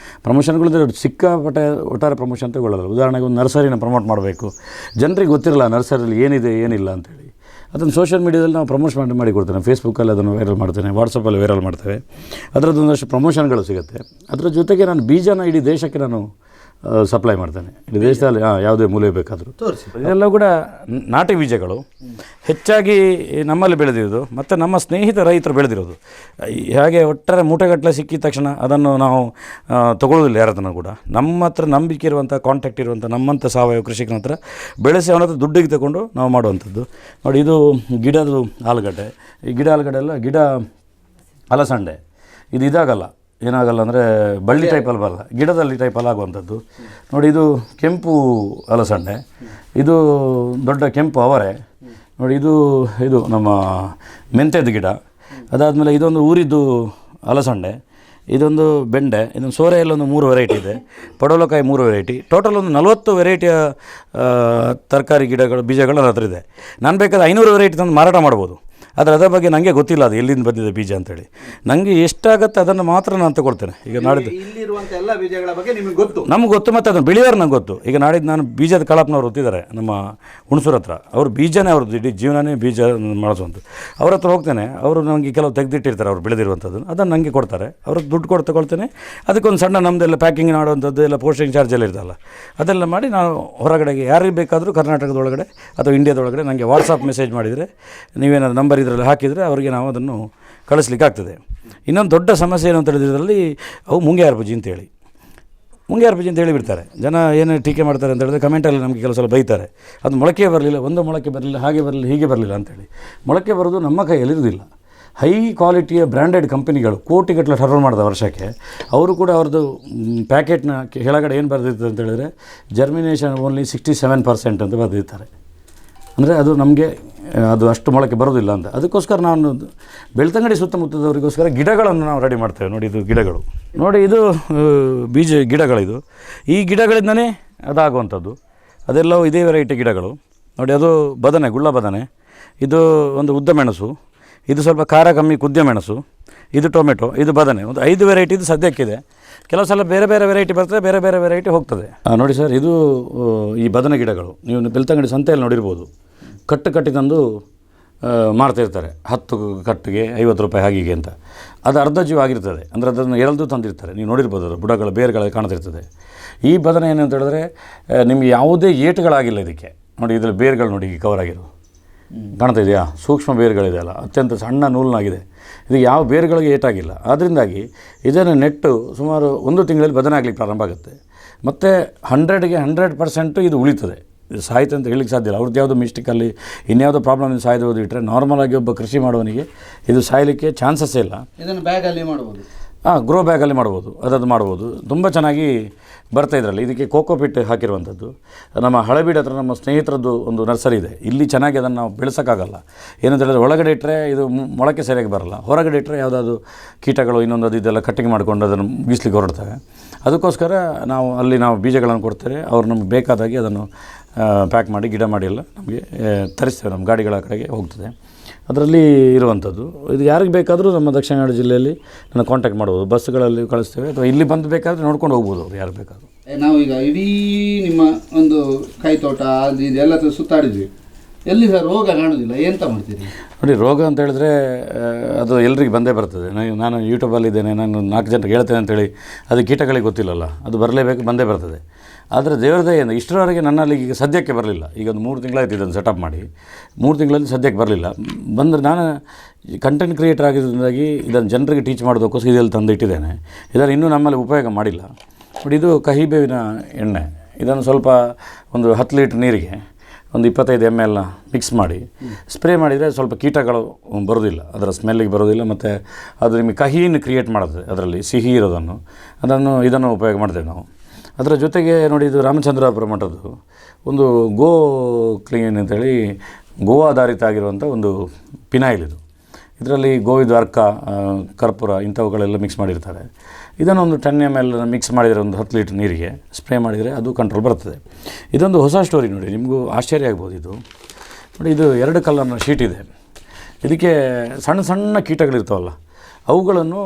ಪ್ರಮೋಷನ್ಗಳು ಸಿಕ್ಕಾಪಟ್ಟೆ ಒಟ್ಟಾರೆ ಪ್ರಮೋಷನ್ ತಗೊಳ್ಳೋಲ್ಲ. ಉದಾಹರಣೆಗೆ ಒಂದು ನರ್ಸರಿನ ಪ್ರಮೋಟ್ ಮಾಡಬೇಕು, ಜನರಿಗೆ ಗೊತ್ತಿರಲ್ಲ ನರ್ಸರಿಯಲ್ಲಿ ಏನಿದೆ ಏನಿಲ್ಲ ಅಂತೇಳಿ. ಅದನ್ನು ಸೋಷಿಯಲ್ ಮೀಡಿಯಾದಲ್ಲಿ ನಾವು ಪ್ರಮೋಷನ್ ಮಾಡಿ ಕೊಡ್ತೇನೆ. ಫೇಸ್ಬುಕ್ಕಲ್ಲಿ ಅದನ್ನು ವೈರಲ್ ಮಾಡ್ತೇನೆ, ವಾಟ್ಸಪ್ಪಲ್ಲಿ ವೈರಲ್ ಮಾಡ್ತೇವೆ. ಅದರದ್ದು ಒಂದಷ್ಟು ಪ್ರಮೋಷನ್ಗಳು ಸಿಗುತ್ತೆ. ಅದರ ಜೊತೆಗೆ ನಾನು ಬೀಜನ ಇಡೀ ದೇಶಕ್ಕೆ ನಾನು ಸಪ್ಲೈ ಮಾಡ್ತೇನೆ, ಇಡೀ ದೇಶದಲ್ಲಿ ಯಾವುದೇ ಮೂಲೆ ಬೇಕಾದರೂ. ಇದೆಲ್ಲ ಕೂಡ ನಾಟಿ ಬೀಜಗಳು ಹೆಚ್ಚಾಗಿ ನಮ್ಮಲ್ಲಿ ಬೆಳೆದಿರೋದು, ಮತ್ತು ನಮ್ಮ ಸ್ನೇಹಿತ ರೈತರು ಬೆಳೆದಿರೋದು. ಹಾಗೆ ಒಟ್ಟಾರೆ ಮೂಟೆಗಟ್ಟಲೆ ಸಿಕ್ಕಿದ ತಕ್ಷಣ ಅದನ್ನು ನಾವು ತೊಗೊಳ್ಳೋದಿಲ್ಲ ಯಾರ ಹತ್ರನೂ ಕೂಡ. ನಮ್ಮ ಹತ್ರ ನಂಬಿಕೆ ಇರುವಂಥ, ಕಾಂಟ್ಯಾಕ್ಟ್ ಇರುವಂಥ ನಮ್ಮಂಥ ಸಾವಯವ ಕೃಷಿಕನ ಹತ್ರ ಬೆಳೆಸಿ ಅವನ ಹತ್ರ ದುಡ್ಡಿಗೆ ತಗೊಂಡು ನಾವು ಮಾಡುವಂಥದ್ದು. ನೋಡಿ, ಇದು ಗಿಡದ ಆಲೂಗಡ್ಡೆ. ಈ ಗಿಡ ಆಲೂಗಡ್ಡೆ ಎಲ್ಲ ಗಿಡ ಅಲಸಂಡೆ. ಇದು ಇದಾಗಲ್ಲ, ಏನಾಗಲ್ಲ ಅಂದರೆ ಬಳ್ಳಿ ಟೈಪಲ್ಲಿ ಬರಲ್ಲ, ಗಿಡದಲ್ಲಿ ಟೈಪಲ್ಲಿ ಆಗುವಂಥದ್ದು. ನೋಡಿ, ಇದು ಕೆಂಪು ಅಲಸಂಡೆ, ಇದು ದೊಡ್ಡ ಕೆಂಪು ಅವರೆ. ನೋಡಿ, ಇದು ನಮ್ಮ ಮೆಂತ್ಯದ ಗಿಡ. ಅದಾದಮೇಲೆ ಇದೊಂದು ಊರಿದ್ದು ಅಲಸಂಡೆ, ಇದೊಂದು ಬೆಂಡೆ, ಇದೊಂದು ಸೋರೆಯಲ್ಲೊಂದು 3 ವೆರೈಟಿ ಇದೆ, ಪಡವಲಕಾಯಿ 3 ವೆರೈಟಿ. ಟೋಟಲ್ ಒಂದು 40 ವೆರೈಟಿಯ ತರಕಾರಿ ಗಿಡಗಳು, ಬೀಜಗಳು ನನ್ನ ಹತ್ರ ಇದೆ. ನಾನು ಬೇಕಾದ್ರೆ 500 ವೆರೈಟಿ ತಂದು ಮಾರಾಟ ಮಾಡ್ಬೋದು. ಆದರೆ ಅದರ ಬಗ್ಗೆ ನನಗೆ ಗೊತ್ತಿಲ್ಲ, ಅದು ಎಲ್ಲಿಂದ ಬಂದಿದೆ ಬೀಜ ಅಂತೇಳಿ. ನನಗೆ ಎಷ್ಟಾಗುತ್ತೆ ಅದನ್ನು ಮಾತ್ರ ನಾನು ತಗೊಳ್ತೇನೆ. ಈಗ ನಾಡಿದ್ದು ಇಲ್ಲಿರುವಂಥ ಎಲ್ಲ ಬೀಜಗಳ ಬಗ್ಗೆ ನಿಮಗೆ ಗೊತ್ತು, ನಮ್ಗೆ ಗೊತ್ತು, ಮತ್ತು ಅದನ್ನು ಬೆಳೆಯೋರು ನಂಗೆ ಗೊತ್ತು. ಈಗ ನಾಡಿದ್ದು ನಾನು ಬೀಜದ ಕಳಪ್ನವ್ರು ಗೊತ್ತಿದ್ದಾರೆ, ನಮ್ಮ ಹುಣಸೂರು ಹತ್ರ. ಅವರು ಬೀಜನೇ ಅವ್ರದ್ದು, ಇಡೀ ಜೀವನನೇ ಬೀಜ ಮಾಡಿಸುವಂಥದ್ದು. ಅವ್ರ ಹತ್ರ ಹೋಗ್ತೇನೆ, ಅವರು ನನಗೆ ಕೆಲವು ತೆಗೆದಿಟ್ಟಿರ್ತಾರೆ ಅವ್ರು ಬೆಳೆದಿರುವಂಥದ್ದು, ಅದನ್ನು ನನಗೆ ಕೊಡ್ತಾರೆ. ಅವ್ರಿಗೆ ದುಡ್ಡು ಕೊಟ್ಟು ತಗೊಳ್ತೇನೆ. ಅದಕ್ಕೊಂದು ಸಣ್ಣ ನಮ್ಮದೆಲ್ಲ ಪ್ಯಾಕಿಂಗ್ ಮಾಡುವಂಥದ್ದು ಎಲ್ಲ ಪೋಸ್ಟಿಂಗ್ ಚಾರ್ಜ್ ಎಲ್ಲ ಇರ್ತಲ್ಲ, ಅದೆಲ್ಲ ಮಾಡಿ ನಾವು ಹೊರಗಡೆಗೆ ಯಾರಿಗೆ ಬೇಕಾದರೂ ಕರ್ನಾಟಕದೊಳಗಡೆ ಅಥವಾ ಇಂಡಿಯಾದೊಳಗಡೆ ನನಗೆ ವಾಟ್ಸಪ್ ಮೆಸೇಜ್ ಮಾಡಿದರೆ, ನೀವೇನಾದ್ರು ನಂಬರ್ ಇದರಲ್ಲಿ ಹಾಕಿದರೆ ಅವರಿಗೆ ನಾವು ಅದನ್ನು ಕಳಿಸ್ಲಿಕ್ಕೆ ಆಗ್ತದೆ. ಇನ್ನೊಂದು ದೊಡ್ಡ ಸಮಸ್ಯೆ ಏನು ಅಂತ ಹೇಳಿದ್ರಲ್ಲಿ, ಅವು ಮುಂಗ್ಯಾರ ಬಜ್ಜಿ ಅಂತೇಳಿ ಬಿಡ್ತಾರೆ ಜನ. ಏನು ಟೀಕೆ ಮಾಡ್ತಾರೆ ಅಂತ ಹೇಳಿದ್ರೆ ಕಮೆಂಟಲ್ಲಿ ನಮಗೆ ಕೆಲವು ಸಲ ಬೈತಾರೆ, ಅದು ಮೊಳಕೆ ಬರಲಿಲ್ಲ, ಒಂದು ಮೊಳಕೆ ಬರಲಿಲ್ಲ, ಹಾಗೆ ಬರಲಿಲ್ಲ, ಹೀಗೆ ಬರಲಿಲ್ಲ ಅಂತೇಳಿ. ಮೊಳಕೆ ಬರೋದು ನಮ್ಮ ಕೈಯಲ್ಲಿರೋದಿಲ್ಲ. ಹೈ ಕ್ವಾಲಿಟಿಯ ಬ್ರ್ಯಾಂಡೆಡ್ ಕಂಪನಿಗಳು ಕೋಟಿಗಟ್ಟಲೆ ಟರ್ನ್ ಮಾಡಿದ ವರ್ಷಕ್ಕೆ, ಅವರು ಕೂಡ ಅವ್ರದ್ದು ಪ್ಯಾಕೆಟ್ನ ಕೆಳಗಡೆ ಏನು ಬರೆದಿರ್ತದೆ ಅಂತ ಹೇಳಿದರೆ ಜರ್ಮಿನೇಷನ್ ಓನ್ಲಿ 67% ಅಂತ ಬರೆದಿರ್ತಾರೆ. ಅಂದರೆ ಅದು ನಮಗೆ ಅದು ಅಷ್ಟು ಮೊಳಕೆ ಬರೋದಿಲ್ಲ ಅಂತ. ಅದಕ್ಕೋಸ್ಕರ ನಾನು ಬೆಳ್ತಂಗಡಿ ಸುತ್ತಮುತ್ತದವರಿಗೋಸ್ಕರ ಗಿಡಗಳನ್ನು ನಾವು ರೆಡಿ ಮಾಡ್ತೇವೆ. ನೋಡಿ, ಇದು ಗಿಡಗಳು, ನೋಡಿ ಇದು ಬೀಜ ಗಿಡಗಳಿದು. ಈ ಗಿಡಗಳಿಂದನೇ ಅದಾಗುವಂಥದ್ದು. ಅದೆಲ್ಲವೂ ಇದೇ ವೆರೈಟಿ ಗಿಡಗಳು. ನೋಡಿ, ಅದು ಬದನೆ, ಗುಳ್ಳ ಬದನೆ, ಇದು ಒಂದು ಉದ್ದ ಮೆಣಸು, ಇದು ಸ್ವಲ್ಪ ಖಾರ ಕಮ್ಮಿ ಕುದ್ಯ ಮೆಣಸು, ಇದು ಟೊಮೆಟೊ, ಇದು ಬದನೆ. ಒಂದು 5 ವೆರೈಟಿದು ಸದ್ಯಕ್ಕಿದೆ. ಕೆಲವು ಸಲ ಬೇರೆ ಬೇರೆ ವೆರೈಟಿ ಬರ್ತದೆ, ಬೇರೆ ಬೇರೆ ವೆರೈಟಿ ಹೋಗ್ತದೆ. ನೋಡಿ ಸರ್, ಇದು ಈ ಬದನೆ ಗಿಡಗಳು ನೀವು ಬೆಳ್ತಂಗಡಿ ಸಂತೆಯಲ್ಲಿ ನೋಡಿರ್ಬೋದು. ಕಟ್ಟಿ ತಂದು ಮಾರ್ತಾಯಿರ್ತಾರೆ, 10 ಕಟ್ಟಿಗೆ 50 ರೂಪಾಯಿ ಹಾಗೆ ಅಂತ. ಅದು ಅರ್ಧ ಜೀವ ಆಗಿರ್ತದೆ, ಅಂದರೆ ಅದನ್ನು ಎಳೆದು ತಂದಿರ್ತಾರೆ. ನೀವು ನೋಡಿರ್ಬೋದು, ಅದು ಬುಡಗಳ ಬೇರುಗಳು ಕಾಣ್ತಿರ್ತದೆ. ಈ ಬದನೆ ಏನು ಅಂತ ಹೇಳಿದ್ರೆ ನಿಮಗೆ ಯಾವುದೇ ಏಟುಗಳಾಗಿಲ್ಲ ಇದಕ್ಕೆ. ನೋಡಿ, ಇದರಲ್ಲಿ ಬೇರುಗಳು ನೋಡಿ ಕವರ್ ಆಗಿರೋ ಕಾಣ್ತಾ ಇದೆಯಾ, ಸೂಕ್ಷ್ಮ ಬೇರುಗಳಿದೆಯಲ್ಲ, ಅತ್ಯಂತ ಸಣ್ಣ ನೂಲಿನಾಗಿದೆ. ಇದು ಯಾವ ಬೇರುಗಳಿಗೆ ಏಟಾಗಿಲ್ಲ. ಅದರಿಂದಾಗಿ ಇದನ್ನು ನೆಟ್ಟು ಸುಮಾರು 1 ತಿಂಗಳಲ್ಲಿ ಬದನೆ ಆಗಲಿಕ್ಕೆ ಪ್ರಾರಂಭ ಆಗುತ್ತೆ. ಮತ್ತು 100ಗೆ 100% ಇದು ಉಳಿತದೆ. ಇದು ಸಾಯ್ತು ಅಂತ ಹೇಳಲಿಕ್ಕೆ ಸಾಧ್ಯ ಇಲ್ಲ. ಅವ್ರದ್ದು ಯಾವುದೋ ಮಿಸ್ಟೇಕಲ್ಲಿ ಇನ್ಯಾವುದೋ ಪ್ರಾಬ್ಲಮಿಂದ ಸಾಯ್ದು ಹೋದಿಟ್ರೆ ನಾರ್ಮಲಾಗಿ ಒಬ್ಬ ಕೃಷಿ ಮಾಡುವವನಿಗೆ ಇದು ಸಾಯಲಿಕ್ಕೆ ಚಾನ್ಸಸ್ಸೇ ಇಲ್ಲ. ಇದನ್ನು ಬ್ಯಾಗಲ್ಲಿ ಮಾಡ್ಬೋದು, ಗ್ರೋ ಬ್ಯಾಗಲ್ಲಿ ಮಾಡ್ಬೋದು, ಅದನ್ನು ಮಾಡ್ಬೋದು. ತುಂಬ ಚೆನ್ನಾಗಿ ಬರ್ತಾ ಇದರಲ್ಲಿ. ಇದಕ್ಕೆ ಕೋಕೋಪಿಟ್ ಹಾಕಿರುವಂಥದ್ದು. ನಮ್ಮ ಹಳೆಬೀಡು ಹತ್ರ ನಮ್ಮ ಸ್ನೇಹಿತರದ್ದು ಒಂದು ನರ್ಸರಿ ಇದೆ. ಇಲ್ಲಿ ಚೆನ್ನಾಗಿ ಅದನ್ನು ನಾವು ಬೆಳೆಸೋಕ್ಕಾಗಲ್ಲ. ಏನಂತ ಹೇಳಿದ್ರೆ ಒಳಗಡೆ ಇಟ್ಟರೆ ಇದು ಮೊಳಕೆ ಸರಿಯಾಗಿ ಬರಲ್ಲ, ಹೊರಗಡೆ ಇಟ್ಟರೆ ಯಾವುದಾದ್ರು ಕೀಟಗಳು ಇನ್ನೊಂದು ಇದೆಲ್ಲ ಕಟ್ಟಿಂಗ್ ಮಾಡಿಕೊಂಡು ಅದನ್ನು ಬೀಸಲಿಕ್ಕೆ ಹೊರಡ್ತವೆ. ಅದಕ್ಕೋಸ್ಕರ ನಾವು ಬೀಜಗಳನ್ನು ಕೊಡ್ತೇವೆ. ಅವ್ರು ನಮ್ಗೆ ಬೇಕಾದಾಗಿ ಅದನ್ನು ಪ್ಯಾಕ್ ಮಾಡಿ ಗಿಡ ಮಾಡಿ ಎಲ್ಲ ನಮಗೆ ತರಿಸ್ತೇವೆ. ನಮ್ಮ ಗಾಡಿಗಳ ಕಡೆಗೆ ಹೋಗ್ತದೆ. ಅದರಲ್ಲಿ ಇರುವಂಥದ್ದು ಇದು ಯಾರಿಗೆ ಬೇಕಾದರೂ ನಮ್ಮ ದಕ್ಷಿಣ ಕನ್ನಡ ಜಿಲ್ಲೆಯಲ್ಲಿ ನಾನು ಕಾಂಟ್ಯಾಕ್ಟ್ ಮಾಡ್ಬೋದು. ಬಸ್ಗಳಲ್ಲಿ ಕಳಿಸ್ತೇವೆ, ಅಥವಾ ಇಲ್ಲಿ ಬಂದು ಬೇಕಾದರೆ ನೋಡ್ಕೊಂಡು ಹೋಗ್ಬೋದು ಅವ್ರು ಯಾರು ಬೇಕಾದರೂ. ನಾವೀಗ ಇಡೀ ನಿಮ್ಮ ಒಂದು ಕೈ ತೋಟ ಅದು ಇದೆಲ್ಲ ಸುತ್ತಾಡಿದ್ವಿ, ಎಲ್ಲಿ ಸಹ ರೋಗ ಕಾಣೋದಿಲ್ಲ, ಎಂತ ಮಾಡ್ತೀರಿ? ನೋಡಿ, ರೋಗ ಅಂತ ಹೇಳಿದ್ರೆ ಅದು ಎಲ್ರಿಗೆ ಬಂದೇ ಬರ್ತದೆ. ನಾನು ಯೂಟ್ಯೂಬಲ್ಲಿದ್ದೇನೆ, ನಾನು 4 ಜನರಿಗೆ ಹೇಳ್ತೇನೆ ಅಂತೇಳಿ ಅದು ಕೀಟಗಳಿಗೆ ಗೊತ್ತಿಲ್ಲಲ್ಲ, ಅದು ಬರಲೇಬೇಕು, ಬಂದೇ ಬರ್ತದೆ. ಆದರೆ ದೇವರ ದಯೆಯಿಂದ ಇಷ್ಟರವರೆಗೆ ನನ್ನಲ್ಲಿ ಈಗ ಸದ್ಯಕ್ಕೆ ಬರಲಿಲ್ಲ. ಈಗ ಒಂದು 3 ತಿಂಗಳಾಯ್ತು ಇದನ್ನು ಸೆಟಪ್ ಮಾಡಿ, 3 ತಿಂಗಳಲ್ಲಿ ಸದ್ಯಕ್ಕೆ ಬರಲಿಲ್ಲ. ಬಂದರೆ ನಾನು ಕಂಟೆಂಟ್ ಕ್ರಿಯೇಟರ್ ಆಗಿದ್ದರಿಂದಾಗಿ ಇದನ್ನು ಜನರಿಗೆ ಟೀಚ್ ಮಾಡೋದಕ್ಕೋಸ್ಕರ ಇದರಲ್ಲಿ ತಂದು ಇಟ್ಟಿದ್ದೇನೆ. ಇದನ್ನು ಇನ್ನೂ ನಮ್ಮಲ್ಲಿ ಉಪಯೋಗ ಮಾಡಿಲ್ಲ. ಬಟ್ ಇದು ಕಹಿಬೇವಿನ ಎಣ್ಣೆ, ಇದನ್ನು ಸ್ವಲ್ಪ ಒಂದು 10 ಲೀಟ್ರ್ ನೀರಿಗೆ ಒಂದು 25 ml ಮಿಕ್ಸ್ ಮಾಡಿ ಸ್ಪ್ರೇ ಮಾಡಿದರೆ ಸ್ವಲ್ಪ ಕೀಟಗಳು ಬರೋದಿಲ್ಲ, ಅದರ ಸ್ಮೆಲ್ಲಿಗೆ ಬರೋದಿಲ್ಲ. ಮತ್ತು ಅದು ನಿಮಗೆ ಕಹಿಯನ್ನು ಕ್ರಿಯೇಟ್ ಮಾಡುತ್ತದೆ, ಅದರಲ್ಲಿ ಸಿಹಿ ಇರೋದನ್ನು, ಇದನ್ನು ಉಪಯೋಗ ಮಾಡ್ತೇವೆ ನಾವು. ಅದರ ಜೊತೆಗೆ ನೋಡಿ, ಇದು ರಾಮಚಂದ್ರಾಪುರ ಮಠದ್ದು ಒಂದು ಗೋ ಕ್ಲೀನ್ ಅಂತೇಳಿ ಗೋ ಆಧಾರಿತ ಆಗಿರುವಂಥ ಒಂದು ಪಿನಾಯಿಲ್ ಇದು. ಇದರಲ್ಲಿ ಗೋವಿದು ಅರ್ಕ, ಕರ್ಪೂರ ಇಂಥವುಗಳೆಲ್ಲ ಮಿಕ್ಸ್ ಮಾಡಿರ್ತಾರೆ. ಇದನ್ನು ಒಂದು 10 ml ಮಿಕ್ಸ್ ಮಾಡಿದರೆ ಒಂದು 10 ಲೀಟ್ರ್ ನೀರಿಗೆ ಸ್ಪ್ರೇ ಮಾಡಿದರೆ ಅದು ಕಂಟ್ರೋಲ್ ಬರ್ತದೆ. ಇದೊಂದು ಹೊಸ ಸ್ಟೋರಿ ನೋಡಿ, ನಿಮಗೂ ಆಶ್ಚರ್ಯ ಆಗ್ಬೋದು. ಇದು ನೋಡಿ, ಇದು 2 ಕಲರ್ನ ಶೀಟ್ ಇದೆ. ಇದಕ್ಕೆ ಸಣ್ಣ ಸಣ್ಣ ಕೀಟಗಳಿರ್ತಾವಲ್ಲ, ಅವುಗಳನ್ನು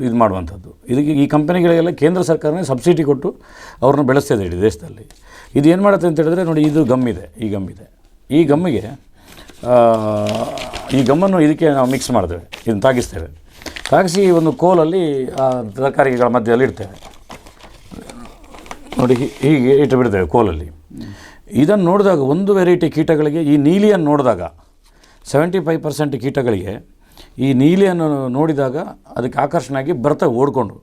ಇದು ಮಾಡುವಂಥದ್ದು. ಇದಕ್ಕೆ ಈ ಕಂಪನಿಗಳಿಗೆಲ್ಲ ಕೇಂದ್ರ ಸರ್ಕಾರನೇ ಸಬ್ಸಿಡಿ ಕೊಟ್ಟು ಅವ್ರನ್ನ ಬೆಳೆಸ್ತಾಯಿದೆ ಇಡೀ ದೇಶದಲ್ಲಿ. ಇದು ಏನು ಮಾಡುತ್ತೆ ಅಂತ ಹೇಳಿದ್ರೆ ನೋಡಿ, ಇದು ಗಮ್ಮಿದೆ, ಈ ಗಮ್ಮಿಗೆ ಈ ಗಮ್ಮನ್ನು ಇದಕ್ಕೆ ನಾವು ಮಿಕ್ಸ್ ಮಾಡ್ತೇವೆ, ಇದನ್ನು ತಾಗಿಸಿ ಒಂದು ಕೋಲಲ್ಲಿ ಆ ತರಕಾರಿಗಳ ಮಧ್ಯದಲ್ಲಿ ಇಡ್ತೇವೆ. ನೋಡಿ, ಹೀಗೆ ಇಟ್ಟು ಬಿಡ್ತೇವೆ ಕೋಲಲ್ಲಿ. ಇದನ್ನು ನೋಡಿದಾಗ ಒಂದು ವೆರೈಟಿ ಕೀಟಗಳಿಗೆ, ಈ ನೀಲಿಯನ್ನು ನೋಡಿದಾಗ 75% ಕೀಟಗಳಿಗೆ ಈ ನೀಲಿಯನ್ನು ನೋಡಿದಾಗ ಅದಕ್ಕೆ ಆಕರ್ಷಣೆ ಆಗಿ ಬರ್ತವೆ ಓಡ್ಕೊಂಡು,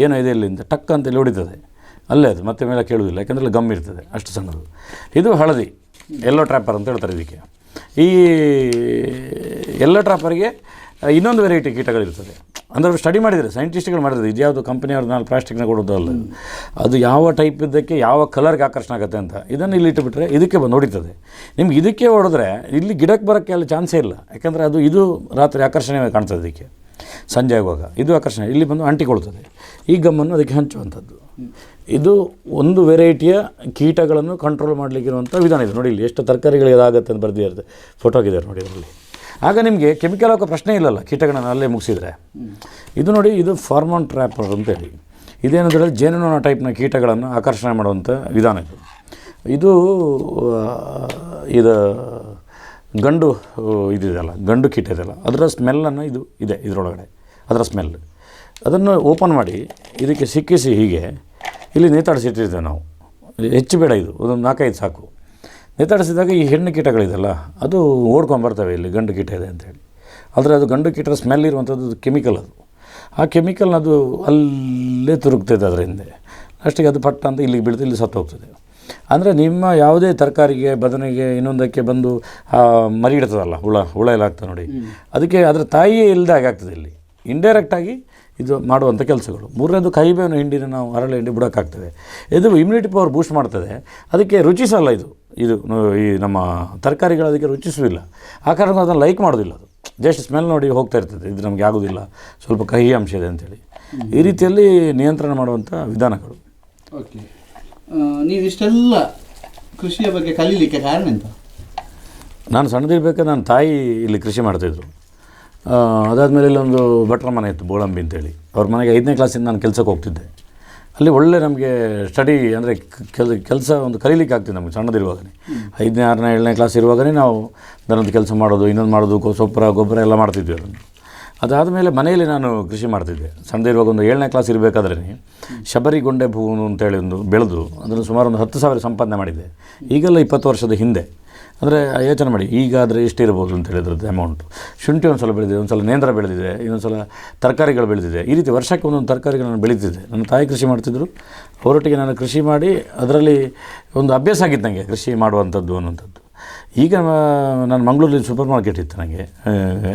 ಏನೋ ಇದೆ ಇಲ್ಲಿಂದ ಟಕ್ ಅಂತೇಳಿ ಹೊಡಿತದೆ, ಅಲ್ಲೇ ಅದು ಮತ್ತೆ ಮೇಲೆ ಕೇಳುವುದಿಲ್ಲ, ಯಾಕೆಂದರೆ ಗಮ್ ಇರ್ತದೆ ಅಷ್ಟು ಸಣ್ಣದು. ಇದು ಹಳದಿ, ಯೆಲ್ಲೋ ಟ್ರ್ಯಾಪರ್ ಅಂತ ಹೇಳ್ತಾರೆ ಇದಕ್ಕೆ. ಈ ಯೆಲ್ಲೋ ಟ್ರ್ಯಾಪರ್ಗೆ ಇನ್ನೊಂದು ವೆರೈಟಿ ಕೀಟಗಳಿರ್ತದೆ. ಅಂದರೆ ಸ್ಟಡಿ ಮಾಡಿದರೆ, ಸೈಂಟಿಸ್ಟ್ಗಳು ಮಾಡಿದರೆ, ಇದು ಯಾವುದು ಕಂಪನಿಯವ್ರು ನಾನು ಪ್ಲಾಸ್ಟಿಕ್ನ ಕೊಡೋದಲ್ಲ, ಅದು ಯಾವ ಟೈಪ್ ಇದ್ದಕ್ಕೆ ಯಾವ ಕಲರ್ಗೆ ಆಕರ್ಷಣೆ ಆಗುತ್ತೆ ಅಂತ. ಇದನ್ನು ಇಲ್ಲಿ ಇಟ್ಟುಬಿಟ್ರೆ ಇದಕ್ಕೆ ಬಂದು ಹೊಡಿತದೆ. ನಿಮ್ಗೆ ಇದಕ್ಕೆ ಹೊಡೆದ್ರೆ ಇಲ್ಲಿ ಗಿಡಕ್ಕೆ ಬರೋಕ್ಕೆ ಅಲ್ಲಿ ಚಾನ್ಸೇ ಇಲ್ಲ, ಯಾಕೆಂದರೆ ಇದು ರಾತ್ರಿ ಆಕರ್ಷಣೆ ಕಾಣ್ತದೆ. ಇದಕ್ಕೆ ಸಂಜೆ ಆಗುವಾಗ ಇದು ಆಕರ್ಷಣೆ ಇಲ್ಲಿ ಬಂದು ಅಂಟಿಕೊಳ್ತದೆ. ಈ ಗಮ್ಮನ್ನು ಅದಕ್ಕೆ ಹಂಚುವಂಥದ್ದು. ಇದು ಒಂದು ವೆರೈಟಿಯ ಕೀಟಗಳನ್ನು ಕಂಟ್ರೋಲ್ ಮಾಡಲಿಕ್ಕಿರುವಂಥ ವಿಧಾನ ಇದು. ನೋಡಿ, ಇಲ್ಲಿ ಎಷ್ಟು ತರಕಾರಿಗಳಿಗೆ ಇದಾಗುತ್ತೆ ಅಂತ ಬರೆದಿರುತ್ತೆ, ಫೋಟೋಗಿದ್ದಾರೆ ನೋಡಿ ಅದರಲ್ಲಿ. ಆಗ ನಿಮಗೆ ಕೆಮಿಕಲ್ ಹಾಕೋ ಪ್ರಶ್ನೆ ಇಲ್ಲಲ್ಲ, ಕೀಟಗಳನ್ನು ಅಲ್ಲೇ ಮುಗಿಸಿದರೆ. ಇದು ನೋಡಿ, ಇದು ಫಾರ್ಮೋನ್ ಟ್ರ್ಯಾಪರ್ ಅಂತೇಳಿ. ಇದೇನಂದರೆ ಜೇನುನೊಣ ಟೈಪ್ನ ಕೀಟಗಳನ್ನು ಆಕರ್ಷಣೆ ಮಾಡುವಂಥ ವಿಧಾನ ಇದು. ಗಂಡು ಇದೆಯಲ್ಲ, ಗಂಡು ಕೀಟ ಇದೆಯಲ್ಲ, ಅದರ ಸ್ಮೆಲ್ಲನ್ನು ಇದೆ ಇದರೊಳಗಡೆ, ಅದರ ಸ್ಮೆಲ್. ಅದನ್ನು ಓಪನ್ ಮಾಡಿ ಇದಕ್ಕೆ ಸಿಕ್ಕಿಸಿ ಹೀಗೆ ಇಲ್ಲಿ ನೇತಾಡಿಸಿಟ್ಟಿರ್ತೇವೆ ನಾವು. ಹೆಚ್ಚು ಬೇಡ, ಇದು ಒಂದು 4-5 ಸಾಕು. ನೇತಾಡಿಸಿದಾಗ ಈ ಹೆಣ್ಣು ಕೀಟಗಳಿದೆಯಲ್ಲ, ಅದು ಓಡ್ಕೊಂಬರ್ತವೆ ಇಲ್ಲಿ ಗಂಡು ಕೀಟ ಇದೆ ಅಂತೇಳಿ. ಆದರೆ ಅದು ಗಂಡು ಕೀಟದ ಸ್ಮೆಲ್ ಇರುವಂಥದ್ದು ಕೆಮಿಕಲ್. ಆ ಕೆಮಿಕಲ್ನ ಅದು ಅಲ್ಲೇ ತುರುಕ್ತದೆ ಅದರ ಹಿಂದೆ. ಅಷ್ಟಿಗೆ ಅದು ಪಟ್ಟ ಅಂತ ಇಲ್ಲಿಗೆ ಬೀಳ್ತದೆ, ಇಲ್ಲಿ ಸತ್ತು ಹೋಗ್ತದೆ. ಅಂದರೆ ನಿಮ್ಮ ಯಾವುದೇ ತರಕಾರಿಗೆ, ಬದನೆಗೆ, ಇನ್ನೊಂದಕ್ಕೆ ಬಂದು ಮರಿ ಇಡ್ತದಲ್ಲ, ಹುಳ ಎಲ್ಲ ಆಗ್ತದೆ ನೋಡಿ, ಅದಕ್ಕೆ ಅದರ ತಾಯಿಯೇ ಇಲ್ಲದಾಗೆ ಆಗ್ತದೆ ಇಲ್ಲಿ. ಇಂಡೈರೆಕ್ಟಾಗಿ ಇದು ಮಾಡುವಂಥ ಕೆಲಸಗಳು. 3ನೇದು ಕಹಿಬೇವಿನ ಹಿಂಡಿನ ನಾವು ಹರಳೆ ಹಿಂಡಿ ಬಿಡೋಕ್ಕಾಗ್ತದೆ. ಇದು ಇಮ್ಯುನಿಟಿ ಪವರ್ ಬೂಸ್ಟ್ ಮಾಡ್ತದೆ. ಅದಕ್ಕೆ ರುಚಿಸಲ್ಲ ಇದು ಈ ನಮ್ಮ ತರಕಾರಿಗಳು ಅದಕ್ಕೆ ರುಚಿಸುವುದಿಲ್ಲ. ಆ ಕಾರಣ ಅದನ್ನು ಲೈಕ್ ಮಾಡೋದಿಲ್ಲ. ಅದು ಜಸ್ಟ್ ಸ್ಮೆಲ್ ನೋಡಿ ಹೋಗ್ತಾ ಇರ್ತದೆ, ಇದು ನಮಗೆ ಆಗೋದಿಲ್ಲ, ಸ್ವಲ್ಪ ಕಹಿ ಅಂಶ ಇದೆ ಅಂತೇಳಿ. ಈ ರೀತಿಯಲ್ಲಿ ನಿಯಂತ್ರಣ ಮಾಡುವಂಥ ವಿಧಾನಗಳು. ಓಕೆ, ನೀವು ಇಷ್ಟೆಲ್ಲ ಕೃಷಿಯ ಬಗ್ಗೆ ಕಲೀಲಿಕ್ಕೆ ಕಾರಣ ಎಂತ? ನಾನು ಸಣ್ಣದಿರ್ಬೇಕಾದ್ರೆ ನನ್ನ ತಾಯಿ ಇಲ್ಲಿ ಕೃಷಿ ಮಾಡ್ತಾಯಿದ್ರು. ಅದಾದಮೇಲೆ ಇಲ್ಲೊಂದು ಭಟ್ರ ಮನೆ ಇತ್ತು, ಬೋಳಂಬಿ ಅಂತೇಳಿ. ಅವ್ರ ಮನೆಗೆ 5ನೇ ಕ್ಲಾಸಿಂದ ನಾನು ಕೆಲಸಕ್ಕೆ ಹೋಗ್ತಿದ್ದೆ. ಅಲ್ಲಿ ಒಳ್ಳೆ ನಮಗೆ ಸ್ಟಡಿ ಅಂದರೆ ಕೆಲಸ ಒಂದು ಕಲೀಲಿಕ್ಕೆ ಆಗ್ತಿದೆ ನಮಗೆ ಸಣ್ಣದಿರುವಾಗಲೇ. 5ನೇ 6ನೇ 7ನೇ ಕ್ಲಾಸ್ ಇರುವಾಗಲೇ ನಾವು ದನದ ಕೆಲಸ ಮಾಡೋದು, ಇನ್ನೊಂದು ಮಾಡೋದು, ಗೊಬ್ಬರ ಎಲ್ಲ ಮಾಡ್ತಿದ್ವಿ ಅದನ್ನು. ಅದಾದಮೇಲೆ ಮನೆಯಲ್ಲಿ ನಾನು ಕೃಷಿ ಮಾಡ್ತಿದ್ದೆ. ಸಣ್ಣದಿರುವಾಗ ಒಂದು 7ನೇ ಕ್ಲಾಸ್ ಇರಬೇಕಾದ್ರೆ ಶಬರಿಗೊಂಡೆ ಭೂನು ಅಂತೇಳಿ ಒಂದು ಬೆಳೆದು ಅದನ್ನು ಸುಮಾರು ಒಂದು 10,000 ಸಂಪಾದನೆ ಮಾಡಿದ್ದೆ. ಈಗೆಲ್ಲ 20 ವರ್ಷದ ಹಿಂದೆ. ಅಂದರೆ ಯೋಚನೆ ಮಾಡಿ, ಈಗಾದರೆ ಎಷ್ಟಿರ್ಬೋದು ಅಂತ ಹೇಳಿದ್ರದ್ದು ಅಮೌಂಟು. ಶುಂಠಿ ಒಂದು ಸಲ ಬೆಳೆದಿದೆ, ಒಂದು ಸಲ ನೇಂದ್ರ ಬೆಳೆದಿದೆ, ಇನ್ನೊಂದು ಸಲ ತರಕಾರಿಗಳು ಬೆಳೆದಿದೆ. ಈ ರೀತಿ ವರ್ಷಕ್ಕೆ ಒಂದೊಂದು ತರಕಾರಿಗಳನ್ನು ಬೆಳೀತಿದ್ದೆ. ನನ್ನ ತಾಯಿ ಕೃಷಿ ಮಾಡ್ತಿದ್ದರು, ಅವರೊಟ್ಟಿಗೆ ನಾನು ಕೃಷಿ ಮಾಡಿ ಅದರಲ್ಲಿ ಒಂದು ಅಭ್ಯಾಸ ಆಗಿತ್ತು ನನಗೆ ಕೃಷಿ ಮಾಡುವಂಥದ್ದು ಅನ್ನೋಂಥದ್ದು. ಈಗ ನಾನು ಮಂಗಳೂರಲ್ಲಿ ಸೂಪರ್ ಮಾರ್ಕೆಟ್ ಇತ್ತು ನನಗೆ,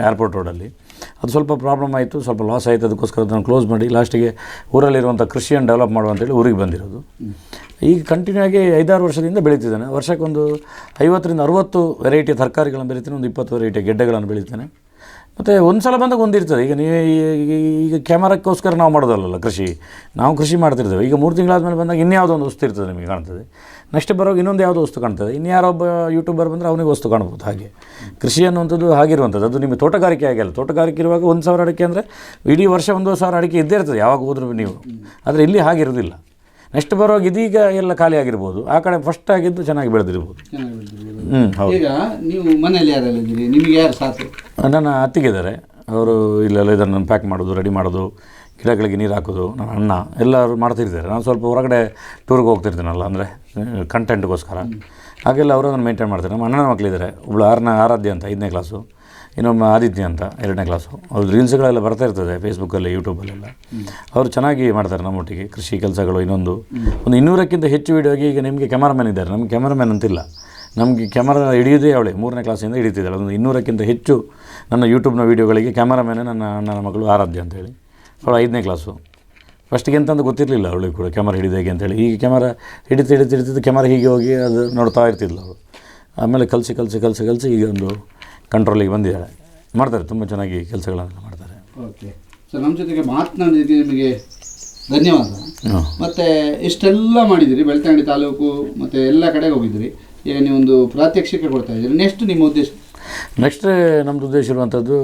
ಏರ್ಪೋರ್ಟ್ ರೋಡಲ್ಲಿ. ಅದು ಸ್ವಲ್ಪ ಪ್ರಾಬ್ಲಮ್ ಆಯಿತು, ಸ್ವಲ್ಪ ಲಾಸ್ ಆಯಿತು. ಅದಕ್ಕೋಸ್ಕರ ಅದನ್ನು ಕ್ಲೋಸ್ ಮಾಡಿ ಲಾಸ್ಟಿಗೆ ಊರಲ್ಲಿರುವಂಥ ಕೃಷಿಯನ್ನು ಡೆವಲಪ್ ಮಾಡುವಂಥೇಳಿ ಊರಿಗೆ ಬಂದಿರೋದು. ಈಗ ಕಂಟಿನ್ಯೂ ಆಗಿ 5-6 ವರ್ಷದಿಂದ ಬೆಳೀತಿದ್ದಾನೆ. ವರ್ಷಕ್ಕೊಂದು 50-60 ವೆರೈಟಿ ತರಕಾರಿಗಳನ್ನು ಬೆಳಿತೇನೆ, ಒಂದು 20 ವೆರೈಟಿ ಗೆಡ್ಡೆಗಳನ್ನು ಬೆಳಿತೇನೆ. ಮತ್ತು ಒಂದು ಸಲ ಬಂದಾಗ ಒಂದಿರ್ತದೆ. ಈಗ ಕ್ಯಾಮರಕ್ಕೋಸ್ಕರ ನಾವು ಮಾಡೋದಲ್ಲ ಕೃಷಿ, ನಾವು ಕೃಷಿ ಮಾಡ್ತಿರ್ತೇವೆ. ಈಗ 3 ತಿಂಗಳಾದಮೇಲೆ ಬಂದಾಗ ಇನ್ಯಾವುದೋ ಒಂದು ವಸ್ತು ಇರ್ತದೆ ನಿಮಗೆ ಕಾಣ್ತದೆ. ನೆಕ್ಸ್ಟ್ ಬರೋವಾಗ ಇನ್ನೊಂದು ಯಾವುದೋ ವಸ್ತು ಕಾಣ್ತದೆ. ಇನ್ಯಾರೊಬ್ಬ ಯೂಟ್ಯೂಬರ್ ಬಂದರೆ ಅವನಿಗೆ ವಸ್ತು ಕಾಣ್ಬೋದು. ಹಾಗೆ ಕೃಷಿ ಅನ್ನುವಂಥದ್ದು ಹಾಗಿರುವಂಥದ್ದು. ಅದು ನಿಮಗೆ ತೋಟಗಾರಿಕೆ ಆಗಿಲ್ಲ. ತೋಟಗಾರಿಕೆ ಇರುವಾಗ 1,000 ಅಡಿಕೆ ಅಂದರೆ ಇಡೀ ವರ್ಷ 1,000 ಅಡಿಕೆ ಇದ್ದೇ ಇರ್ತದೆ ಯಾವಾಗ ಹೋದ್ರೂ ನೀವು. ಆದರೆ ಇಲ್ಲಿ ಹಾಗಿರೋದಿಲ್ಲ. ನೆಕ್ಸ್ಟ್ ಬರುವಾಗ ಇದೀಗ ಎಲ್ಲ ಖಾಲಿ ಆಗಿರ್ಬೋದು, ಆ ಕಡೆ ಫಸ್ಟ್ ಆಗಿದ್ದು ಚೆನ್ನಾಗಿ ಬೆಳೆದಿರ್ಬೋದು. ಹೌದು. ಈಗ ನೀವು ಮನೆಯಲ್ಲಿ ಯಾರೆಲ್ಲ ಇದ್ದೀರಿ, ನಿಮಗೆ ಯಾರು ಸಾಕು? ನನ್ನ ಅತ್ತಿಗೆದ್ದಾರೆ, ಅವರು ಇಲ್ಲೆಲ್ಲ ಇದನ್ನು ಪ್ಯಾಕ್ ಮಾಡೋದು, ರೆಡಿ ಮಾಡೋದು, ಗಿಡಗಳಿಗೆ ನೀರು ಹಾಕೋದು, ನನ್ನ ಅಣ್ಣ ಎಲ್ಲರೂ ಮಾಡ್ತಿರ್ತಾರೆ. ನಾನು ಸ್ವಲ್ಪ ಹೊರಗಡೆ ಟೂರ್ಗೆ ಹೋಗ್ತಿರ್ತೀನಲ್ಲ, ಅಂದರೆ ಕಂಟೆಂಟ್ಗೋಸ್ಕರ, ಹಾಗೆಲ್ಲ ಅವರು ಅದನ್ನು ಮೇಂಟೈನ್ ಮಾಡ್ತಾರೆ. ನಮ್ಮ ಅಣ್ಣನ ಮಕ್ಕಳಿದ್ದಾರೆ, ಒಬ್ಬಳು ಆರಾಧ್ಯ ಅಂತ 5ನೇ ಕ್ಲಾಸು, ಇನ್ನೊಬ್ಬ ಆದಿತ್ಯ ಅಂತ 2ನೇ ಕ್ಲಾಸು. ಅವ್ರ ರೀಲ್ಸ್ಗಳೆಲ್ಲ ಬರ್ತಾ ಇರ್ತದೆ ಫೇಸ್ಬುಕ್ಕಲ್ಲಿ, ಯೂಟ್ಯೂಬಲ್ಲೆಲ್ಲ. ಅವರು ಚೆನ್ನಾಗಿ ಮಾಡ್ತಾರೆ ನಮ್ಮೊಟ್ಟಿಗೆ ಕೃಷಿ ಕೆಲಸಗಳು. ಒಂದು 200ಕ್ಕಿಂತ ಹೆಚ್ಚು ವೀಡಿಯೋಗೆ ಈಗ ನಿಮಗೆ ಕ್ಯಾಮರಾಮ್ಯಾನ್ ಇದ್ದಾರೆ, ನಮಗೆ ಕ್ಯಾಮರಾಮ್ಯಾನ್ ಅಂತಿಲ್ಲ, ನಮಗೆ ಕ್ಯಾಮರಾ ಹಿಡಿಯೋದೇ ಅವಳೆ 3ನೇ ಕ್ಲಾಸಿಂದ ಹಿಡಿತಿದ್ದಾಳೆ. ಒಂದು 200ಕ್ಕಿಂತ ಹೆಚ್ಚು ನನ್ನ ಯೂಟ್ಯೂಬ್ನ ವೀಡಿಯೋಗಳಿಗೆ ಕ್ಯಾಮರಾಮ್ಯಾನೇ ನನ್ನ ಅಣ್ಣನ ಮಗಳು ಆರಾಧ್ಯ ಅಂತೇಳಿ. ಅವಳು 5ನೇ ಕ್ಲಾಸು. ಫಸ್ಟಿಗೆ ಎಂತಂದು ಗೊತ್ತಿರಲಿಲ್ಲ ಅವಳಿಗೆ ಕೂಡ ಕ್ಯಾಮರಾ ಹಿಡಿದು ಹೇಗೆ ಅಂತೇಳಿ. ಈಗ ಕ್ಯಾಮರಾ ಹಿಡಿತಿದ್ದು ಕ್ಯಾಮರಾ ಹೀಗೆ ಹೋಗಿ ಅದು ನೋಡ್ತಾ ಇರ್ತಿದ್ಲು ಅವಳು. ಆಮೇಲೆ ಕಲಿಸಿ ಈಗ ಒಂದು ಕಂಟ್ರೋಲಿಗೆ ಬಂದಿದ್ದಾಳೆ. ಮಾಡ್ತಾರೆ, ತುಂಬ ಚೆನ್ನಾಗಿ ಕೆಲಸಗಳನ್ನು ಮಾಡ್ತಾರೆ. ಓಕೆ ಸರ್, ನಮ್ಮ ಜೊತೆಗೆ ಮಾತನಾಡಿದ್ದಕ್ಕೆ ನಿಮಗೆ ಧನ್ಯವಾದ. ಮತ್ತು ಇಷ್ಟೆಲ್ಲ ಮಾಡಿದಿರಿ, ಬೆಳ್ತಂಗಡಿ ತಾಲೂಕು ಮತ್ತು ಎಲ್ಲ ಕಡೆಗೆ ಹೋಗಿದ್ದೀರಿ. ಈಗ ನೀವೊಂದು ಪ್ರಾತ್ಯಕ್ಷಿಕೆ ಕೊಡ್ತಾ ಇದ್ದೀರಿ. ನೆಕ್ಸ್ಟ್ ನಿಮ್ಮ ಉದ್ದೇಶ? ನೆಕ್ಸ್ಟ್ ನಮ್ಮದು ಉದ್ದೇಶ ಇರುವಂಥದ್ದು,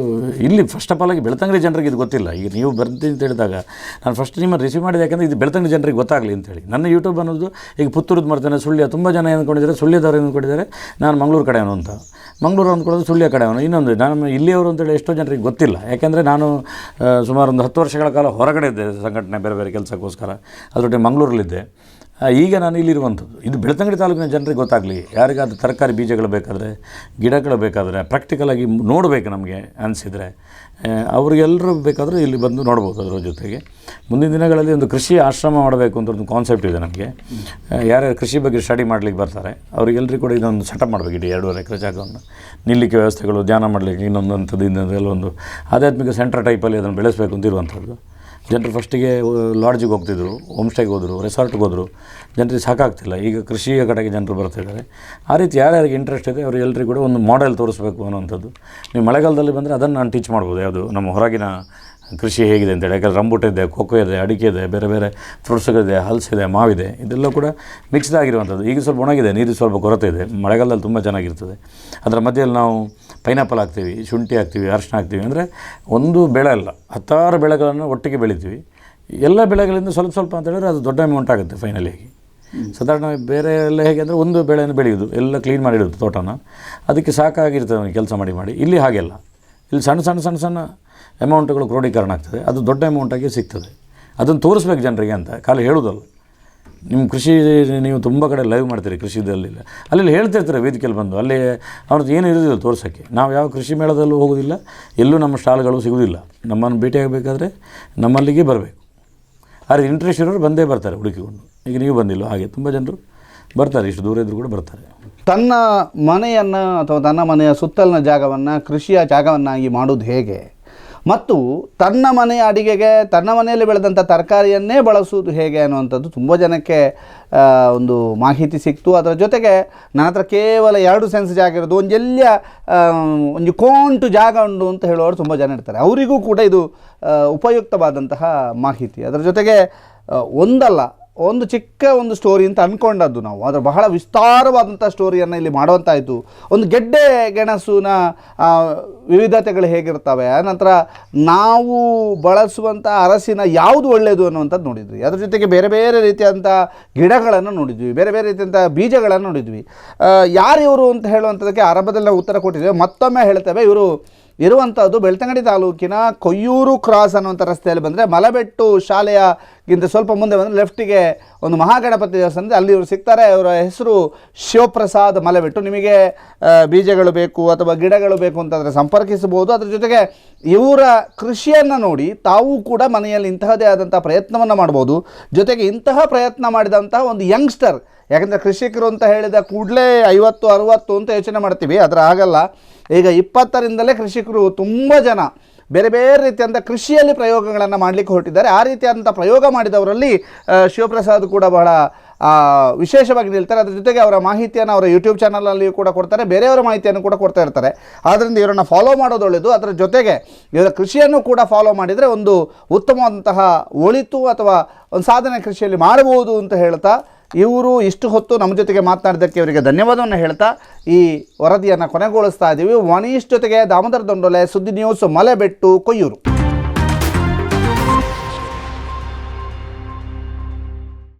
ಇಲ್ಲಿ ಫಸ್ಟ್ ಆಫ್ ಆಲ್ ಆಗಿ ಬೆಳ್ತಂಗಡಿ ಜನರಿಗೆ ಇದು ಗೊತ್ತಿಲ್ಲ. ಈಗ ನೀವು ಬರ್ತೀನಿ ಅಂತ ಹೇಳಿದಾಗ ನಾನು ಫಸ್ಟ್ ನಿಮ್ಮನ್ನು ರಿಸೀವ್ ಮಾಡಿದೆ, ಯಾಕಂದರೆ ಇದು ಬೆಳ್ತಂಗಡಿ ಜನರಿಗೆ ಗೊತ್ತಾಗಲಿ ಅಂತೇಳಿ. ನನ್ನ ಯೂಟ್ಯೂಬ್ ಅನ್ನೋದು ಈಗ ಪುತ್ತೂರದ್ದು ಮಾಡ್ತೇನೆ, ಸುಳ್ಯ ತುಂಬ ಜನ ಅಂದ್ಕೊಂಡಿದ್ದಾರೆ, ಸುಳ್ಯದವ್ರು ಅಂದ್ಕೊಂಡಿದ್ದಾರೆ ನಾನು ಮಂಗಳೂರು ಕಡೆಯವನು ಅಂತ. ಮಂಗಳೂರು ಅಂದ್ಕೊಳ್ಳೋದು ಸುಳ್ಯ ಕಡೆಯವನು. ಇನ್ನೊಂದು ನಾನು ಇಲ್ಲಿಯವರು ಅಂತೇಳಿ ಎಷ್ಟೋ ಜನರಿಗೆ ಗೊತ್ತಿಲ್ಲ. ಯಾಕೆಂದರೆ ನಾನು ಸುಮಾರು ಒಂದು 10 ವರ್ಷಗಳ ಕಾಲ ಹೊರಗಡೆ ಇದ್ದೆ, ಸಂಘಟನೆ ಬೇರೆ ಬೇರೆ ಕೆಲಸಕ್ಕೋಸ್ಕರ, ಅದರೊಟ್ಟಿಗೆ ಮಂಗಳೂರಲ್ಲಿದ್ದೆ. ಈಗ ನಾನು ಇಲ್ಲಿರುವಂಥದ್ದು. ಇದು ಬೆಳ್ತಂಗಡಿ ತಾಲೂಕಿನ ಜನರಿಗೆ ಗೊತ್ತಾಗಲಿ, ಯಾರಿಗಾದ್ರೂ ತರಕಾರಿ ಬೀಜಗಳು ಬೇಕಾದರೆ, ಗಿಡಗಳು ಬೇಕಾದರೆ, ಪ್ರಾಕ್ಟಿಕಲಾಗಿ ನೋಡಬೇಕು ನಮಗೆ ಅನಿಸಿದರೆ, ಅವರಿಗೆಲ್ಲರೂ ಬೇಕಾದರೂ ಇಲ್ಲಿ ಬಂದು ನೋಡ್ಬೋದು. ಅದರ ಜೊತೆಗೆ ಮುಂದಿನ ದಿನಗಳಲ್ಲಿ ಒಂದು ಕೃಷಿ ಆಶ್ರಮ ಮಾಡಬೇಕು ಅಂತ ಒಂದು ಕಾನ್ಸೆಪ್ಟ್ ಇದೆ ನಮಗೆ. ಯಾರ್ಯಾರು ಕೃಷಿ ಬಗ್ಗೆ ಸ್ಟಡಿ ಮಾಡಲಿಕ್ಕೆ ಬರ್ತಾರೆ ಅವರಿಗೆಲ್ಲರಿಗೂ ಕೂಡ ಇದೊಂದು ಸೆಟಪ್ ಮಾಡಬೇಕು. ಇಡೀ 2.5 ಎಕರೆ ಜಾಗವನ್ನು, ನಿಲ್ಲಕ್ಕೆ ವ್ಯವಸ್ಥೆಗಳು, ಧ್ಯಾನ ಮಾಡಲಿಕ್ಕೆ ಇನ್ನೊಂದಂಥದ್ದು, ಇನ್ನೊಂದೆಲ್ಲ ಒಂದು ಆಧ್ಯಾತ್ಮಿಕ ಸೆಂಟರ್ ಟೈಪಲ್ಲಿ ಅದನ್ನು ಬೆಳೆಸಬೇಕು ಅಂತ ಇರುವಂಥದ್ದು. ಜನರು ಫಸ್ಟಿಗೆ ಲಾಡ್ಜಿಗೆ ಹೋಗ್ತಿದ್ರು, ಹೋಮ್ ಸ್ಟೇಗೆ ಹೋದರು, ರೆಸಾರ್ಟ್ಗೆ ಹೋದರು, ಜನರಿಗೆ ಸಾಕಾಗ್ತಿಲ್ಲ. ಈಗ ಕೃಷಿಯ ಕಡೆಗೆ ಜನರು ಬರ್ತಿದ್ದಾರೆ. ಆ ರೀತಿ ಯಾರ್ಯಾರಿಗೆ ಇಂಟ್ರೆಸ್ಟ್ ಇದೆ ಅವರು ಎಲ್ಲರಿಗೂ ಕೂಡ ಒಂದು ಮಾಡೆಲ್ ತೋರಿಸ್ಬೇಕು ಅನ್ನೋವಂಥದ್ದು. ನೀವು ಮಳೆಗಾಲದಲ್ಲಿ ಬಂದರೆ ಅದನ್ನು ನಾನು ಟೀಚ್ ಮಾಡ್ಬೋದು, ಯಾವುದು ನಮ್ಮ ಹೊರಗಿನ ಕೃಷಿ ಹೇಗಿದೆ ಅಂತೇಳಿ. ಯಾಕಂದರೆ ರಂಬೂಟ ಇದೆ, ಕೊಕ್ಕೋ ಇದೆ, ಅಡಿಕೆ ಇದೆ, ಬೇರೆ ಬೇರೆ ಫ್ರೂಟ್ಸ್ಗಳಿದೆ, ಹಲಸಿದೆ, ಮಾವಿದೆ, ಇದೆಲ್ಲ ಕೂಡ ಮಿಕ್ಸ್ಡ್ ಆಗಿರುವಂಥದ್ದು. ಈಗ ಸ್ವಲ್ಪ ಒಣಗಿದೆ, ನೀರು ಸ್ವಲ್ಪ ಕೊರತೆ ಇದೆ, ಮಳೆಗಾಲದಲ್ಲಿ ತುಂಬ ಚೆನ್ನಾಗಿರ್ತದೆ. ಅದರ ಮಧ್ಯದಲ್ಲಿ ನಾವು ಪೈನಾಪಲ್ ಹಾಕ್ತೀವಿ, ಶುಂಠಿ ಹಾಕ್ತೀವಿ, ಅರಿಶಿನ ಹಾಕ್ತೀವಿ. ಅಂದರೆ ಒಂದು ಬೆಳೆ ಅಲ್ಲ, 10 ಬೆಳೆಗಳನ್ನು ಒಟ್ಟಿಗೆ ಬೆಳಿತೀವಿ. ಎಲ್ಲ ಬೆಳೆಗಳಿಂದ ಸ್ವಲ್ಪ ಸ್ವಲ್ಪ ಅಂತ ಹೇಳಿದ್ರೆ ಅದು ದೊಡ್ಡ ಅಮೌಂಟ್ ಆಗುತ್ತೆ ಫೈನಲಿಯಾಗಿ. ಸಾಧಾರಣ ಬೇರೆ ಎಲ್ಲ ಹೇಗೆ ಅಂದರೆ ಒಂದು ಬೆಳೆಯನ್ನು ಬೆಳೆಯೋದು, ಎಲ್ಲ ಕ್ಲೀನ್ ಮಾಡಿಡೋದು ತೋಟನ, ಅದಕ್ಕೆ ಸಾಕಾಗಿರ್ತದೆ ಅವನಿಗೆ ಕೆಲಸ ಮಾಡಿ. ಇಲ್ಲಿ ಹಾಗೆಲ್ಲ, ಇಲ್ಲಿ ಸಣ್ಣ ಅಮೌಂಟ್ಗಳು ಕ್ರೋಢೀಕರಣ ಆಗ್ತದೆ, ಅದು ದೊಡ್ಡ ಅಮೌಂಟಾಗಿ ಸಿಗ್ತದೆ. ಅದನ್ನು ತೋರಿಸ್ಬೇಕು ಜನರಿಗೆ ಅಂತ, ಖಾಲಿ ಹೇಳೋದಲ್ಲ. ನಿಮ್ಮ ಕೃಷಿ ನೀವು ತುಂಬ ಕಡೆ ಲೈವ್ ಮಾಡ್ತೀರಿ, ಕೃಷಿದಲ್ಲಿ ಅಲ್ಲಿ ಹೇಳ್ತಿರ್ತಾರೆ ವೇದಿಕೆಯಲ್ಲಿ ಬಂದು, ಅಲ್ಲಿ ಅವ್ರದ್ದು ಏನು ಇರೋದಿಲ್ಲ ತೋರ್ಸೋಕ್ಕೆ. ನಾವು ಯಾವ ಕೃಷಿ ಮೇಳದಲ್ಲೂ ಹೋಗೋದಿಲ್ಲ, ಎಲ್ಲೂ ನಮ್ಮ ಸ್ಟಾಲ್ಗಳು ಸಿಗೋದಿಲ್ಲ. ನಮ್ಮನ್ನು ಭೇಟಿಯಾಗಬೇಕಾದ್ರೆ ನಮ್ಮಲ್ಲಿಗೆ ಬರಬೇಕು. ಆದರೆ ಇಂಟ್ರೆಸ್ಟ್ ಇರೋರು ಬಂದೇ ಬರ್ತಾರೆ ಹುಡುಕಿಕೊಂಡು. ಈಗ ನೀವು ಬಂದಿಲ್ಲ, ಹಾಗೆ ತುಂಬ ಜನರು ಬರ್ತಾರೆ, ಇಷ್ಟು ದೂರ ಇದ್ದರೂ ಕೂಡ ಬರ್ತಾರೆ. ತನ್ನ ಮನೆಯನ್ನು ಅಥವಾ ತನ್ನ ಮನೆಯ ಸುತ್ತಲಿನ ಜಾಗವನ್ನು ಕೃಷಿಯ ಜಾಗವನ್ನಾಗಿ ಮಾಡೋದು ಹೇಗೆ, ಮತ್ತು ತನ್ನ ಮನೆಯ ಅಡಿಗೆಗೆ ತನ್ನ ಮನೆಯಲ್ಲಿ ಬೆಳೆದಂಥ ತರಕಾರಿಯನ್ನೇ ಬಳಸುವುದು ಹೇಗೆ ಅನ್ನುವಂಥದ್ದು ತುಂಬ ಜನಕ್ಕೆ ಒಂದು ಮಾಹಿತಿ ಸಿಕ್ತು. ಅದರ ಜೊತೆಗೆ ನನ್ನ ಹತ್ರ ಕೇವಲ 2 ಸೆನ್ಸ್ ಜಾಗ ಇರೋದು, ಒಂದು ಕೋಂಟು ಜಾಗ ಉಂಟು ಅಂತ ಹೇಳುವವರು ತುಂಬ ಜನ ಇರ್ತಾರೆ. ಅವರಿಗೂ ಕೂಡ ಇದು ಉಪಯುಕ್ತವಾದಂತಹ ಮಾಹಿತಿ. ಅದರ ಜೊತೆಗೆ ಒಂದು ಚಿಕ್ಕ ಒಂದು ಸ್ಟೋರಿ ಅಂತ ಅಂದ್ಕೊಂಡದ್ದು ನಾವು, ಅದರ ಬಹಳ ವಿಸ್ತಾರವಾದಂಥ ಸ್ಟೋರಿಯನ್ನು ಇಲ್ಲಿ ಮಾಡುವಂತಾಯಿತು. ಒಂದು ಗೆಡ್ಡೆ ಗೆಣಸುನ ವಿವಿಧತೆಗಳು ಹೇಗಿರ್ತವೆ, ಆನಂತರ ನಾವು ಬಳಸುವಂಥ ಅರಸಿನ ಯಾವುದು ಒಳ್ಳೆಯದು ಅನ್ನುವಂಥದ್ದು ನೋಡಿದ್ವಿ. ಅದರ ಜೊತೆಗೆ ಬೇರೆ ಬೇರೆ ರೀತಿಯಾದಂಥ ಗಿಡಗಳನ್ನು ನೋಡಿದ್ವಿ, ಬೇರೆ ಬೇರೆ ರೀತಿಯಾದಂಥ ಬೀಜಗಳನ್ನು ನೋಡಿದ್ವಿ. ಯಾರಿವರು ಅಂತ ಹೇಳುವಂಥದ್ದಕ್ಕೆ ಆರಂಭದಲ್ಲಿ ನಾವು ಉತ್ತರ ಕೊಟ್ಟಿದ್ದೇವೆ. ಮತ್ತೊಮ್ಮೆ ಹೇಳ್ತೇವೆ, ಇವರು ಇರುವಂಥದ್ದು ಬೆಳ್ತಂಗಡಿ ತಾಲೂಕಿನ ಕೊಯ್ಯೂರು ಕ್ರಾಸ್ ಅನ್ನುವಂಥ ರಸ್ತೆಯಲ್ಲಿ ಬಂದರೆ ಮಲಬೆಟ್ಟು ಶಾಲೆಯಗಿಂತ ಸ್ವಲ್ಪ ಮುಂದೆ ಬಂದರೆ ಲೆಫ್ಟಿಗೆ ಒಂದು ಮಹಾಗಣಪತಿ ದೇವಸ್ಥಾನ, ಅಲ್ಲಿ ಇವರು ಸಿಗ್ತಾರೆ. ಅವರ ಹೆಸರು ಶಿವಪ್ರಸಾದ್ ಮಲಬೆಟ್ಟು. ನಿಮಗೆ ಬೀಜಗಳು ಬೇಕು ಅಥವಾ ಗಿಡಗಳು ಬೇಕು ಅಂತಂದರೆ ಸಂಪರ್ಕಿಸಬಹುದು. ಅದರ ಜೊತೆಗೆ ಇವರ ಕೃಷಿಯನ್ನು ನೋಡಿ ತಾವು ಕೂಡ ಮನೆಯಲ್ಲಿ ಇಂತಹದೇ ಆದಂಥ ಪ್ರಯತ್ನವನ್ನು ಮಾಡ್ಬೋದು. ಜೊತೆಗೆ ಇಂತಹ ಪ್ರಯತ್ನ ಮಾಡಿದಂತಹ ಒಂದು ಯಂಗ್ಸ್ಟರ್, ಯಾಕಂದರೆ ಕೃಷಿಕರು ಅಂತ ಹೇಳಿದ ಕೂಡಲೇ 50-60 ಅಂತ ಯೋಚನೆ ಮಾಡ್ತೀವಿ, ಅದರ ಆಗಲ್ಲ. ಈಗ 20ರಿಂದಲೇ ಕೃಷಿಕರು ತುಂಬ ಜನ ಬೇರೆ ಬೇರೆ ರೀತಿಯಾದಂಥ ಕೃಷಿಯಲ್ಲಿ ಪ್ರಯೋಗಗಳನ್ನು ಮಾಡಲಿಕ್ಕೆ ಹೊರಟಿದ್ದಾರೆ. ಆ ರೀತಿಯಾದಂಥ ಪ್ರಯೋಗ ಮಾಡಿದವರಲ್ಲಿ ಶಿವಪ್ರಸಾದ್ ಕೂಡ ಬಹಳ ವಿಶೇಷವಾಗಿ ನಿಲ್ತಾರೆ. ಅದರ ಜೊತೆಗೆ ಅವರ ಮಾಹಿತಿಯನ್ನು ಅವರ ಯೂಟ್ಯೂಬ್ ಚಾನಲಲ್ಲಿಯೂ ಕೂಡ ಕೊಡ್ತಾರೆ, ಬೇರೆಯವರ ಮಾಹಿತಿಯನ್ನು ಕೂಡ ಕೊಡ್ತಾ ಇರ್ತಾರೆ. ಆದ್ದರಿಂದ ಇವರನ್ನು ಫಾಲೋ ಮಾಡೋದು ಒಳ್ಳೆಯದು. ಅದರ ಜೊತೆಗೆ ಇವರ ಕೃಷಿಯನ್ನು ಕೂಡ ಫಾಲೋ ಮಾಡಿದರೆ ಒಂದು ಉತ್ತಮವಾದಂತಹ ಒಳಿತು ಅಥವಾ ಒಂದು ಸಾಧನೆ ಕೃಷಿಯಲ್ಲಿ ಮಾಡಬಹುದು ಅಂತ ಹೇಳ್ತಾ, ಇವರು ಇಷ್ಟು ಹೊತ್ತು ನಮ್ಮ ಜೊತೆಗೆ ಮಾತನಾಡಿದ್ದಕ್ಕೆ ಇವರಿಗೆ ಧನ್ಯವಾದವನ್ನು ಹೇಳ್ತಾ ಈ ವರದಿಯನ್ನು ಕೊನೆಗೊಳಿಸ್ತಾ ಇದ್ದೀವಿ. ಮನೀಶ್ ಜೊತೆಗೆ ದಾಮೋದರ ದೊಂಡೋಲೆ, ಸುದ್ದಿ ನ್ಯೂಸ್, ಮಲೆಬೆಟ್ಟು, ಕೊಯ್ಯೂರು.